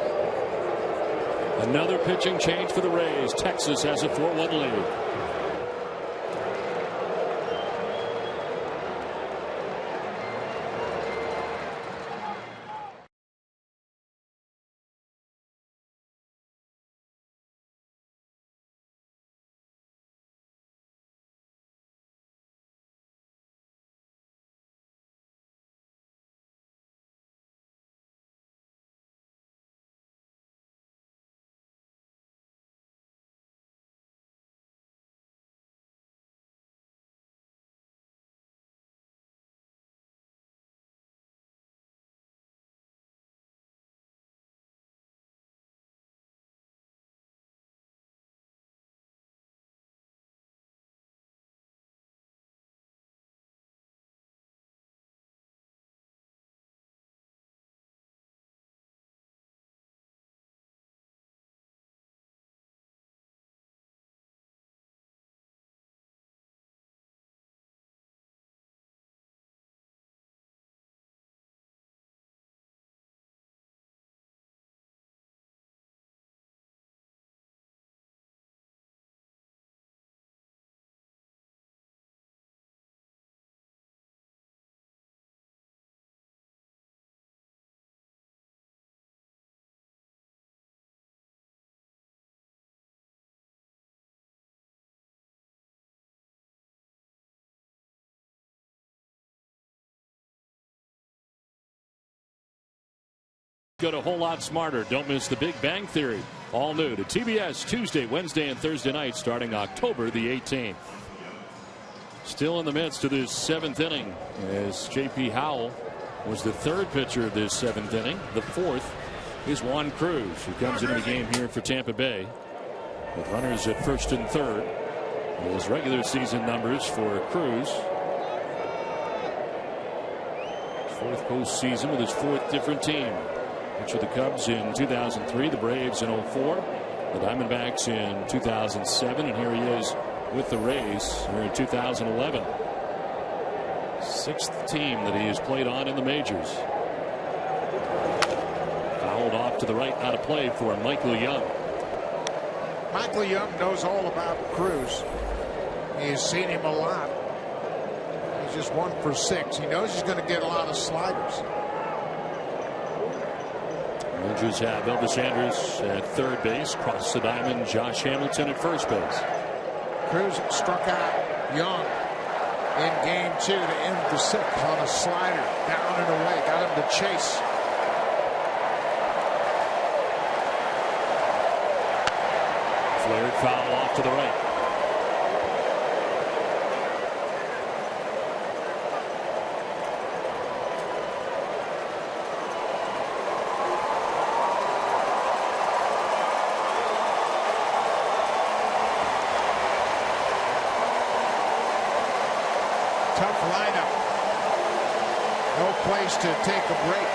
Another pitching change for the Rays. Texas has a 4-1 lead. Got a whole lot smarter. Don't miss The Big Bang Theory. All new to TBS Tuesday, Wednesday, and Thursday night starting October the 18th. Still in the midst of this 7th inning as J.P. Howell was the 3rd pitcher of this 7th inning. The 4th is Juan Cruz, who comes into the game here for Tampa Bay with runners at 1st and 3rd. His regular season numbers for Cruz. 4th postseason with his 4th different team. Pitched with the Cubs in 2003, the Braves in 04, the Diamondbacks in 2007, and here he is with the Rays here in 2011. 6th team that he has played on in the majors. Fouled off to the right, out of play for Michael Young. Michael Young knows all about Cruz. He's seen him a lot. He's just 1 for 6. He knows he's going to get a lot of sliders. Rangers have Elvis Andrus at 3rd base. Across the diamond, Josh Hamilton at 1st base. Cruz struck out Young in game 2 to end the 6th on a slider. Down and away. Got him to chase. Flared foul off to the right. Tough lineup. No place to take a break.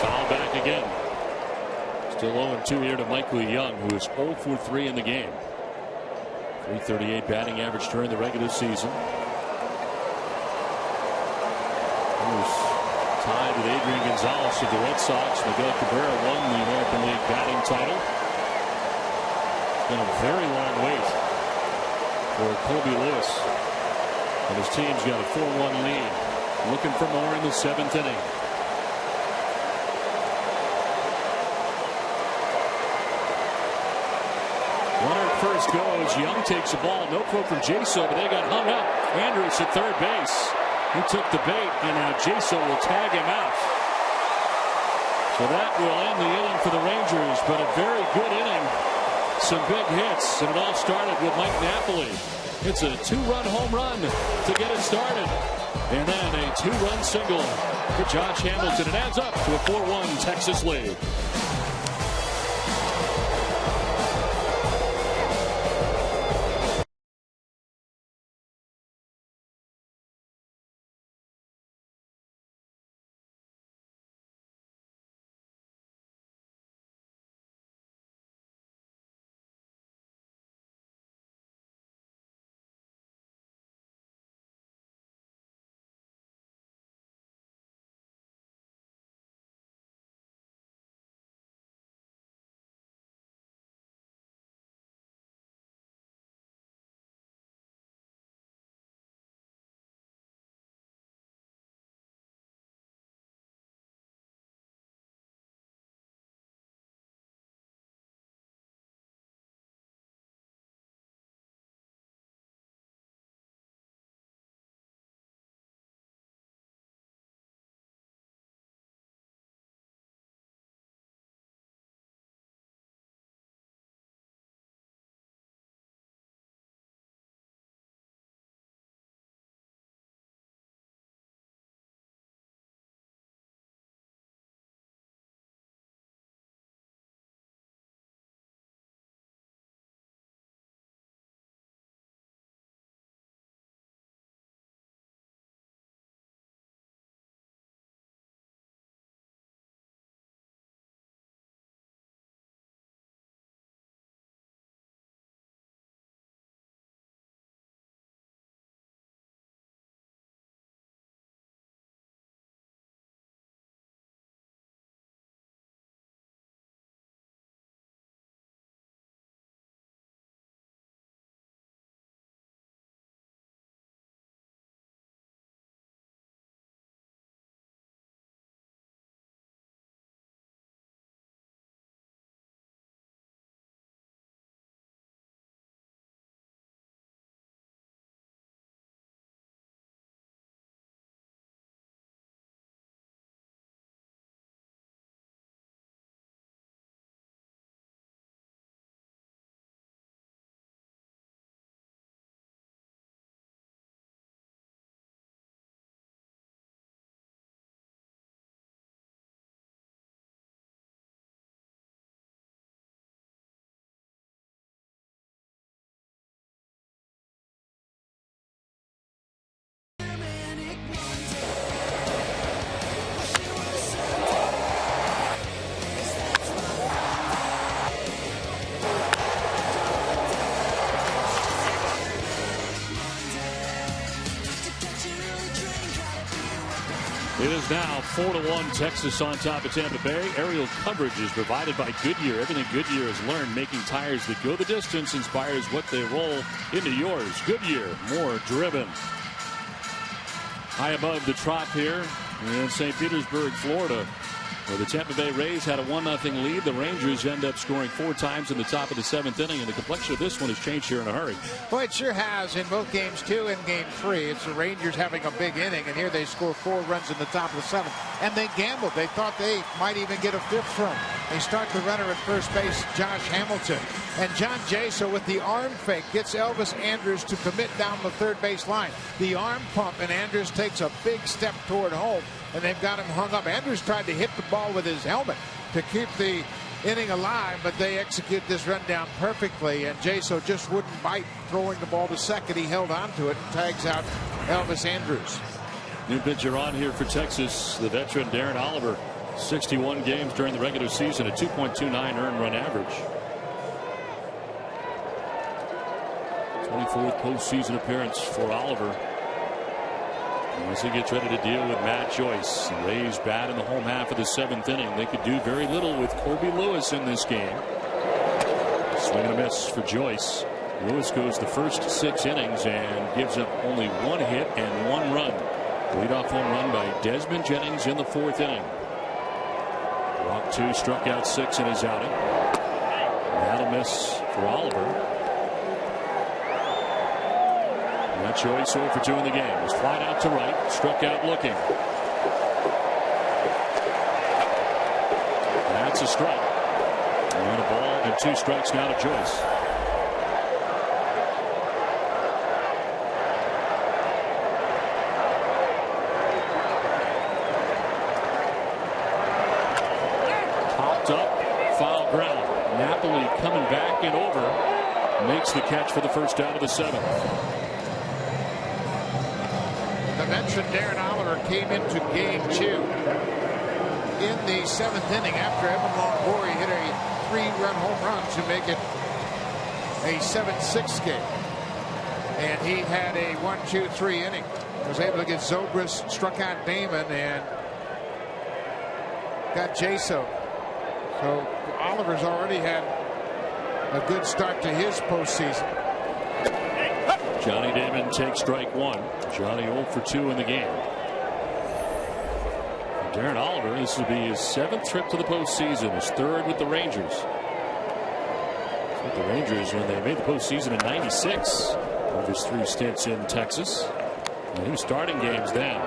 Foul back again. Still 0-2 here to Michael Young, who is 0 for 3 in the game. .338 batting average during the regular season. He was tied with Adrian Gonzalez of the Red Sox. Miguel Cabrera won the American League batting title. Been a very long wait for Colby Lewis. And his team's got a 4-1 lead. Looking for more in the 7th inning. Runner at first goes. Young takes the ball. No quote from Jaso, but they got hung up. Andrus at 3rd base. He took the bait, and now Jaso will tag him out. So that will end the inning for the Rangers, but a very good inning. Some big hits, and it all started with Mike Napoli. It's a 2-run home run to get it started. And then a 2-run single for Josh Hamilton. It adds up to a 4-1 Texas lead. It is now 4-1 Texas on top of Tampa Bay. Aerial coverage is provided by Goodyear. Everything Goodyear has learned making tires that go the distance inspires what they roll into yours. Goodyear, more driven. High above the Trop here in St. Petersburg, Florida, where the Tampa Bay Rays had a 1-0 lead. The Rangers end up scoring 4 times in the top of the 7th inning, and the complexion of this one has changed here in a hurry. Well, it sure has in both games 2 and game 3. It's the Rangers having a big inning, and here they score 4 runs in the top of the 7th. And they gambled. They thought they might even get a 5th run. They start the runner at first base, Josh Hamilton. And John Jaso with the arm fake gets Elvis Andrus to commit down the third base line. The arm pump, and Andrus takes a big step toward home, and they've got him hung up. Andrus tried to hit the ball with his helmet to keep the inning alive, but they execute this run down perfectly, and Jaso just wouldn't bite throwing the ball to second. He held on to it and tags out Elvis Andrus. New pitcher on here for Texas, the veteran Darren Oliver. 61 games during the regular season, a 2.29 earned run average. 24th postseason appearance for Oliver. As he gets ready to deal with Matt Joyce. The Rays bat in the home half of the 7th inning. They could do very little with Colby Lewis in this game. Swing and a miss for Joyce. Lewis goes the first 6 innings and gives up only 1 hit and 1 run. Leadoff home run by Desmond Jennings in the 4th inning. Walked 2, struck out 6 in his outing. That'll miss for Oliver. That Joyce 0 for 2 in the game. Was flied out to right, struck out looking. That's a strike. And a ball and 2 strikes now to Joyce. Popped up, foul ground. Napoli coming back and over. Makes the catch for the first out of the 7th. The veteran Darren Oliver came into game 2 in the 7th inning after Evan Longoria hit a 3-run home run to make it a 7-6 game. And he had a 1-2-3 inning. Was able to get Zobrist, struck out Damon, and got Jaso. So Oliver's already had a good start to his postseason. Johnny Damon takes strike 1. Johnny 0 for 2 in the game. Darren Oliver, this will be his 7th trip to the postseason, his 3rd with the Rangers. With the Rangers when they made the postseason in '96 of his 3 stints in Texas. And he was starting games then.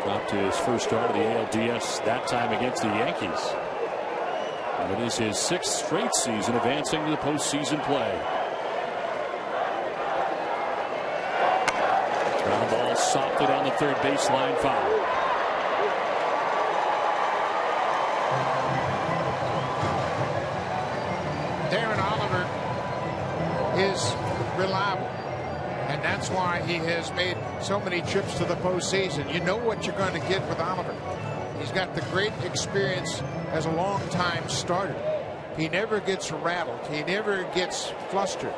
Dropped to his first start of the ALDS, that time against the Yankees. And it is his 6th straight season advancing to the postseason play. Ground ball softed on the third baseline, foul. Darren Oliver is reliable, and that's why he has made so many trips to the postseason. You know what you're going to get with Oliver. He's got the great experience as a long-time starter. He never gets rattled. He never gets flustered.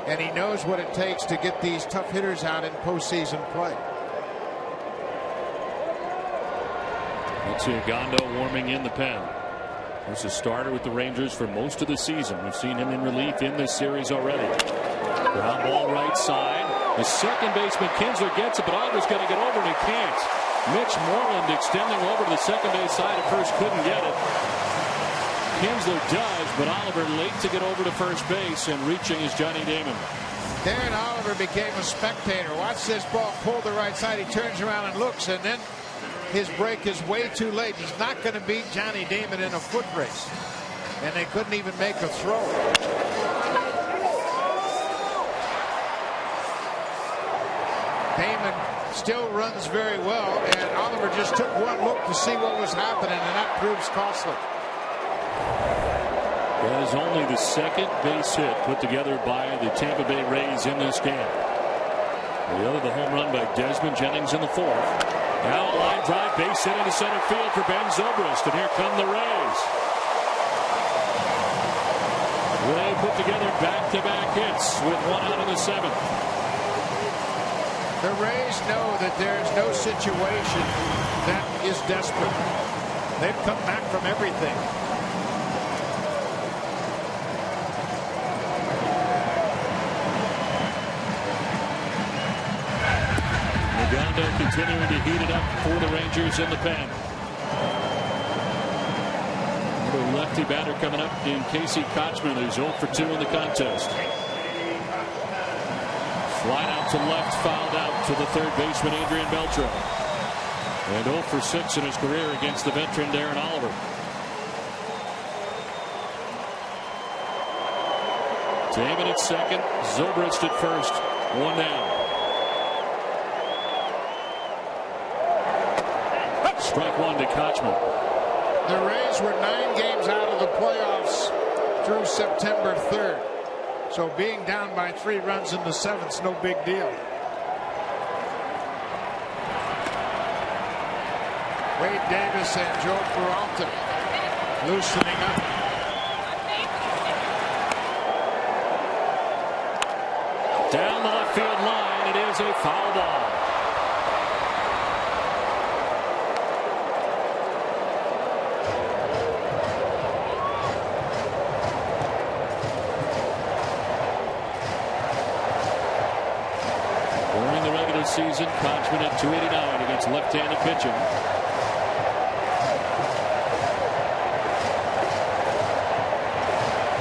And he knows what it takes to get these tough hitters out in postseason play. Let's see Gondo warming in the pen. He's a starter with the Rangers for most of the season. We've seen him in relief in this series already. Ground ball right side. The second baseman Kinsler gets it, but Oliver's going to get over and he can't. Mitch Moreland extending over to the second base side at first, couldn't get it. Kinsler does, but Oliver late to get over to first base, and reaching is Johnny Damon. Darren Oliver became a spectator. Watch this ball pull the right side. He turns around and looks, and then his break is way too late. He's not going to beat Johnny Damon in a foot race, and they couldn't even make a throw. Damon still runs very well, and Oliver just took one look to see what was happening, and that proves costly. That is only the second base hit put together by the Tampa Bay Rays in this game. The other, the home run by Desmond Jennings in the 4th. Now a line drive, base hit into center field for Ben Zobrist, and here come the Rays. They put together back-to-back hits with 1 out in the 7th. The Rays know that there's no situation that is desperate. They've come back from everything. Uganda continuing to heat it up for the Rangers in the pen. Another lefty batter coming up in Casey Kochman, who's 0 for 2 in the contest. Fly out to left, fouled out to the third baseman, Adrian Beltre. And 0 for 6 in his career against the veteran Darren Oliver. Damon at second, Zobrist at first, 1 down. Strike one to Kochman. The Rays were 9 games out of the playoffs through September 3rd. So being down by 3 runs in the 7th's no big deal. Wade Davis and Joe Peralta loosening up. Down the left field line, it is a foul ball. Season, Kochman at 289 against left-handed pitching.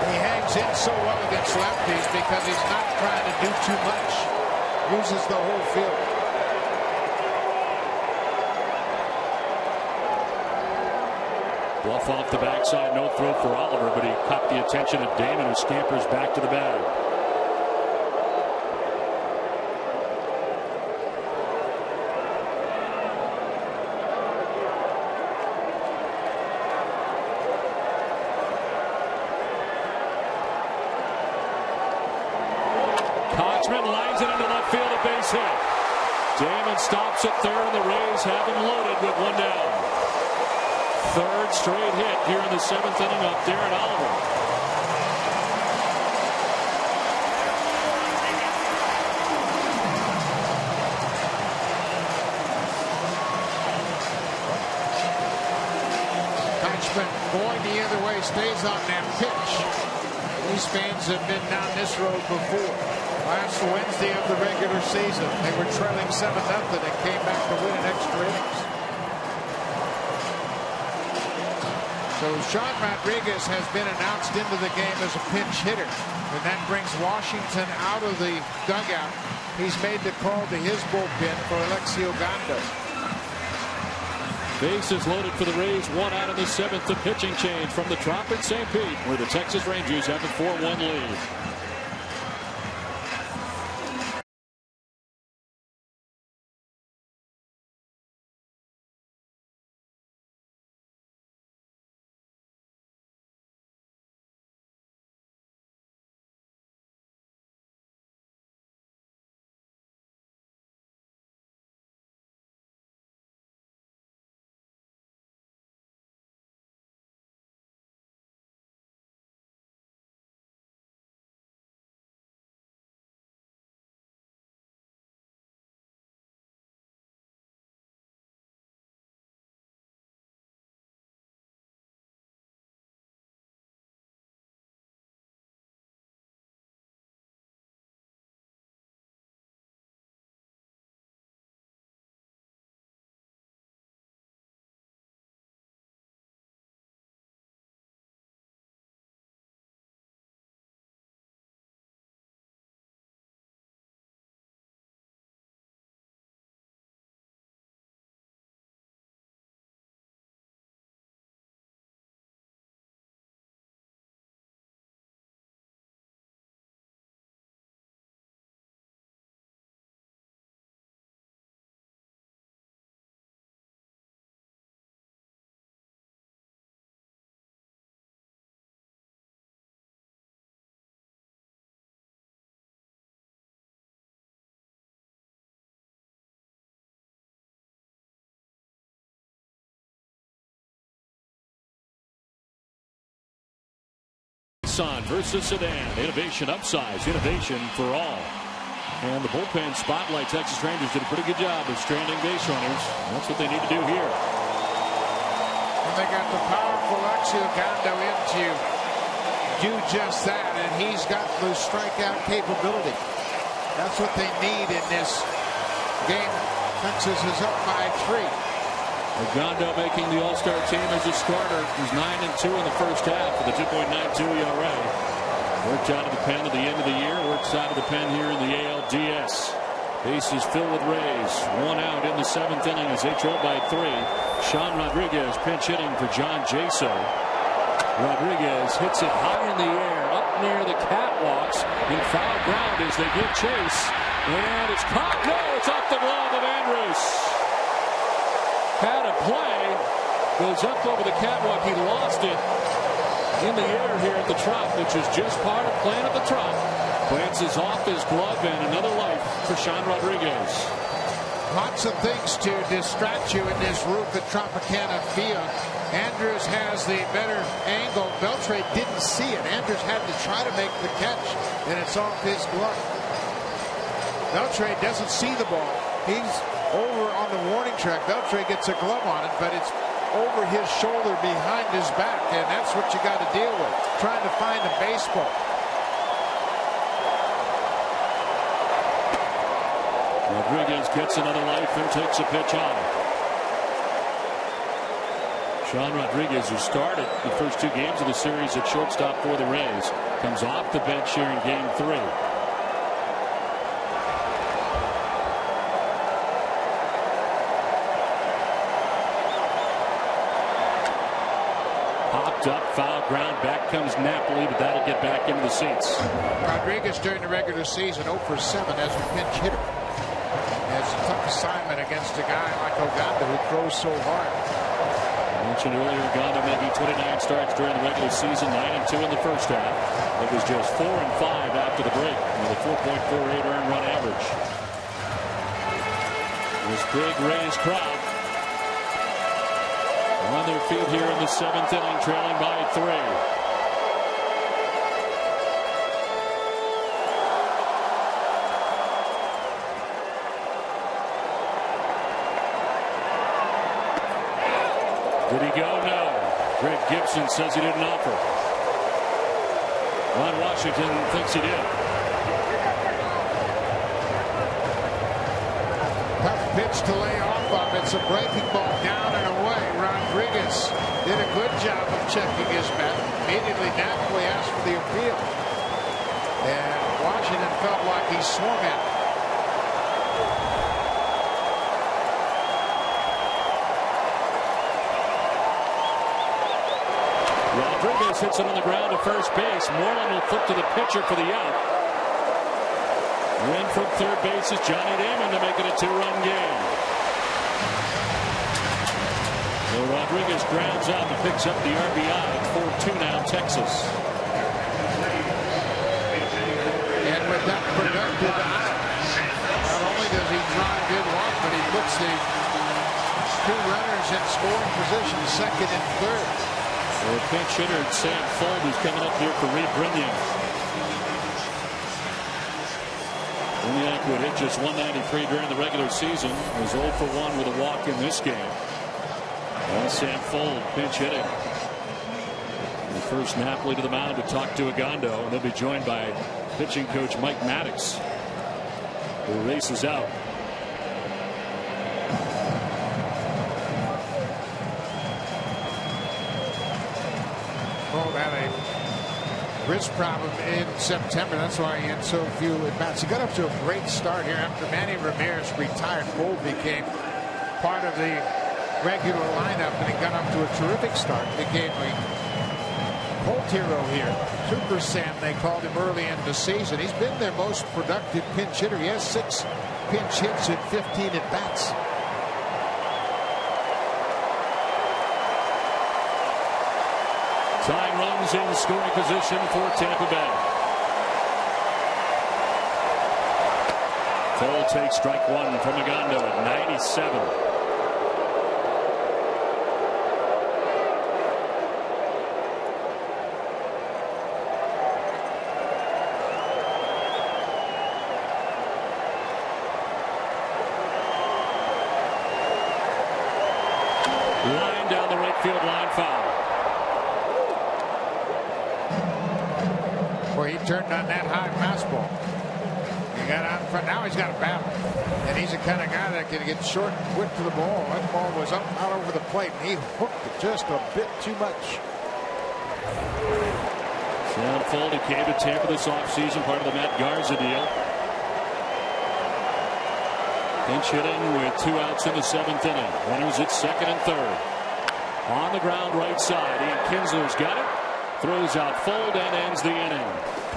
He hangs in so well against lefties because he's not trying to do too much. Uses the whole field. Bluff off the backside, no throw for Oliver, but he caught the attention of Damon, who scampers back to the bag. Lines it into left field, a base hit. Damon stops at third, and the Rays have him loaded with 1 down. Third straight hit here in the 7th inning of Darren Oliver. Kochman going the other way, stays on that pitch. These fans have been down this road before. Last Wednesday of the regular season, they were trailing 7-0 and came back to win in extra innings. So Sean Rodriguez has been announced into the game as a pinch hitter, and that brings Washington out of the dugout. He's made the call to his bullpen for Alexi Ogando. Bases loaded for the Rays, 1 out in the 7th. The pitching change from the Trop at St. Pete, where the Texas Rangers have a 4-1 lead. Nissan versus Sedan. Innovation upsize. Innovation for all. And the bullpen spotlight. Texas Rangers did a pretty good job of stranding base runners. That's what they need to do here. And they got the powerful Ogando in to do just that, and he's got the strikeout capability. That's what they need in this game. Texas is up by 3. Ogando making the All-Star team as a starter. He's 9-2 in the first half with a 2.92 ERA. Worked out of the pen at the end of the year. Works out of the pen here in the ALDS. Bases filled with Rays. 1 out in the 7th inning as they trail by 3. Sean Rodriguez pinch hitting for John Jaso. Rodriguez hits it high in the air up near the catwalks in foul ground as they give chase. And it's caught. No, it's off the glove of Andrus. Had a play. Goes up over the catwalk. He lost it in the air here at the Trop, which is just part of playing at the Trop. Glances off his glove and another life for Sean Rodriguez. Lots of things to distract you in this roof at Tropicana Field. Andrus has the better angle. Beltre didn't see it. Andrus had to try to make the catch, and it's off his glove. Beltre doesn't see the ball. He's over on the warning track. Beltre gets a glove on it, but it's over his shoulder behind his back, and that's what you got to deal with, trying to find a baseball. Rodriguez gets another life and takes a pitch on. Sean Rodriguez, who started the first 2 games of the series at shortstop for the Rays, comes off the bench here in Game 3. Up, foul ground, back comes Napoli, but that'll get back into the seats. Rodriguez during the regular season 0 for 7 as a pinch hitter. Has a tough assignment against a guy like Ogando who throws so hard. I mentioned earlier, Ogando making 29 starts during the regular season, 9-2 in the first half. It was just 4-5 after the break with a 4.48 earned run average. This big Rays crowd on their feet here in the 7th inning, trailing by 3. Did he go? No. Greg Gibson says he didn't offer. Ron Washington thinks he did. Tough pitch to lay off of. It's a breaking ball down and away. Rodriguez did a good job of checking his bat. Immediately Napoli asked for the appeal. And Washington felt like he swung at it. Rodriguez hits it on the ground to first base. Moreland will flip to the pitcher for the out. And from third base is Johnny Damon to make it a 2-run game. So Rodriguez grounds out and picks up the RBI. 4-2 now, Texas. And with that productive out, not only does he drive in one, but he puts the 2 runners in scoring position, second and third. The pinch hitter Sam Fold, who's coming up here for Reed Brinian. Brinian, who had hit just 193 during the regular season, was 0 for 1 with a walk in this game. And Sam Fold pinch hitting. The first Napoli to the mound to talk to Ogando, and they'll be joined by pitching coach Mike Maddox, who races out. Fold had a wrist problem in September. That's why he had so few at-bats. He got up to a great start here after Manny Ramirez retired. Fold became part of the regular lineup, and he got up to a terrific start. Became a cult hero here. Super Sam, they called him early in the season. He's been their most productive pinch hitter. He has 6 pinch hits and 15 at-bats. Tying runs in scoring position for Tampa Bay. Cole takes strike 1 from Ogando at 97. field line foul. Boy, he turned on that high fastball. He got out in front. Now he's got a battle. And he's the kind of guy that can get short and quick to the ball. That ball was up out over the plate, and he hooked it just a bit too much. Sam Foldy came to Tampa this offseason, part of the Matt Garza deal. Pinch hitting with 2 outs in the 7th inning. Runners at second and third. On the ground right side. Ian Kinsler's got it. Throws out Fold and ends the inning.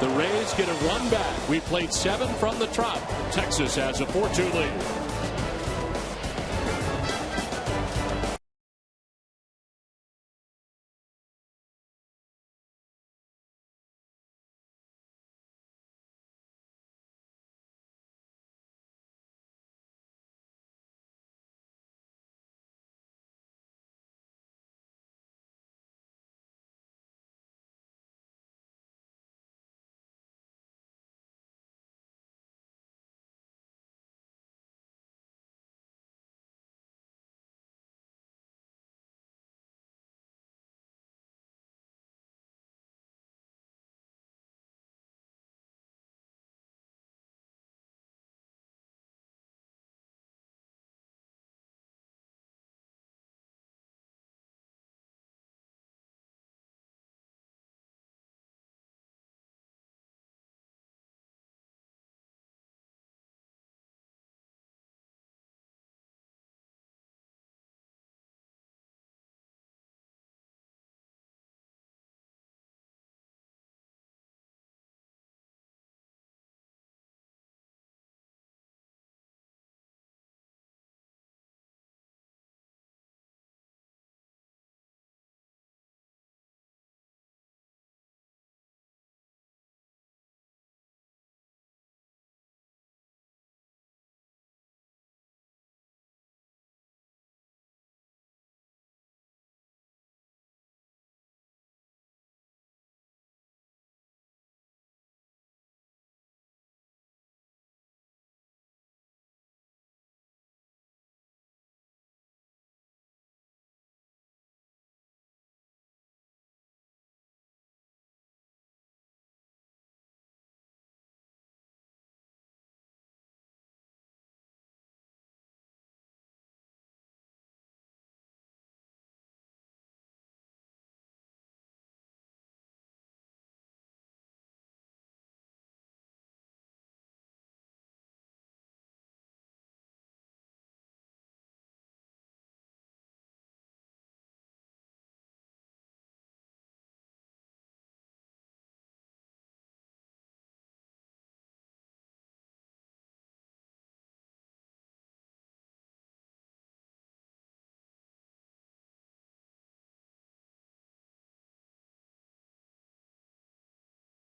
The Rays get a run back. We played 7 from the Trop. Texas has a 4-2 lead.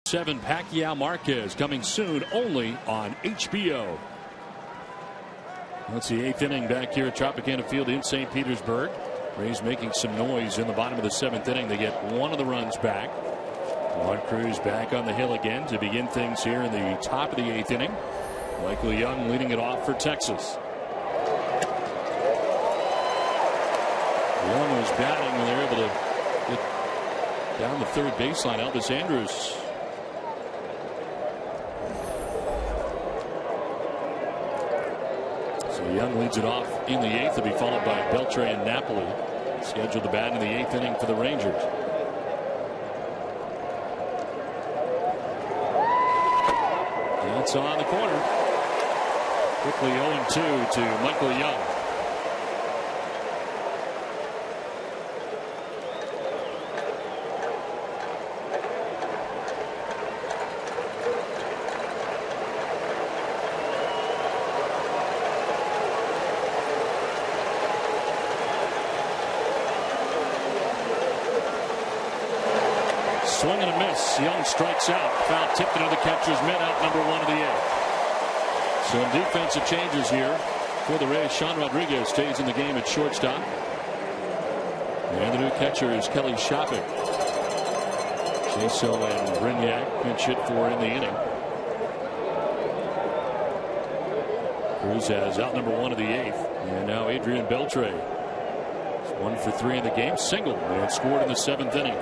Seven Pacquiao Marquez coming soon only on HBO. That's the 8th inning back here at Tropicana Field in St. Petersburg. Rays making some noise in the bottom of the 7th inning. They get one of the runs back. Juan Cruz back on the hill again to begin things here in the top of the 8th inning. Michael Young leading it off for Texas. Young was batting when they were able to get down the third baseline. Elvis Andrus. Young leads it off in the 8th to be followed by Beltre and Napoli. Scheduled to bat in the 8th inning for the Rangers. It's on the corner. Quickly 0-2 to Michael Young. Swing and a miss. Young strikes out. Foul tipped into the catcher's mitt, out number 1 of the 8th. Some defensive changes here for the Rays. Sean Rodriguez stays in the game at shortstop. And the new catcher is Kelly Shoppick. Chaso and Brignac pinch hit for in the inning. Cruz has out number 1 of the 8th. And now Adrian Beltre 1 for 3 in the game. Single. They had scored in the 7th inning.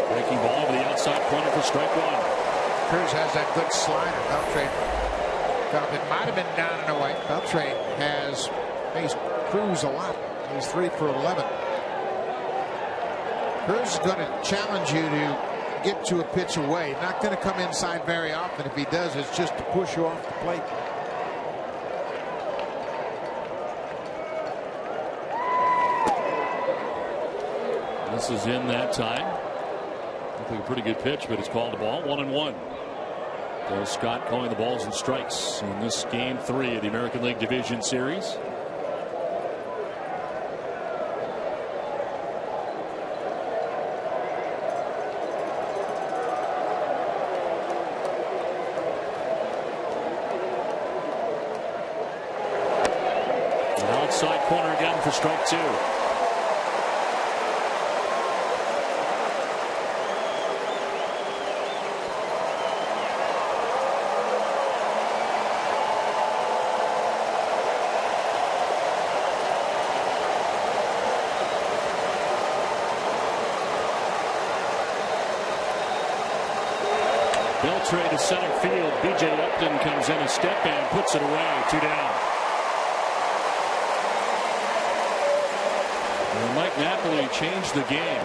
Breaking ball to the outside corner for strike one. Cruz has that good slider. Beltre felt it might have been down and away. Beltre has faced Cruz a lot. He's 3 for 11. Cruz is going to challenge you to get to a pitch away. Not going to come inside very often. If he does, it's just to push you off the plate. This is in that time. I think a pretty good pitch, but it's called a ball. 1-1. Bill Scott calling the balls and strikes in this game 3 of the American League Division Series. Outside corner again for strike 2. Beltre to center field. B.J. Upton comes in a step and puts it away. 2 down. And Mike Napoli changed the game.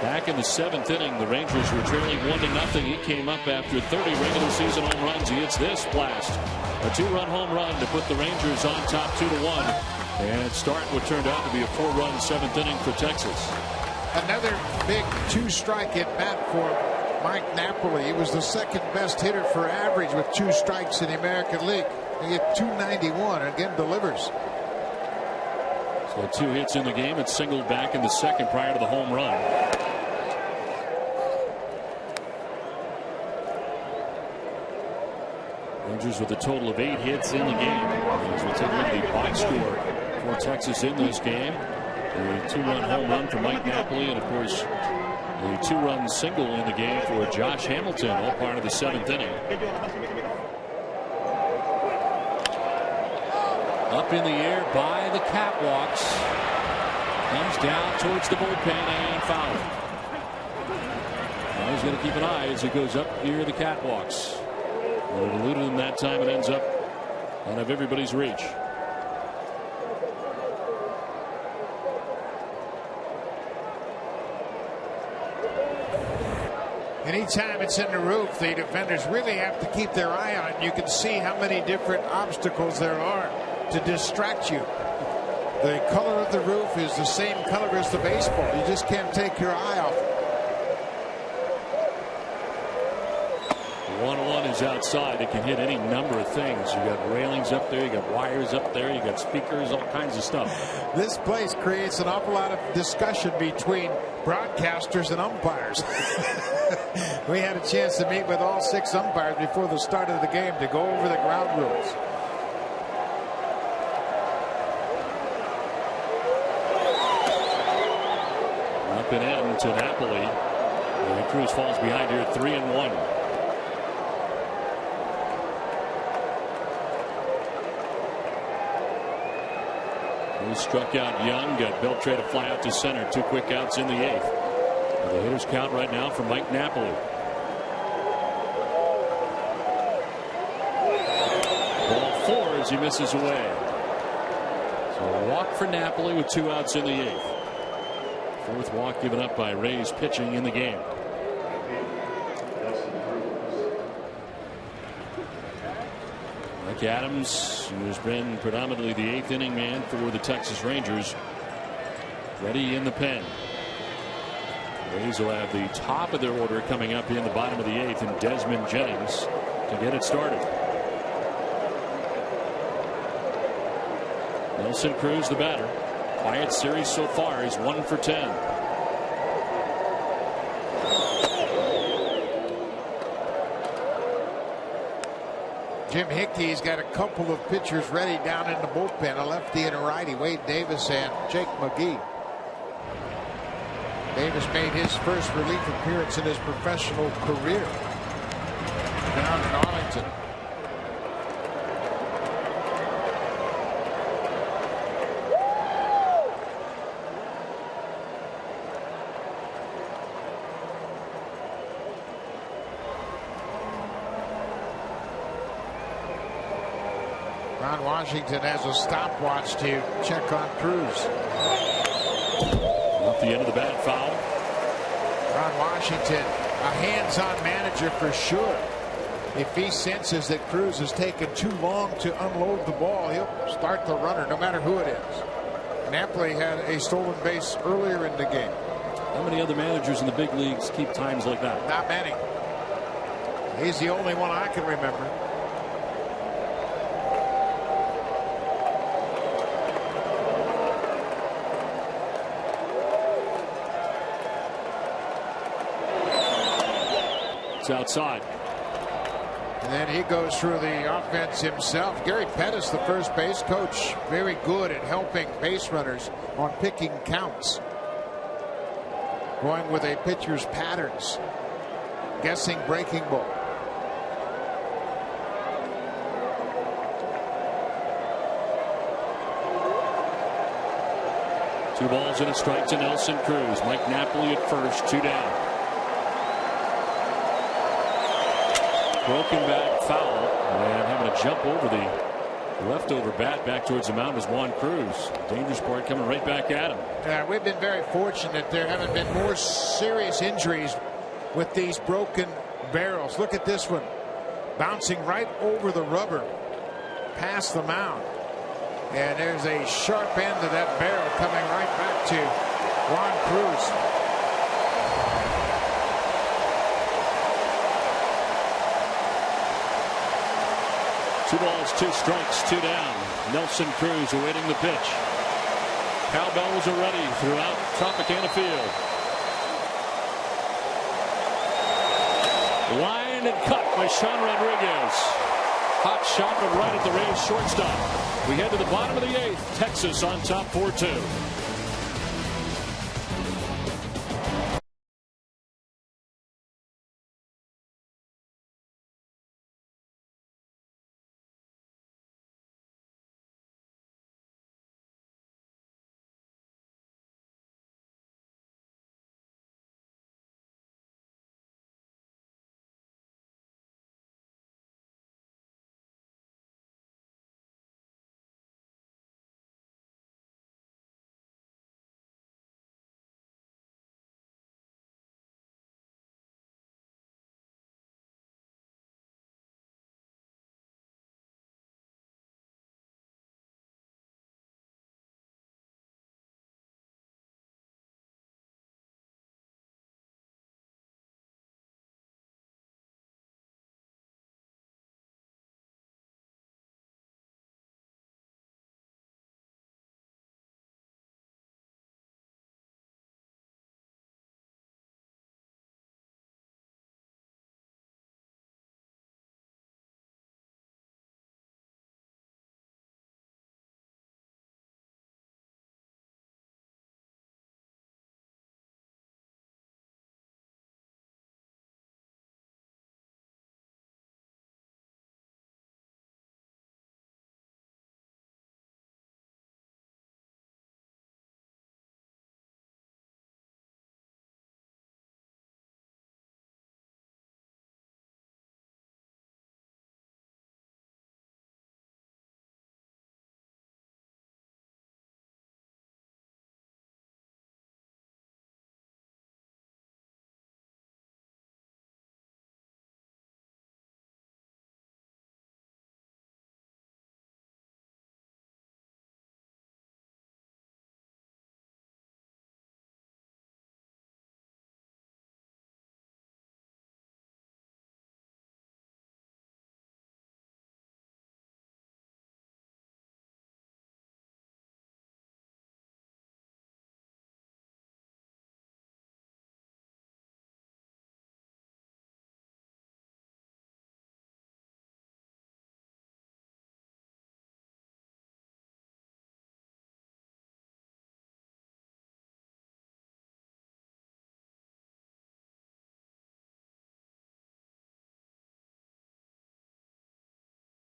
Back in the 7th inning, the Rangers were trailing 1-0. He came up after 30 regular season home runs. He hits this blast. A 2-run home run to put the Rangers on top 2-1. And start what turned out to be a 4-run 7th inning for Texas. Another big 2-strike at bat for Mike Napoli. He was the second best hitter for average with 2 strikes in the American League. He hit .291. Again, delivers. So 2 hits in the game. It's singled back in the 2nd prior to the home run. Rangers with a total of 8 hits in the game. As we take a look at the box score for Texas in this game. The 2-run home run for Mike Napoli, and of course the 2-run single in the game for Josh Hamilton, all part of the 7th inning. Up in the air by the catwalks. Comes down towards the bullpen and foul. Now he's going to keep an eye as it goes up near the catwalks. But it eluded him that time. It ends up out of everybody's reach. Anytime it's in the roof, the defenders really have to keep their eye on it. You can see how many different obstacles there are to distract you. The color of the roof is the same color as the baseball. You just can't take your eye off it. 1-1 is outside. It can hit any number of things. You got railings up there, you got wires up there, you got speakers, all kinds of stuff. This place creates an awful lot of discussion between broadcasters and umpires. We had a chance to meet with all 6 umpires before the start of the game to go over the ground rules. Up and in to Napoli. And Cruz falls behind here 3-1. He struck out Young, got Beltre to fly out to center. 2 quick outs in the 8th. The hitters count right now for Mike Napoli. Ball 4 as he misses away. So a walk for Napoli with 2 outs in the 8th. 4th walk given up by Rays pitching in the game. Mike Adams, who has been predominantly the 8th inning man for the Texas Rangers, ready in the pen. Rays will have the top of their order coming up in the bottom of the 8th, and Desmond Jennings to get it started. Nelson Cruz, the batter. Quiet series so far. He's 1 for 10. Jim Hickey's got a couple of pitchers ready down in the bullpen, a lefty and a righty, Wade Davis and Jake McGee. Davis made his first relief appearance in his professional career down in Arlington. Ron Washington has a stopwatch to check on Cruz. Off the end of the bat, foul. Ron Washington, a hands-on manager for sure. If he senses that Cruz has taken too long to unload the ball, he'll start the runner no matter who it is. Napoli had a stolen base earlier in the game. How many other managers in the big leagues keep times like that? Not many. He's the only one I can remember. It's outside. And then he goes through the offense himself. Gary Pettis, the first base coach, very good at helping base runners on picking counts. Going with a pitcher's patterns. Guessing breaking ball. Two balls and a strike to Nelson Cruz. Mike Napoli at first, 2 down. Broken back foul, and having to jump over the leftover bat back towards the mound was Juan Cruz. Dangerous part coming right back at him. Yeah, we've been very fortunate. There haven't been more serious injuries with these broken barrels. Look at this one, bouncing right over the rubber past the mound, and there's a sharp end of that barrel coming right back to Juan Cruz. Two balls, 2 strikes, 2 down. Nelson Cruz awaiting the pitch. Cowbells are ready throughout Tropicana Field. Line and cut by Sean Rodriguez. Hot shot, but right at the Rays shortstop. We head to the bottom of the 8th. Texas on top 4-2.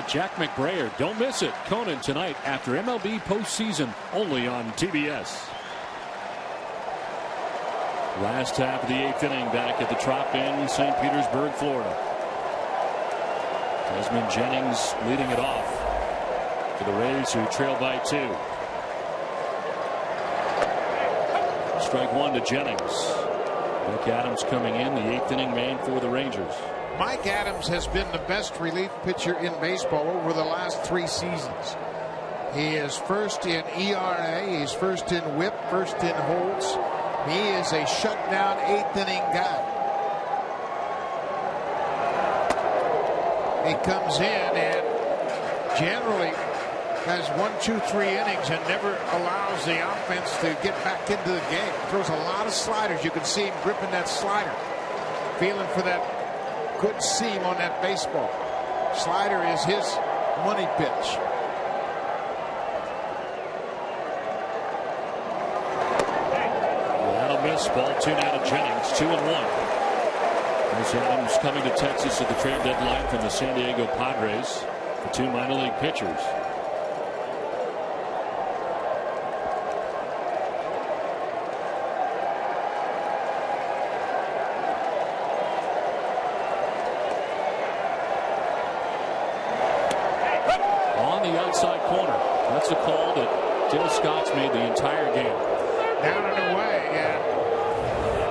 Jack McBrayer, don't miss it. Conan tonight after MLB postseason, only on TBS. Last half of the 8th inning back at the Trop in St. Petersburg, Florida. Desmond Jennings leading it off. for the Rays, who trail by 2. Strike 1 to Jennings. Mike Adams coming in, the 8th inning man for the Rangers. Mike Adams has been the best relief pitcher in baseball over the last 3 seasons. He is first in ERA, he's first in WHIP, first in holds. He is a shutdown 8th inning guy. He comes in and generally has 1, 2, 3 innings and never allows the offense to get back into the game. Throws a lot of sliders. You can see him gripping that slider, feeling for that good seam on that baseball. Slider is his money pitch. That'll miss. Ball 2 now to Jennings. 2-1. As Adams coming to Texas at the trade deadline from the San Diego Padres for 2 minor league pitchers. On the outside corner. That's a call that Dale Scott's made the entire game. Down and away, and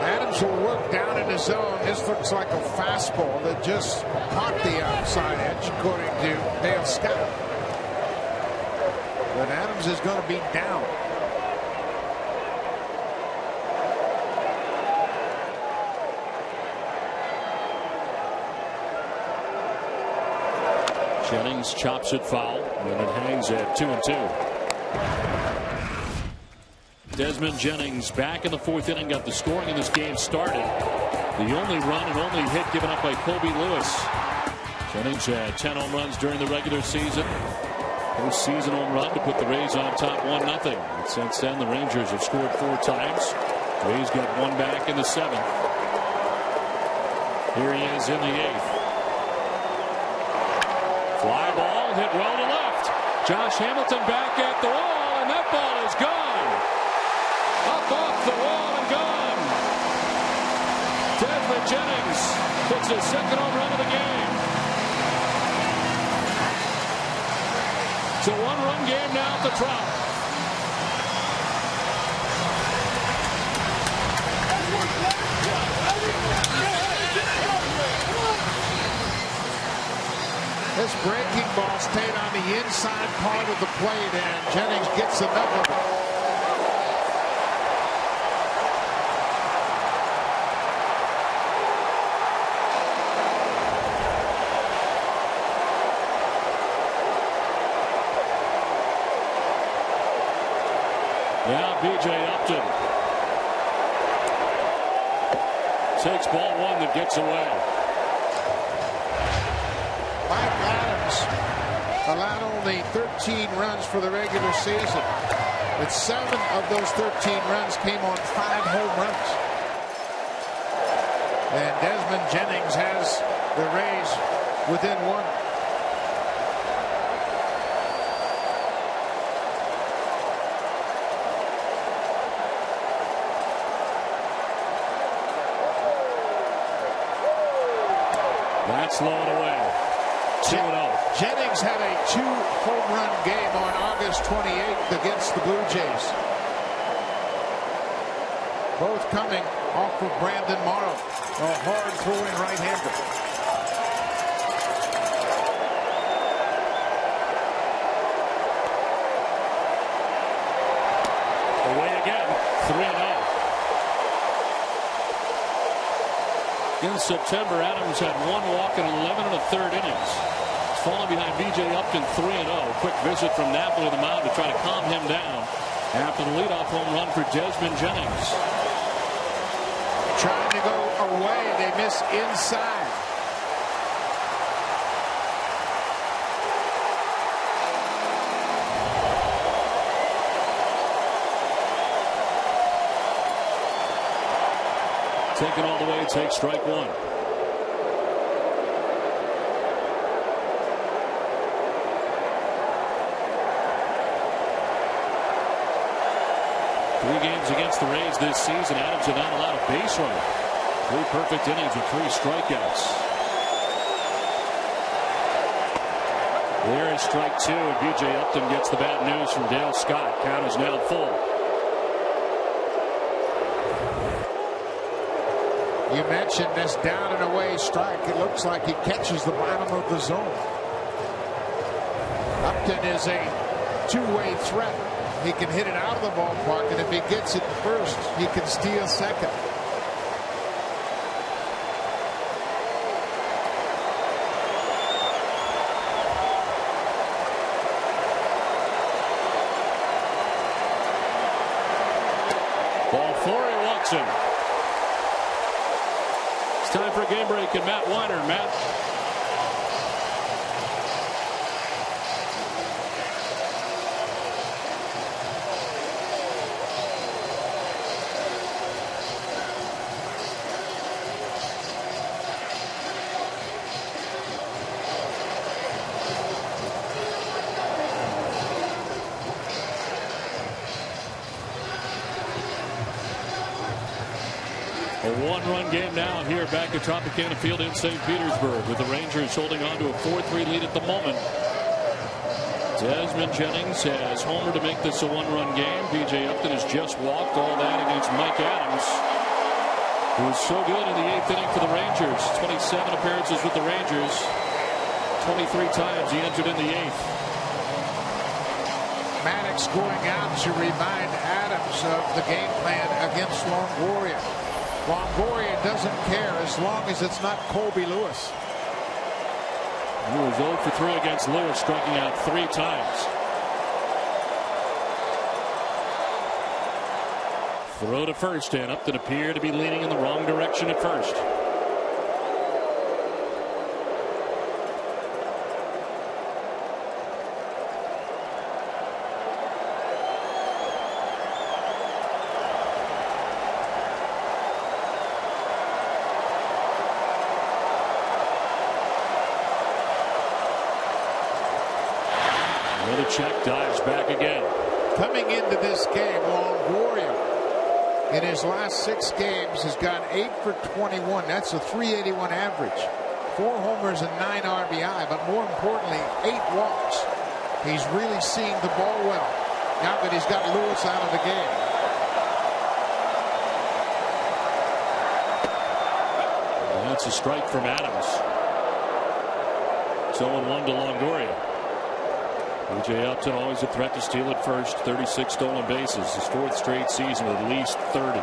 Adams will work down in the zone. This looks like a fastball that just caught the outside edge, according to Dale Scott. But Adams is going to be down. Jennings chops it foul, and it hangs at 2-2. Desmond Jennings back in the 4th inning, got the scoring in this game started. The only run and only hit given up by Colby Lewis. Jennings had 10 home runs during the regular season. Postseason home run to put the Rays on top 1-0. And since then, the Rangers have scored 4 times. Rays got 1 back in the 7th. Here he is in the 8th. Fly ball hit well to left. Josh Hamilton back at the wall, and that ball is gone. Up off the wall and gone. Desmond Jennings puts his 2nd home run of the game. It's a 1-run game now at the Trop. This breaking ball stayed on the inside part of the plate, and Jennings gets enough of it. Now B.J. Upton takes ball 1 that gets away. Mike Adams allowed only 13 runs for the regular season, but 7 of those 13 runs came on 5 home runs. And Desmond Jennings has the Rays within 1. That's low and away. 2-0. Jennings had a 2-home run game on August 28th against the Blue Jays. Both coming off of Brandon Morrow, a hard-throwing right-hander. Away again. 3-0. In September, Adams had 1 walk in 11 1/3 innings. He's fallen behind B.J. Upton 3-0. Quick visit from Napoli to the mound to try to calm him down after the leadoff home run for Desmond Jennings. Trying to go away, they miss inside. Taken all the way, takes strike 1. Three games against the Rays this season. Adams had not allowed a base runner. 3 perfect innings with 3 strikeouts. There is strike two, and B.J. Upton gets the bad news from Dale Scott. Count is now full. You mentioned this down and away strike. It looks like he catches the bottom of the zone. Upton is a two-way threat. He can hit it out of the ballpark, and if he gets it first, he can steal second. Ball four, he walks him. It's time for a game break, and Matt Weiner. Matt. A one-run game now here back at Tropicana Field in St. Petersburg, with the Rangers holding on to a 4-3 lead at the moment. Desmond Jennings has homered to make this a one-run game. B.J. Upton has just walked, all that against Mike Adams, who was so good in the eighth inning for the Rangers. 27 appearances with the Rangers. 23 times he entered in the eighth. Maddox going out to remind Adams of the game plan against Longoria. Longoria doesn't care as long as it's not Colby Lewis. He was 0 for 3 against Lewis, striking out 3 times. Throw to first, and Upton appeared to be leaning in the wrong direction at first. Check, dives back again. Coming into this game, Longoria in his last 6 games has gone 8 for 21. That's a .381 average. 4 homers and 9 RBI, but more importantly, 8 walks. He's really seeing the ball well now that he's got Lewis out of the game. And that's a strike from Adams. It's 0-1 to Longoria. B.J. Upton always a threat to steal at first. 36 stolen bases. His 4th straight season with at least 30.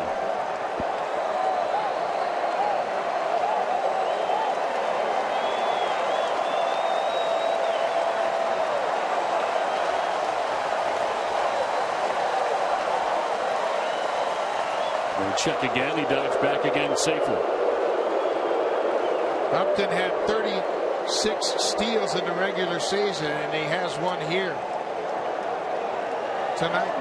We'll check again. He dives back again safely. Upton had 36 steals in the regular season, and he has one here tonight.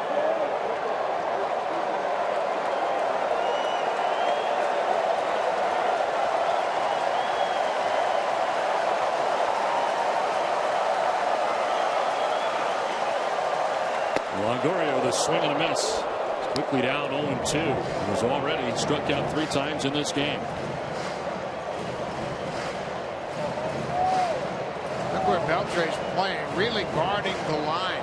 Longoria with a swing and a miss. Quickly down 0-2. He was already struck out 3 times in this game. Where Beltre's playing, really guarding the line.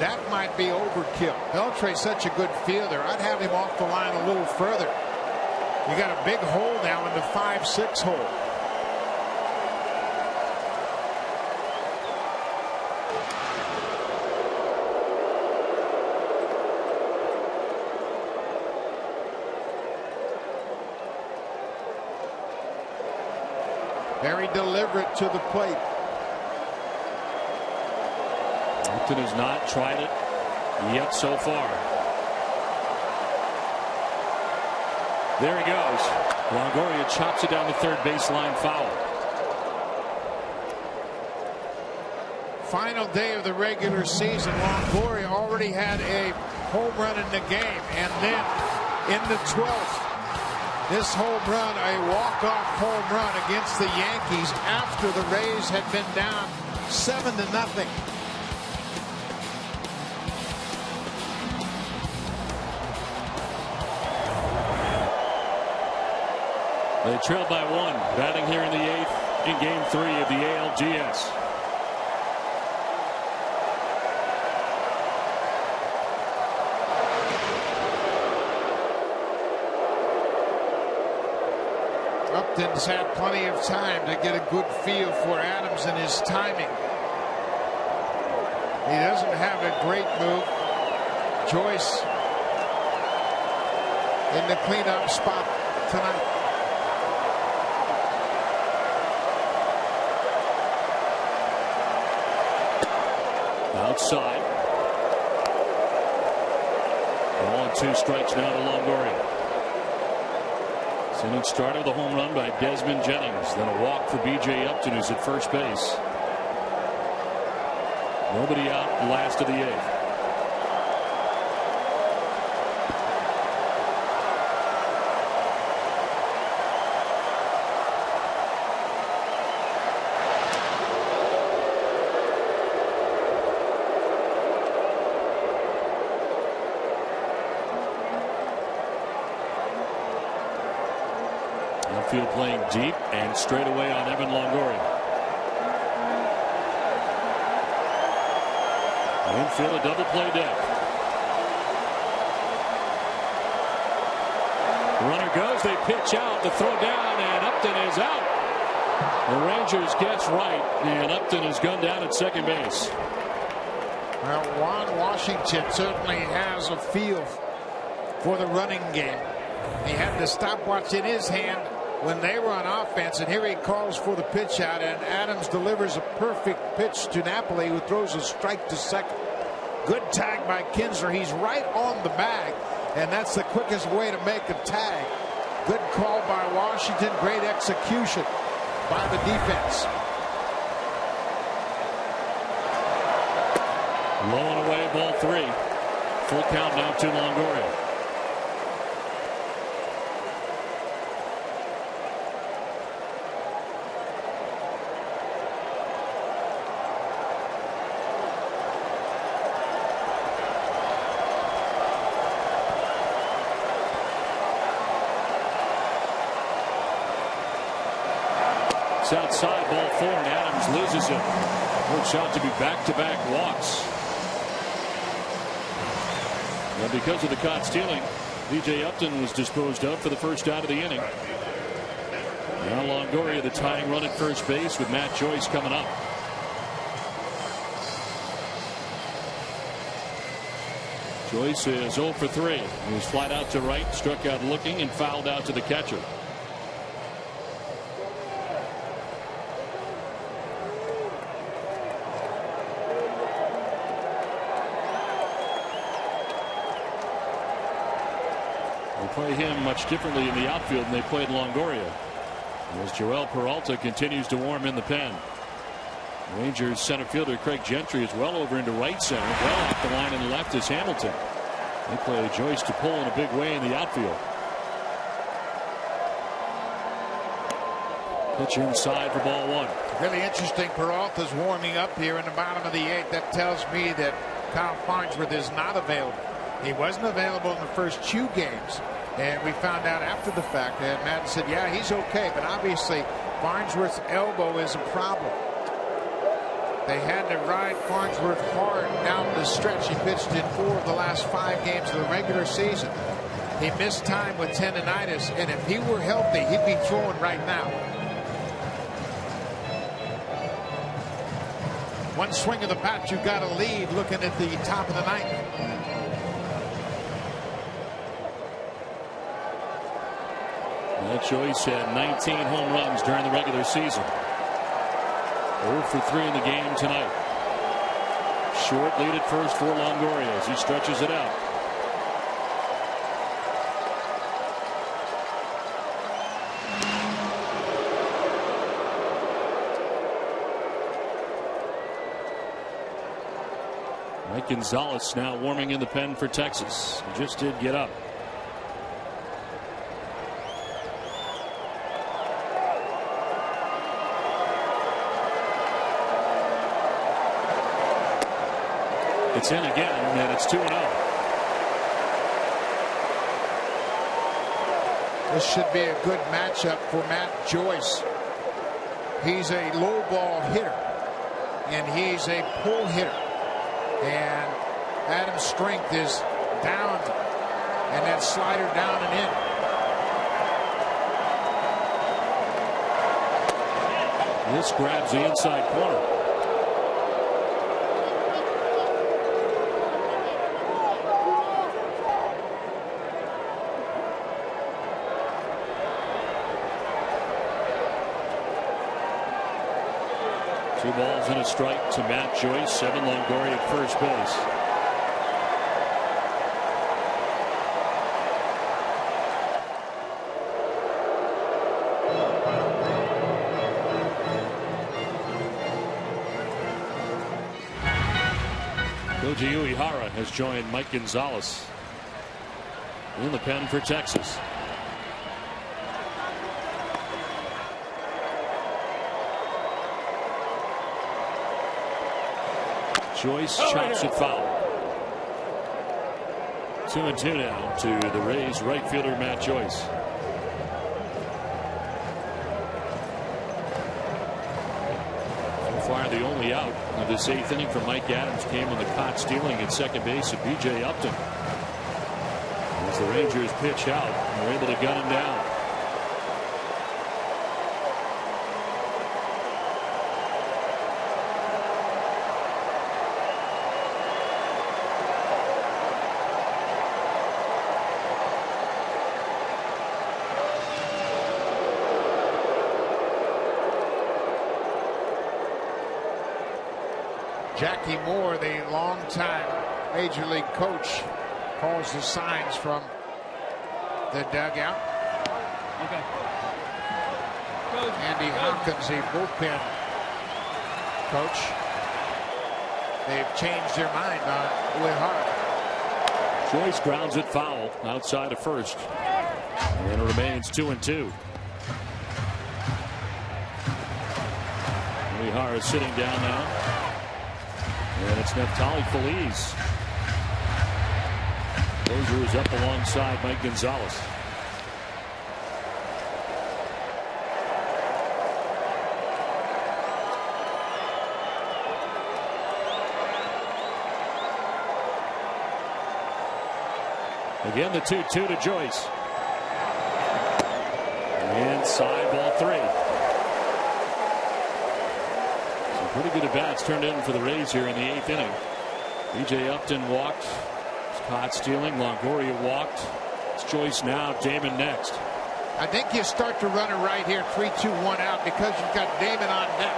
That might be overkill. Beltre's such a good fielder. I'd have him off the line a little further. You got a big hole now in the 5-6 hole. Very deliberate to the plate. Upton has not tried it yet so far. There he goes. Longoria chops it down the third baseline, foul. Final day of the regular season. Longoria already had a home run in the game, and then in the 12th. This home run, a walk-off home run against the Yankees after the Rays had been down 7-0. They trailed by 1, batting here in the 8th in Game 3 of the ALDS. Washington's had plenty of time to get a good feel for Adams and his timing. He doesn't have a great move. Joyce in the cleanup spot tonight. Outside. Ball and 2 strikes now to Longoria. Inning started with a home run by Desmond Jennings. Then a walk for B.J. Upton, who's at first base. Nobody out, last of the 8th. Outfield playing deep and straight away on Evan Longoria. Infield a double play deck. The runner goes, they pitch out, the throw down, and Upton is out. The Rangers guess right, and Upton is gunned down at second base. Well, Juan Washington certainly has a feel for the running game. He had the stopwatch in his hand when they were on offense, and here he calls for the pitch out, and Adams delivers a perfect pitch to Napoli, who throws a strike to second. Good tag by Kinsler. He's right on the bag, and that's the quickest way to make a tag. Good call by Washington. Great execution by the defense. Low and away, ball 3. Full count now to Longoria. It's outside, ball 4, and Adams loses it. Works out to be back-to-back walks. And because of the caught stealing, B.J. Upton was disposed of for the first out of the inning. Now Longoria, the tying run at first base, with Matt Joyce coming up. Joyce is 0 for 3. He was flat out to right, struck out looking, and fouled out to the catcher. Play him much differently in the outfield than they played Longoria, as Joel Peralta continues to warm in the pen. Rangers center fielder Craig Gentry is well over into right center, well off the line, and left is Hamilton. They play Joyce to pull in a big way in the outfield. Pitch inside for ball 1. Really interesting. Peralta's warming up here in the bottom of the 8th. That tells me that Kyle Farnsworth is not available. He wasn't available in the first 2 games. And we found out after the fact that Madden said, yeah, he's okay. But obviously, Farnsworth's elbow is a problem. They had to ride Farnsworth hard down the stretch. He pitched in 4 of the last 5 games of the regular season. He missed time with tendonitis. And if he were healthy, he'd be throwing right now. One swing of the bat, you've got a lead looking at the top of the 9th. Matt Joyce had 19 home runs during the regular season. 0 for 3 in the game tonight. Short lead at first for Longoria as he stretches it out. Mike Gonzalez now warming in the pen for Texas. He just did get up. It's in again, and it's 2-0. This should be a good matchup for Matt Joyce. He's a low ball hitter, and he's a pull hitter. And Adam's strength is down, and that slider down and in. This grabs the inside corner. Two balls and a strike to Matt Joyce. 7 Longoria at first base. Koji Uehara has joined Mike Gonzalez in the pen for Texas. Joyce chops it foul. 2-2 now to the Rays right fielder Matt Joyce. So far the only out of this 8th inning for Mike Adams came on the caught stealing at second base of B.J. Upton. As the Rangers pitch out, they're able to gun him down. Jackie Moore, the longtime Major League coach, calls the signs from the dugout. Okay. Andy Hopkins, the bullpen coach. They've changed their mind on Uehara. Joyce grounds it foul outside of first. And it remains 2-2. Uehara is sitting down now. And it's Neftali Feliz. Closer is up alongside Mike Gonzalez. Again, the 2-2 to Joyce. Inside ball 3. Pretty good at-bats turned in for the Rays here in the 8th inning. B.J. Upton walked. Caught stealing. Longoria walked. It's Joyce now. Damon next. I think you start to run it right here. 3-2-1 out because you've got Damon on deck.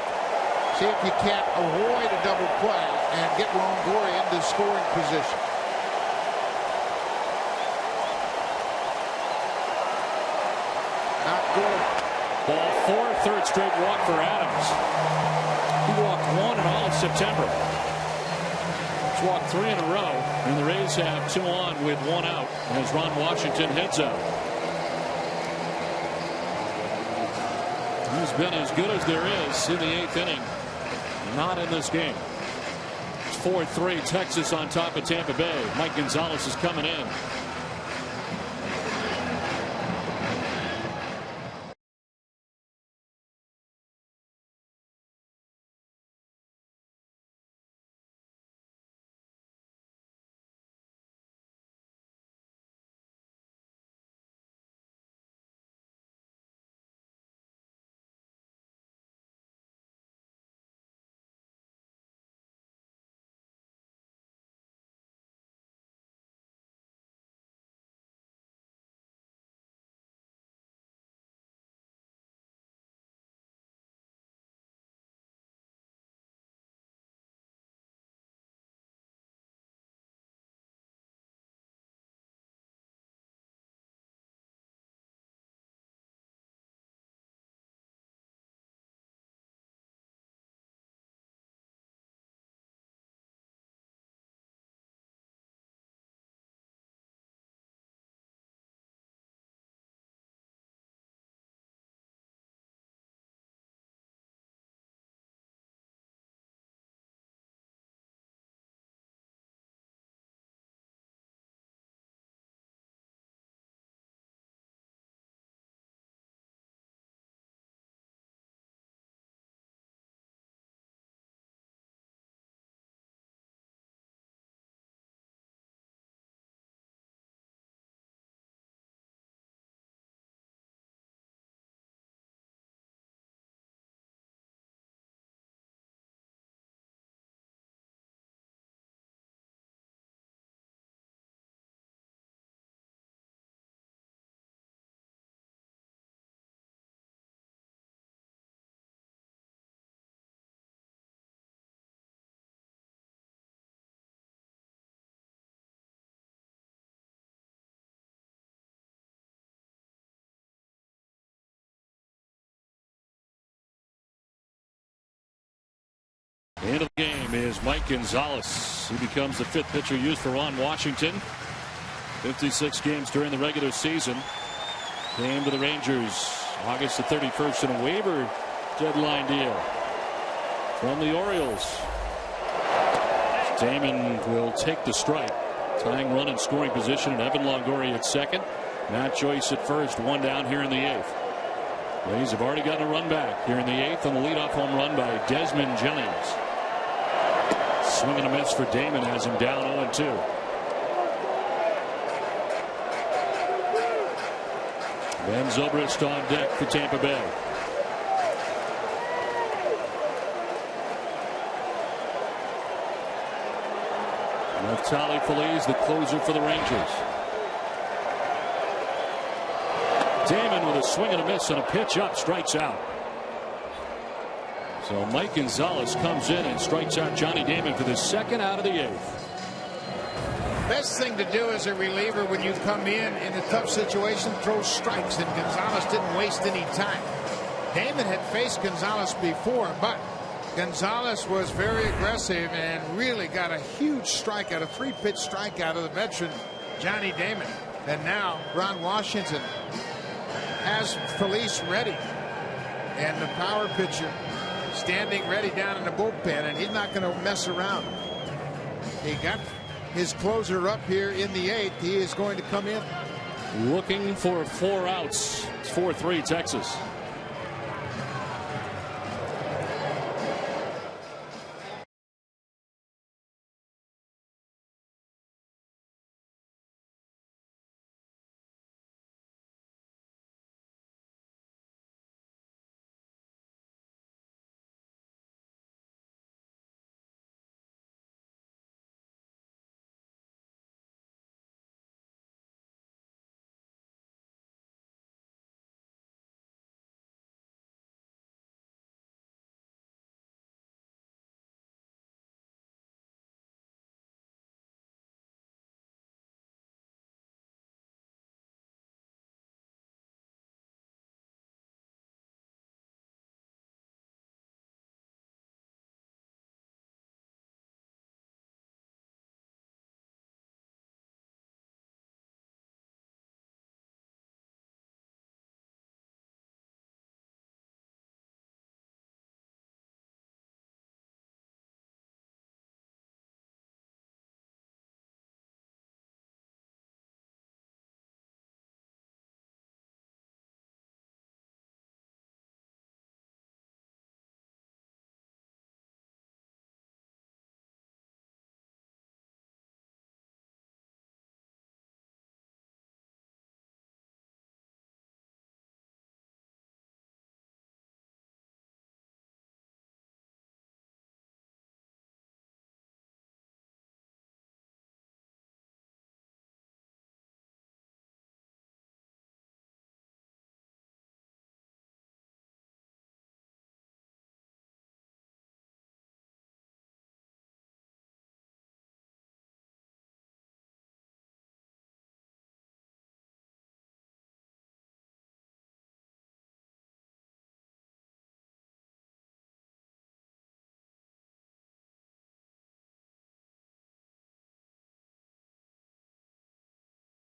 See if you can't avoid a double play and get Longoria into scoring position. Not good. Ball 4. Third straight walk for Adams. He walked 1 in all of September. He's walked 3 in a row, and the Rays have 2 on with 1 out as Ron Washington heads out. He's been as good as there is in the 8th inning. Not in this game. It's 4-3 Texas on top of Tampa Bay. Mike Gonzalez is coming in. into the game is Mike Gonzalez. He becomes the 5th pitcher used for Ron Washington. 56 games during the regular season. Came to the Rangers August the 31st in a waiver deadline deal from the Orioles. Damon will take the strike. Tying run in scoring position, and Evan Longoria at second. Matt Joyce at first. One down here in the 8th. Rays have already gotten a run back here in the 8th on the leadoff home run by Desmond Jennings. Swing and a miss for Damon has him down 0-2. Ben Zobrist on deck for Tampa Bay. Neftali Feliz, the closer for the Rangers. Damon with a swing and a miss and a pitch up, strikes out. So Mike Gonzalez comes in and strikes out Johnny Damon for the 2nd out of the 8th. Best thing to do as a reliever when you come in a tough situation, throw strikes, and Gonzalez didn't waste any time. Damon had faced Gonzalez before, but Gonzalez was very aggressive and really got a huge strikeout, a 3-pitch strikeout of the veteran Johnny Damon. And now Ron Washington has Feliz ready, and the power pitcher standing ready down in the bullpen, and he's not going to mess around. He got his closer up here in the 8th. He is going to come in looking for 4 outs. It's 4-3 Texas.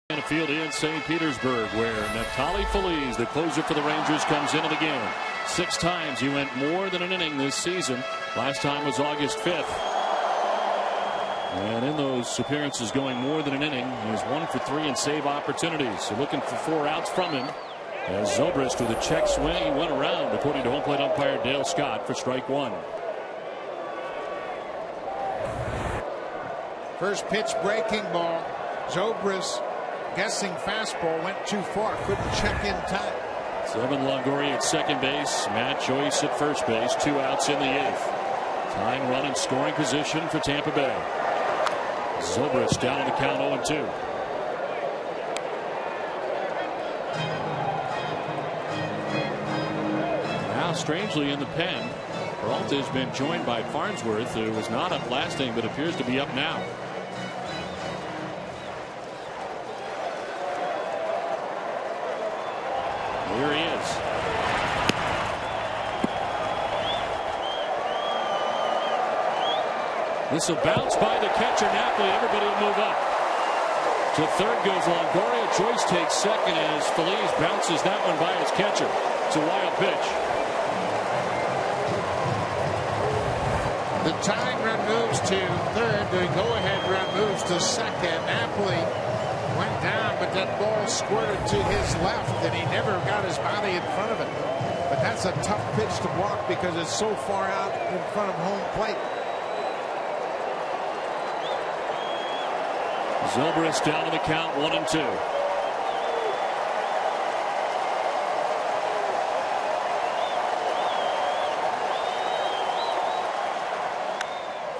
In a field in St. Petersburg, where Neftali Feliz, the closer for the Rangers, comes into the game. 6 times he went more than an inning this season. Last time was August 5th. And in those appearances going more than an inning, he was 1 for 3 in save opportunities. So looking for 4 outs from him. As Zobrist with a check swing, he went around, according to home plate umpire Dale Scott, for strike 1. First pitch breaking ball. Zobrist guessing fastball, went too far, couldn't check in time. Evan Longoria at second base, Matt Joyce at first base, 2 outs in the 8th. Tying run in scoring position for Tampa Bay. Zobrist down in the count 0-2. Now strangely in the pen, Peralta has been joined by Farnsworth, who was not up last inning but appears to be up now. Here he is. This will bounce by the catcher. Napoli. Everybody will move up. To third goes Longoria. Joyce takes second as Feliz bounces that one by his catcher. It's a wild pitch. The tying run moves to third. The go-ahead run moves to second. Napoli went down, but that ball squirted to his left, and he never got his body in front of it. But that's a tough pitch to block because it's so far out in front of home plate. Zobrist down to the count, 1-2.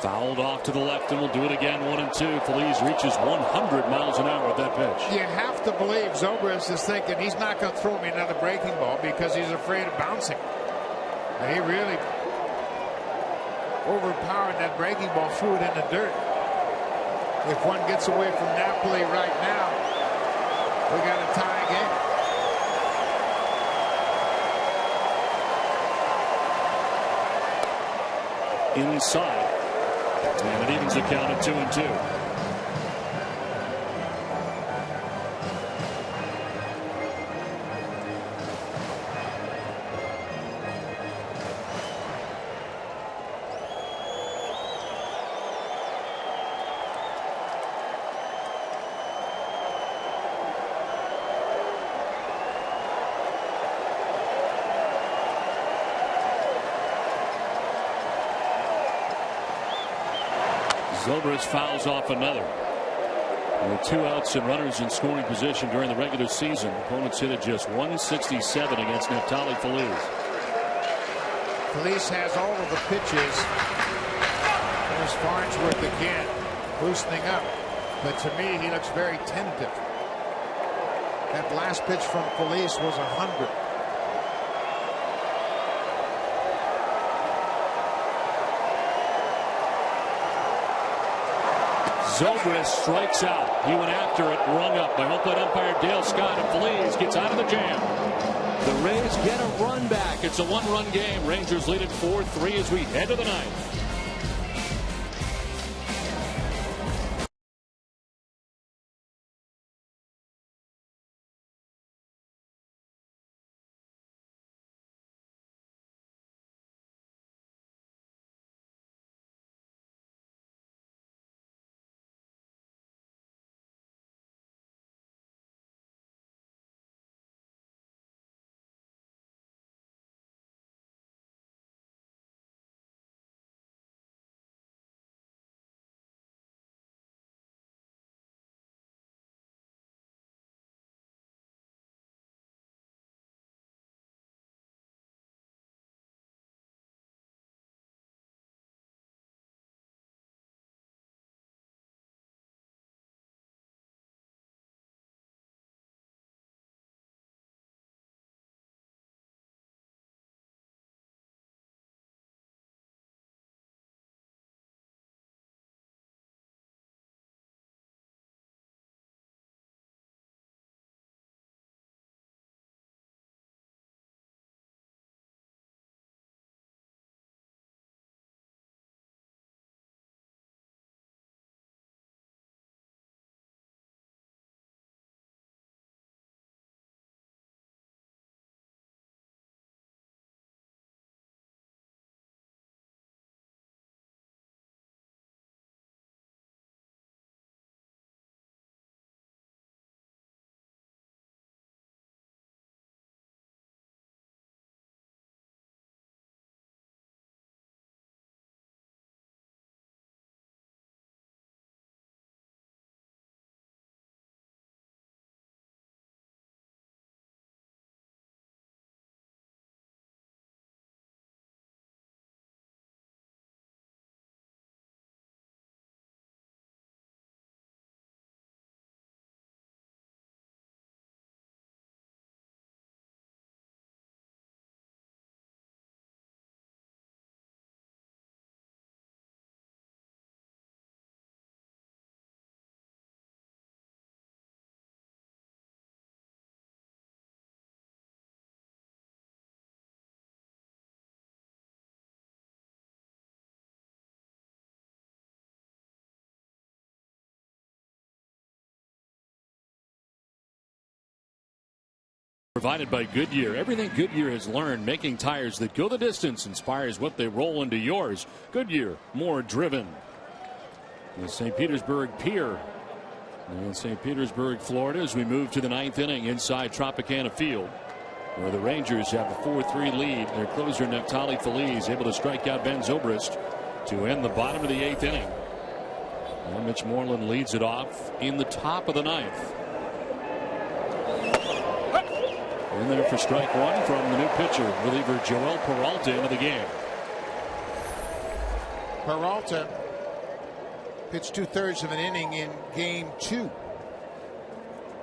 Fouled off to the left, and we'll do it again, 1-2. Feliz reaches 100 miles an hour with that pitch. You have to believe Zobrist is thinking he's not going to throw me another breaking ball because he's afraid of bouncing. And he really overpowered that breaking ball, threw it in the dirt. If one gets away from Napoli right now, we got a tie game. Inside. And it evens the count at 2-2. Zobrist fouls off another. With 2 outs and runners in scoring position during the regular season, opponents hit at just 167 against Neftali Feliz. Feliz has all of the pitches. There's Farnsworth again, loosening up. But to me, he looks very tentative. That last pitch from Feliz was 100. Zobrist strikes out. He went after it, rung up by home plate umpire Dale Scott, and Feliz gets out of the jam. The Rays get a run back. It's a 1-run game. Rangers lead it 4-3 as we head to the ninth. provided by Goodyear. Everything Goodyear has learned making tires that go the distance inspires what they roll into yours. Goodyear, more driven. The St. Petersburg Pier in St. Petersburg, Florida, as we move to the 9th inning inside Tropicana Field, where the Rangers have a 4-3 lead. Their closer, Neftali Feliz, able to strike out Ben Zobrist to end the bottom of the 8th inning. And Mitch Moreland leads it off in the top of the 9th. In there for strike one from the new pitcher, reliever Joel Peralta, into the game. Peralta pitched 2/3 of an inning in game 2.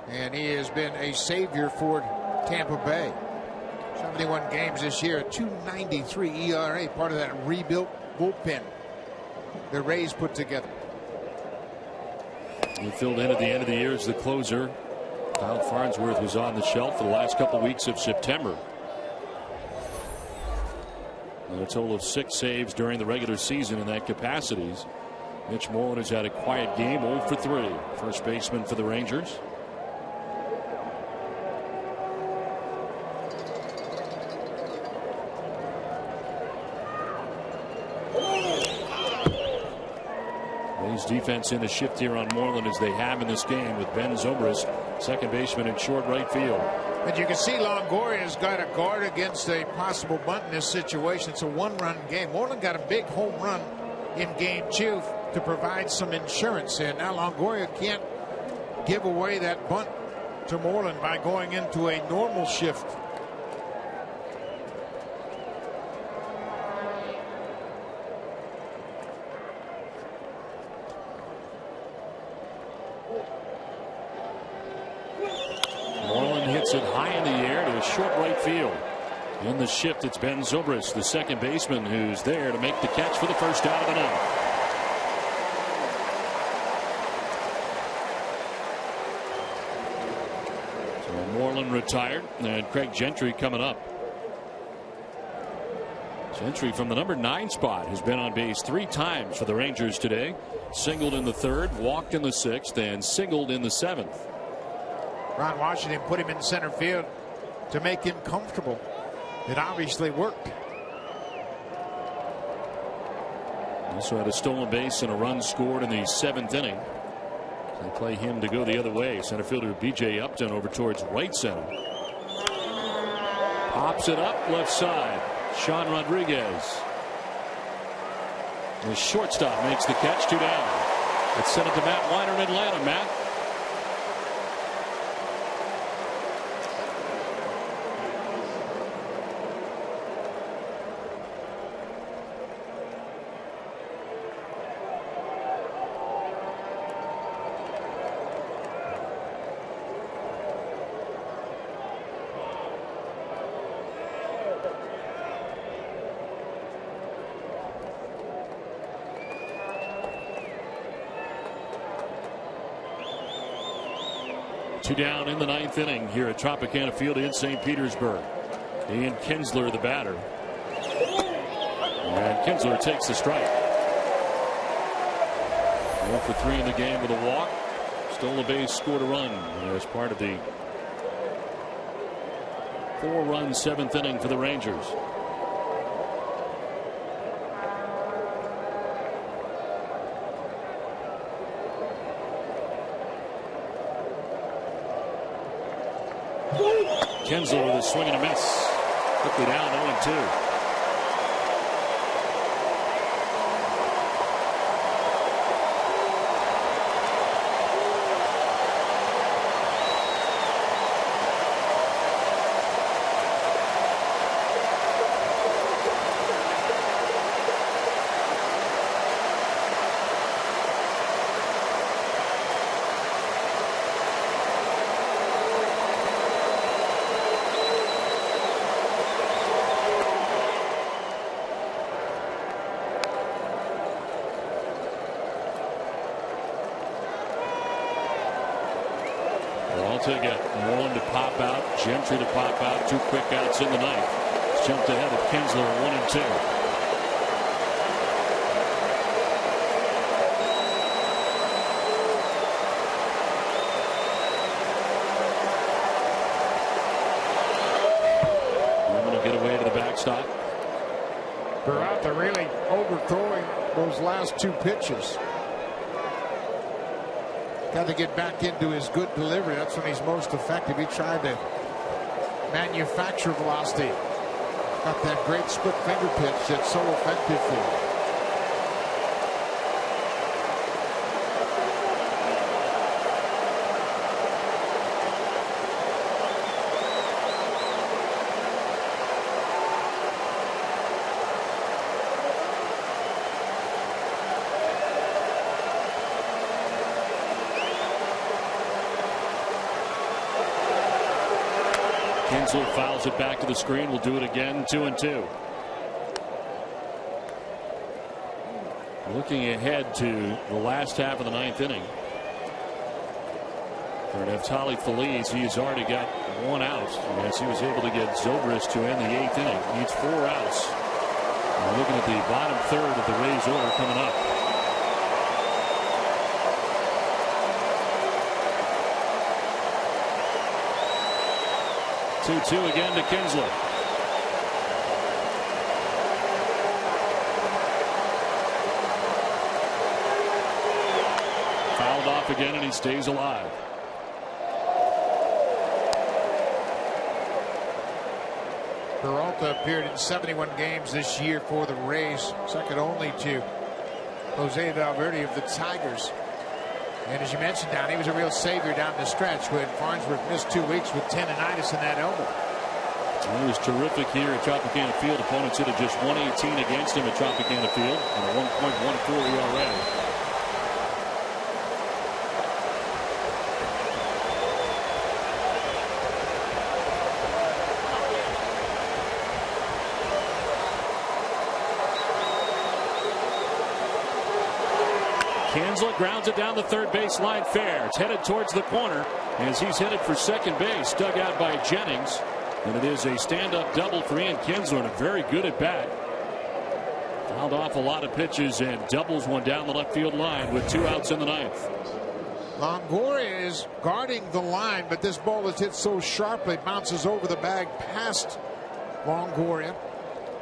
And he has been a savior for Tampa Bay. 71 games this year, a 2.93 ERA, part of that rebuilt bullpen the Rays put together. He filled in at the end of the year as the closer. Kyle Farnsworth was on the shelf for the last couple weeks of September. And a total of 6 saves during the regular season in that capacity. Mitch Moreland has had a quiet game, 0 for 3. First baseman for the Rangers. Rays defense in a shift here on Moreland, as they have in this game, with Ben Zobrist, second baseman in short right field. And you can see Longoria's got a guard against a possible bunt in this situation. It's a 1-run game. Moreland got a big home run in game 2 to provide some insurance, and now Longoria can't give away that bunt to Moreland by going into a normal shift. Moreland hits it high in the air to short right field. In the shift, it's Ben Zobrist, the second baseman, who's there to make the catch for the first out of the ninth. So Moreland retired, and Craig Gentry coming up. Gentry from the number 9 spot has been on base 3 times for the Rangers today. Singled in the 3rd, walked in the 6th, and singled in the 7th. Ron Washington put him in center field to make him comfortable. It obviously worked. Also had a stolen base and a run scored in the 7th inning. They play him to go the other way. Center fielder B.J. Upton over towards right center. Pops it up left side. Sean Rodriguez. The shortstop makes the catch, 2 down. Let's send it to Matt Weiner in Atlanta. Matt. Two down in the 9th inning here at Tropicana Field in St. Petersburg. Ian Kinsler, the batter. And Kinsler takes the strike. 1 for 3 in the game with a walk. Stole a base, scored a run as part of the 4-run 7th inning for the Rangers. Kinsler with a swing and a miss. Quickly down 0-2. Again, Moreland to pop out, Gentry to pop out, 2 quick outs in the 9th. It's jumped ahead of Kinsler 1-2. shortstop. Peralta really overthrowing those last 2 pitches. Got to get back into his good delivery. That's when he's most effective. He tried to manufacture velocity. Got that great split finger pitch that's so effective for him. Kinsler fouls it back to the screen. We'll do it again. 2-2. Looking ahead to the last half of the 9th inning. For Neftali Feliz, he's already got 1 out as he was able to get Zobrist to end the 8th inning. He needs 4 outs. We're looking at the bottom third of the Rays order coming up. Two again to Kinsler. Fouled off again, and he stays alive. Peralta appeared in 71 games this year for the Rays, second only to Jose Valverde of the Tigers. And as you mentioned, Don, he was a real savior down the stretch when Farnsworth missed 2 weeks with tendonitis in that elbow. He was terrific here at Tropicana Field. Opponents hit at just 118 against him at Tropicana Field and a 1.14 ERA. Kinsler grounds it down the third base line fair. It's headed towards the corner as he's headed for second base, dug out by Jennings. And it is a stand-up double for Ian Kinsler, and a very good at bat. Fouled off a lot of pitches and doubles one down the left field line with 2 outs in the 9th. Longoria is guarding the line, but this ball is hit so sharply, it bounces over the bag past Longoria.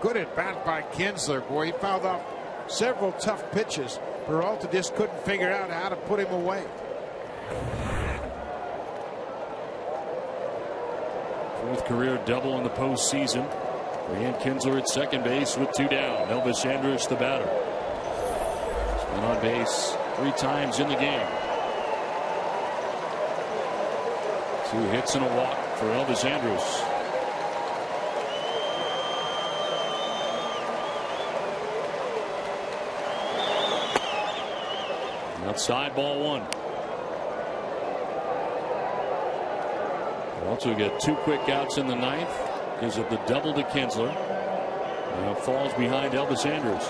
Good at bat by Kinsler. Boy, he fouled off several tough pitches. Peralta just couldn't figure out how to put him away. Fourth career double in the postseason. Ian Kinsler at second base with 2 down. Elvis Andrus the batter. He's been on base 3 times in the game. 2 hits and a walk for Elvis Andrus. Outside, ball 1. We'll also get 2 quick outs in the 9th because of the double to Kinsler. Now falls behind Elvis Andrus.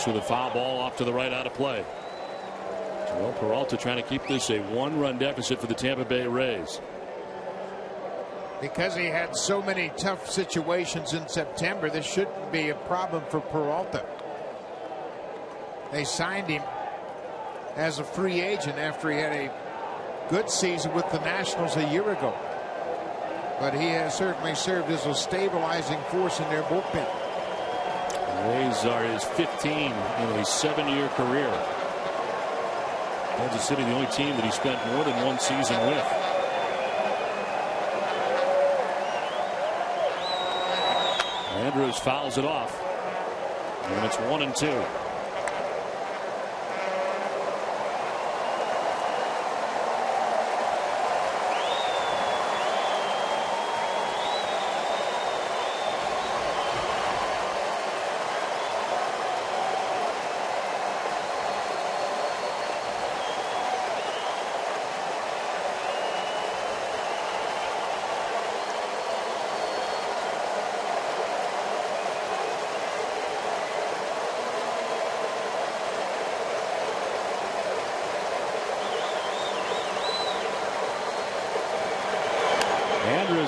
With a foul ball off to the right, out of play. Well, Peralta trying to keep this a 1-run deficit for the Tampa Bay Rays. Because he had so many tough situations in September, this shouldn't be a problem for Peralta. They signed him as a free agent after he had a good season with the Nationals a year ago. But he has certainly served as a stabilizing force in their bullpen. Rays are his 15 in a 7-year career. Kansas City, the only team that he spent more than 1 season with. Andrus fouls it off, and it's 1-2.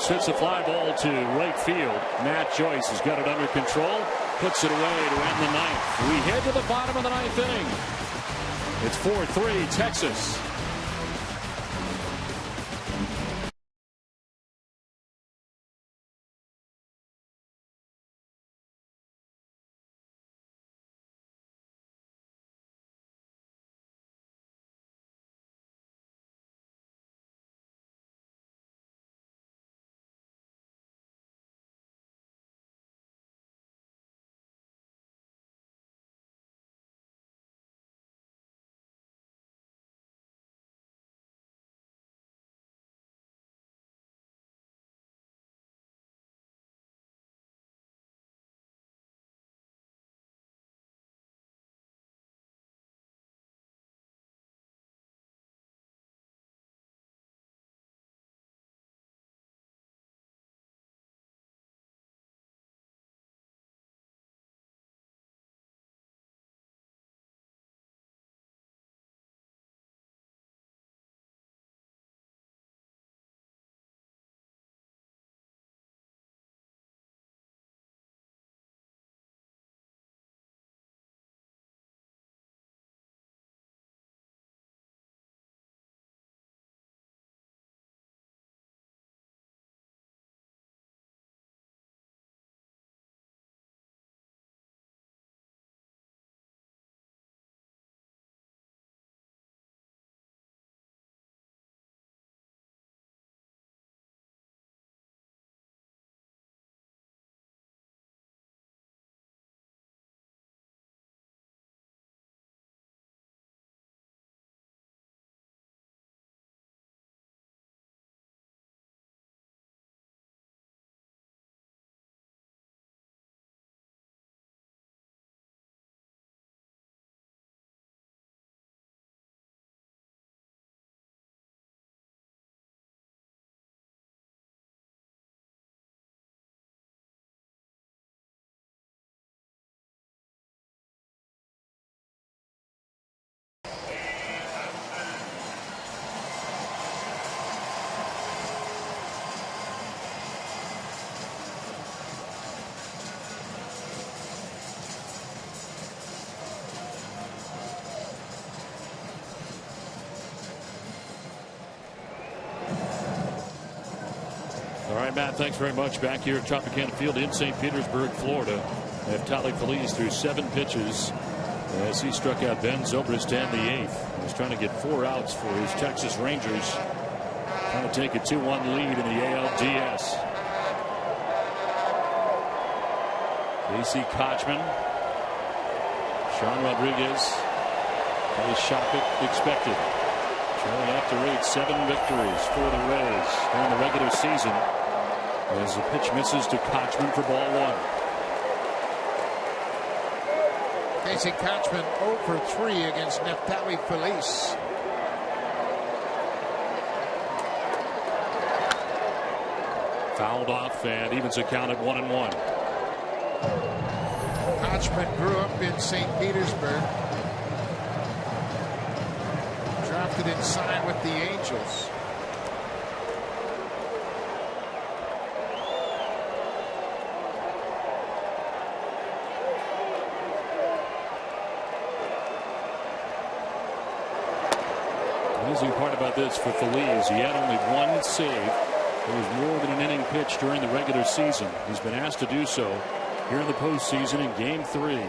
Lewis hits a fly ball to right field. Matt Joyce has got it under control. Puts it away to end the ninth. We head to the bottom of the ninth inning. It's 4-3 Texas. All right, Matt, thanks very much. Back here at Tropicana Field in St. Petersburg, Florida. Neftali Feliz threw 7 pitches as he struck out Ben Zobrist in the 8th. He's trying to get 4 outs for his Texas Rangers. Trying to take a 2-1 lead in the ALDS. Casey Kochman, Sean Rodriguez, Kelly Shockett expected. Trailing after 8, 7 victories for the Rays during the regular season as the pitch misses to Kochman for ball 1. Casey Kochman 0 for 3 against Neftali Feliz. Fouled off and evens the count at 1-1. Kochman grew up in St. Petersburg. Drafted and signed with the Angels. Amazing part about this for Feliz, he had only 1 save. It was more than an inning pitch during the regular season. He's been asked to do so here in the postseason in Game 3.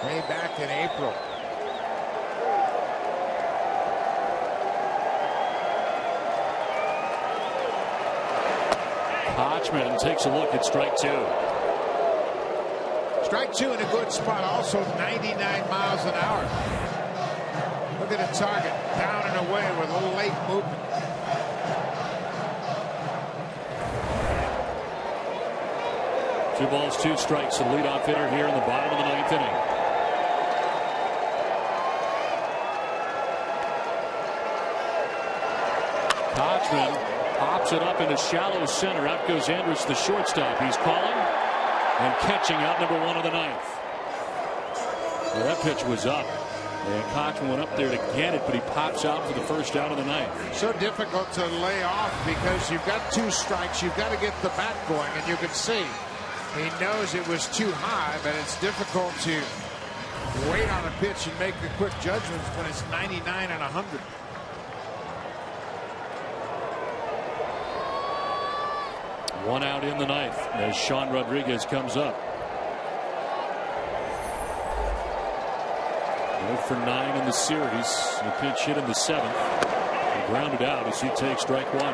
Way back in April. Kochman takes a look at strike 2. Strike 2 in a good spot. Also 99 miles an hour. Look at the target. Down and away with a little late movement. Two balls, 2 strikes. The leadoff hitter here in the bottom of the 9th inning. Kochman pops it up into shallow center. Out goes Andrus, the shortstop. He's calling and catching out number 1 of the 9th. Well, that pitch was up. And Cochran went up there to get it, but he pops out for the first out of the night. So difficult to lay off because you've got 2 strikes. You've got to get the bat going, and you can see he knows it was too high, but it's difficult to wait on a pitch and make the quick judgments when it's 99 and 100. One out in the ninth as Sean Rodriguez comes up. 0 for 9 in the series. A pinch hit in the 7th. He grounded out as he takes strike 1.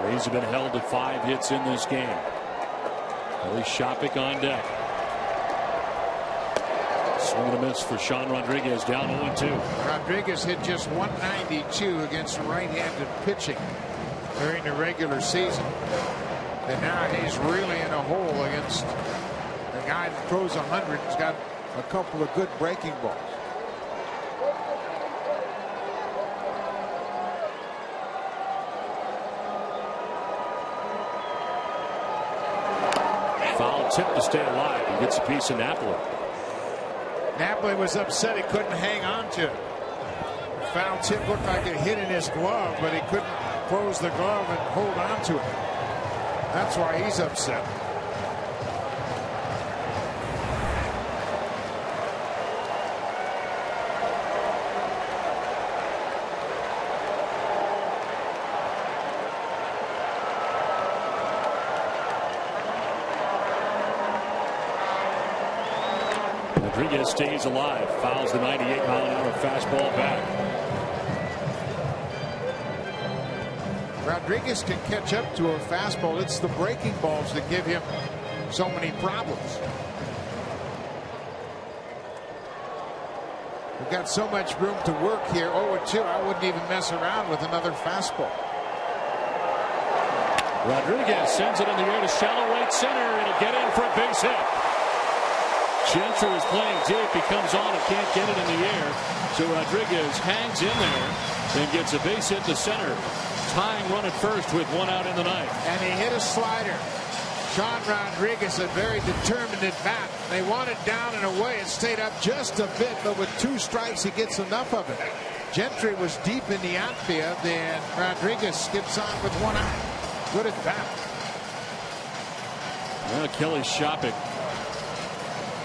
Rays have been held to 5 hits in this game. Billy Shopik on deck. Swing and a miss for Sean Rodriguez, down 0-2. Rodriguez hit just 192 against right-handed pitching during the regular season. And now he's really in a hole against the guy that throws 100. He's got a couple of good breaking balls. Foul tip to stay alive. He gets a piece of Napoli. Napoli was upset he couldn't hang on to it. The foul tip looked like it hit in his glove, but he couldn't close the glove and hold on to it. That's why he's upset. Rodriguez stays alive, fouls the 98-mile-an-hour fastball back. Rodriguez can catch up to a fastball. It's the breaking balls that give him so many problems. We've got so much room to work here. 0-2. I wouldn't even mess around with another fastball. Rodriguez sends it in the air to shallow right center. It'll get in for a base hit. Gentry is playing deep. He comes on and can't get it in the air. So Rodriguez hangs in there and gets a base hit to center. Tying run at first with 1 out in the ninth. And he hit a slider. Sean Rodriguez, a very determined at bat. They want it down and away. It stayed up just a bit, but with 2 strikes, he gets enough of it. Gentry was deep in the outfield, and Rodriguez skips on with 1 out. Good at bat. Well, Kelly Shopik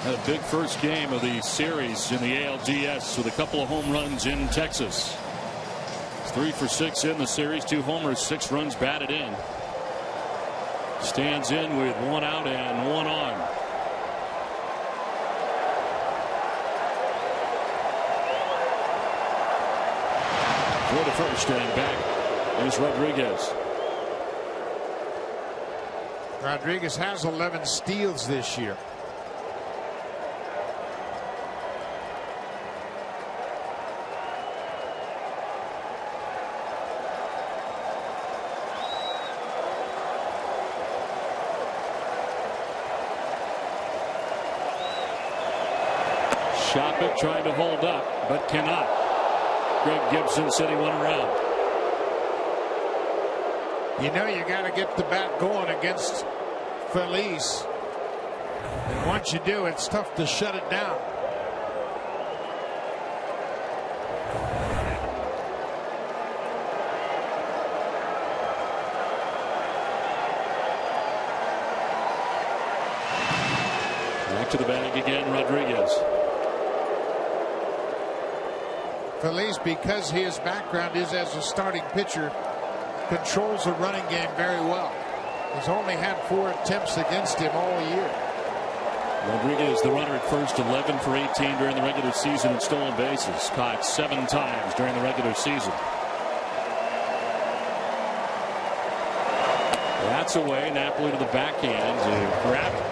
had a big first game of the series in the ALDS with a couple of home runs in Texas. 3 for 6 in the series, 2 homers, 6 runs batted in. Stands in with 1 out and 1 on. For the first, and back is Rodriguez. Rodriguez has 11 steals this year. Shopik trying to hold up, but cannot. Greg Gibson said he went around. You know you got to get the bat going against Feliz. And once you do, it's tough to shut it down. Back to the bag again, Rodriguez. Feliz, because his background is as a starting pitcher, controls the running game very well. He's only had 4 attempts against him all year. Rodriguez, the runner at first, 11 for 18 during the regular season in stolen bases. Caught 7 times during the regular season. That's away. Napoli to the backhand to grab it.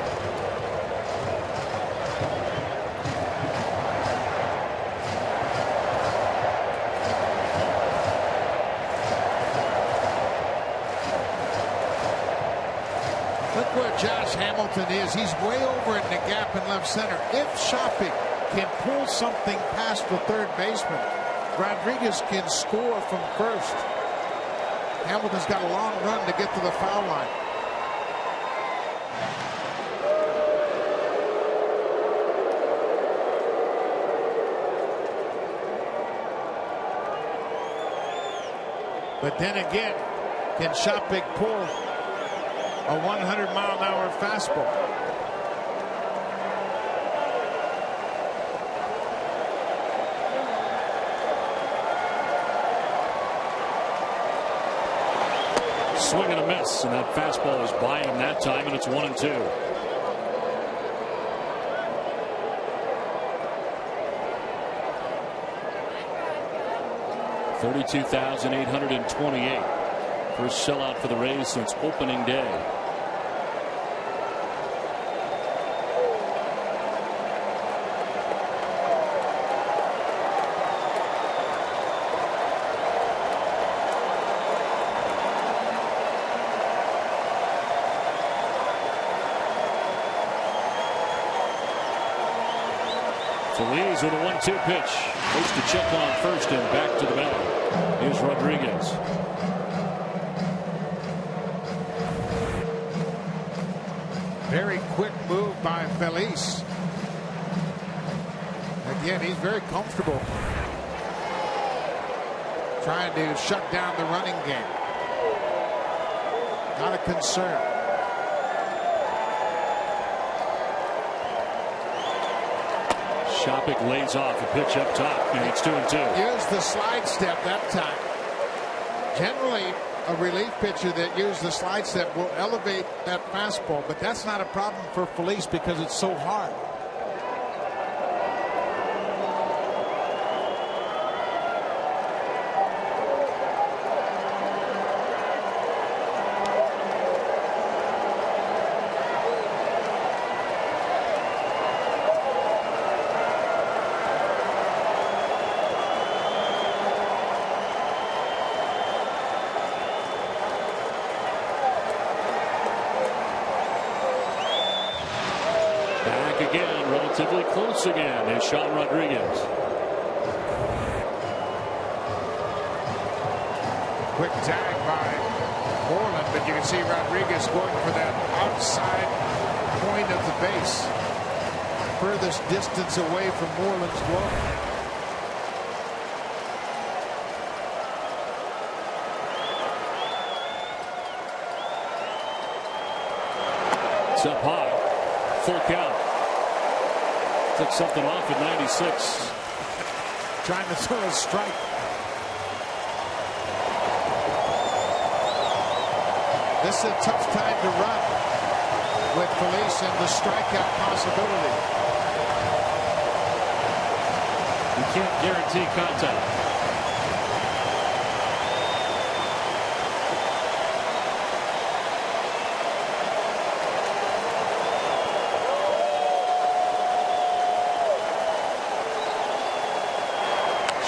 Josh Hamilton is. He's way over in the gap in left center. If Shopik can pull something past the third baseman, Rodriguez can score from first. Hamilton's got a long run to get to the foul line. But then again, can Shopik pull a 100-mile-an-hour fastball? Swing and a miss, and that fastball is by him that time, and it's 1-2. $32,828. First sellout for the Rays since opening day. Feliz with a 1-2 pitch. Goes to check on first and back to the bag. Here's Rodriguez. Very quick move by Feliz. Again, he's very comfortable trying to shut down the running game. Not a concern. Shopik lays off a pitch up top, and it's 2-2. Used the slide step that time. Generally, a relief pitcher that used the slide step will elevate that fastball, but that's not a problem for Feliz because it's so hard. Again, relatively close again is Sean Rodriguez. Quick tag by Moreland, but you can see Rodriguez going for that outside point of the base. Furthest distance away from Moreland's glove. It's up high. Full count. Took something off at 96. Trying to throw a strike. This is a tough time to run with Feliz and the strikeout possibility. You can't guarantee contact.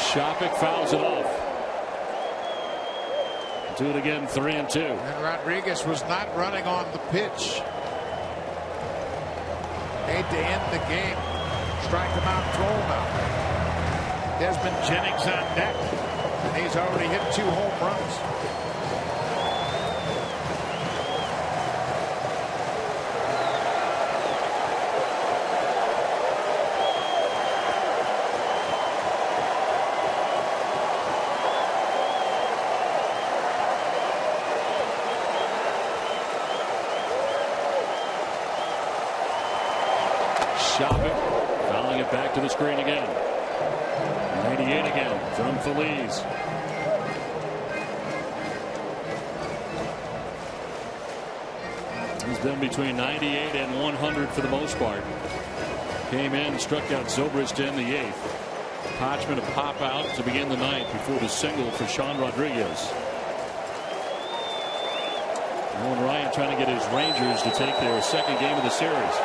Shopik fouls it off. Do it again, 3-2. And Rodriguez was not running on the pitch. Made to end the game. Strike him out, throw him out. Desmond Jennings on deck. And he's already hit 2 home runs. Shopik fouling it back to the screen again. 98 again from Feliz. He's been between 98 and 100 for the most part. Came in, struck out Zobrist in the 8th. Hodgman a pop out to begin the 9th before the single for Sean Rodriguez. Nolan Ryan trying to get his Rangers to take their second game of the series.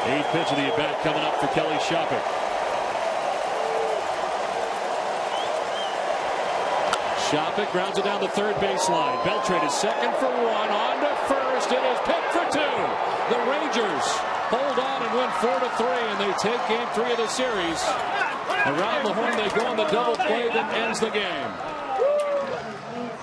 8th pitch of the at-bat coming up for Kelly Shopik. Shopik grounds it down the third baseline. Beltre is second for 1. On to first. It is picked for 2. The Rangers hold on and win 4-3, and they take game 3 of the series. Around the horn they go on the double play that ends the game.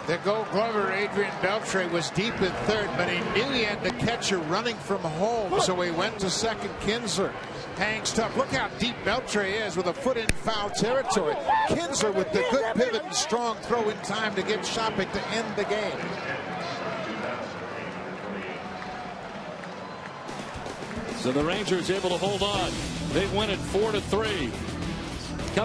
The Gold Glover, Adrian Beltre, was deep in third, but he knew he had the catcher running from home, so he went to second, Kinsler. hangs tough. Look how deep Beltre is with a foot in foul territory. Kinsler with the good pivot and strong throw in time to get Shopik to end the game. So the Rangers able to hold on. They win it 4-3.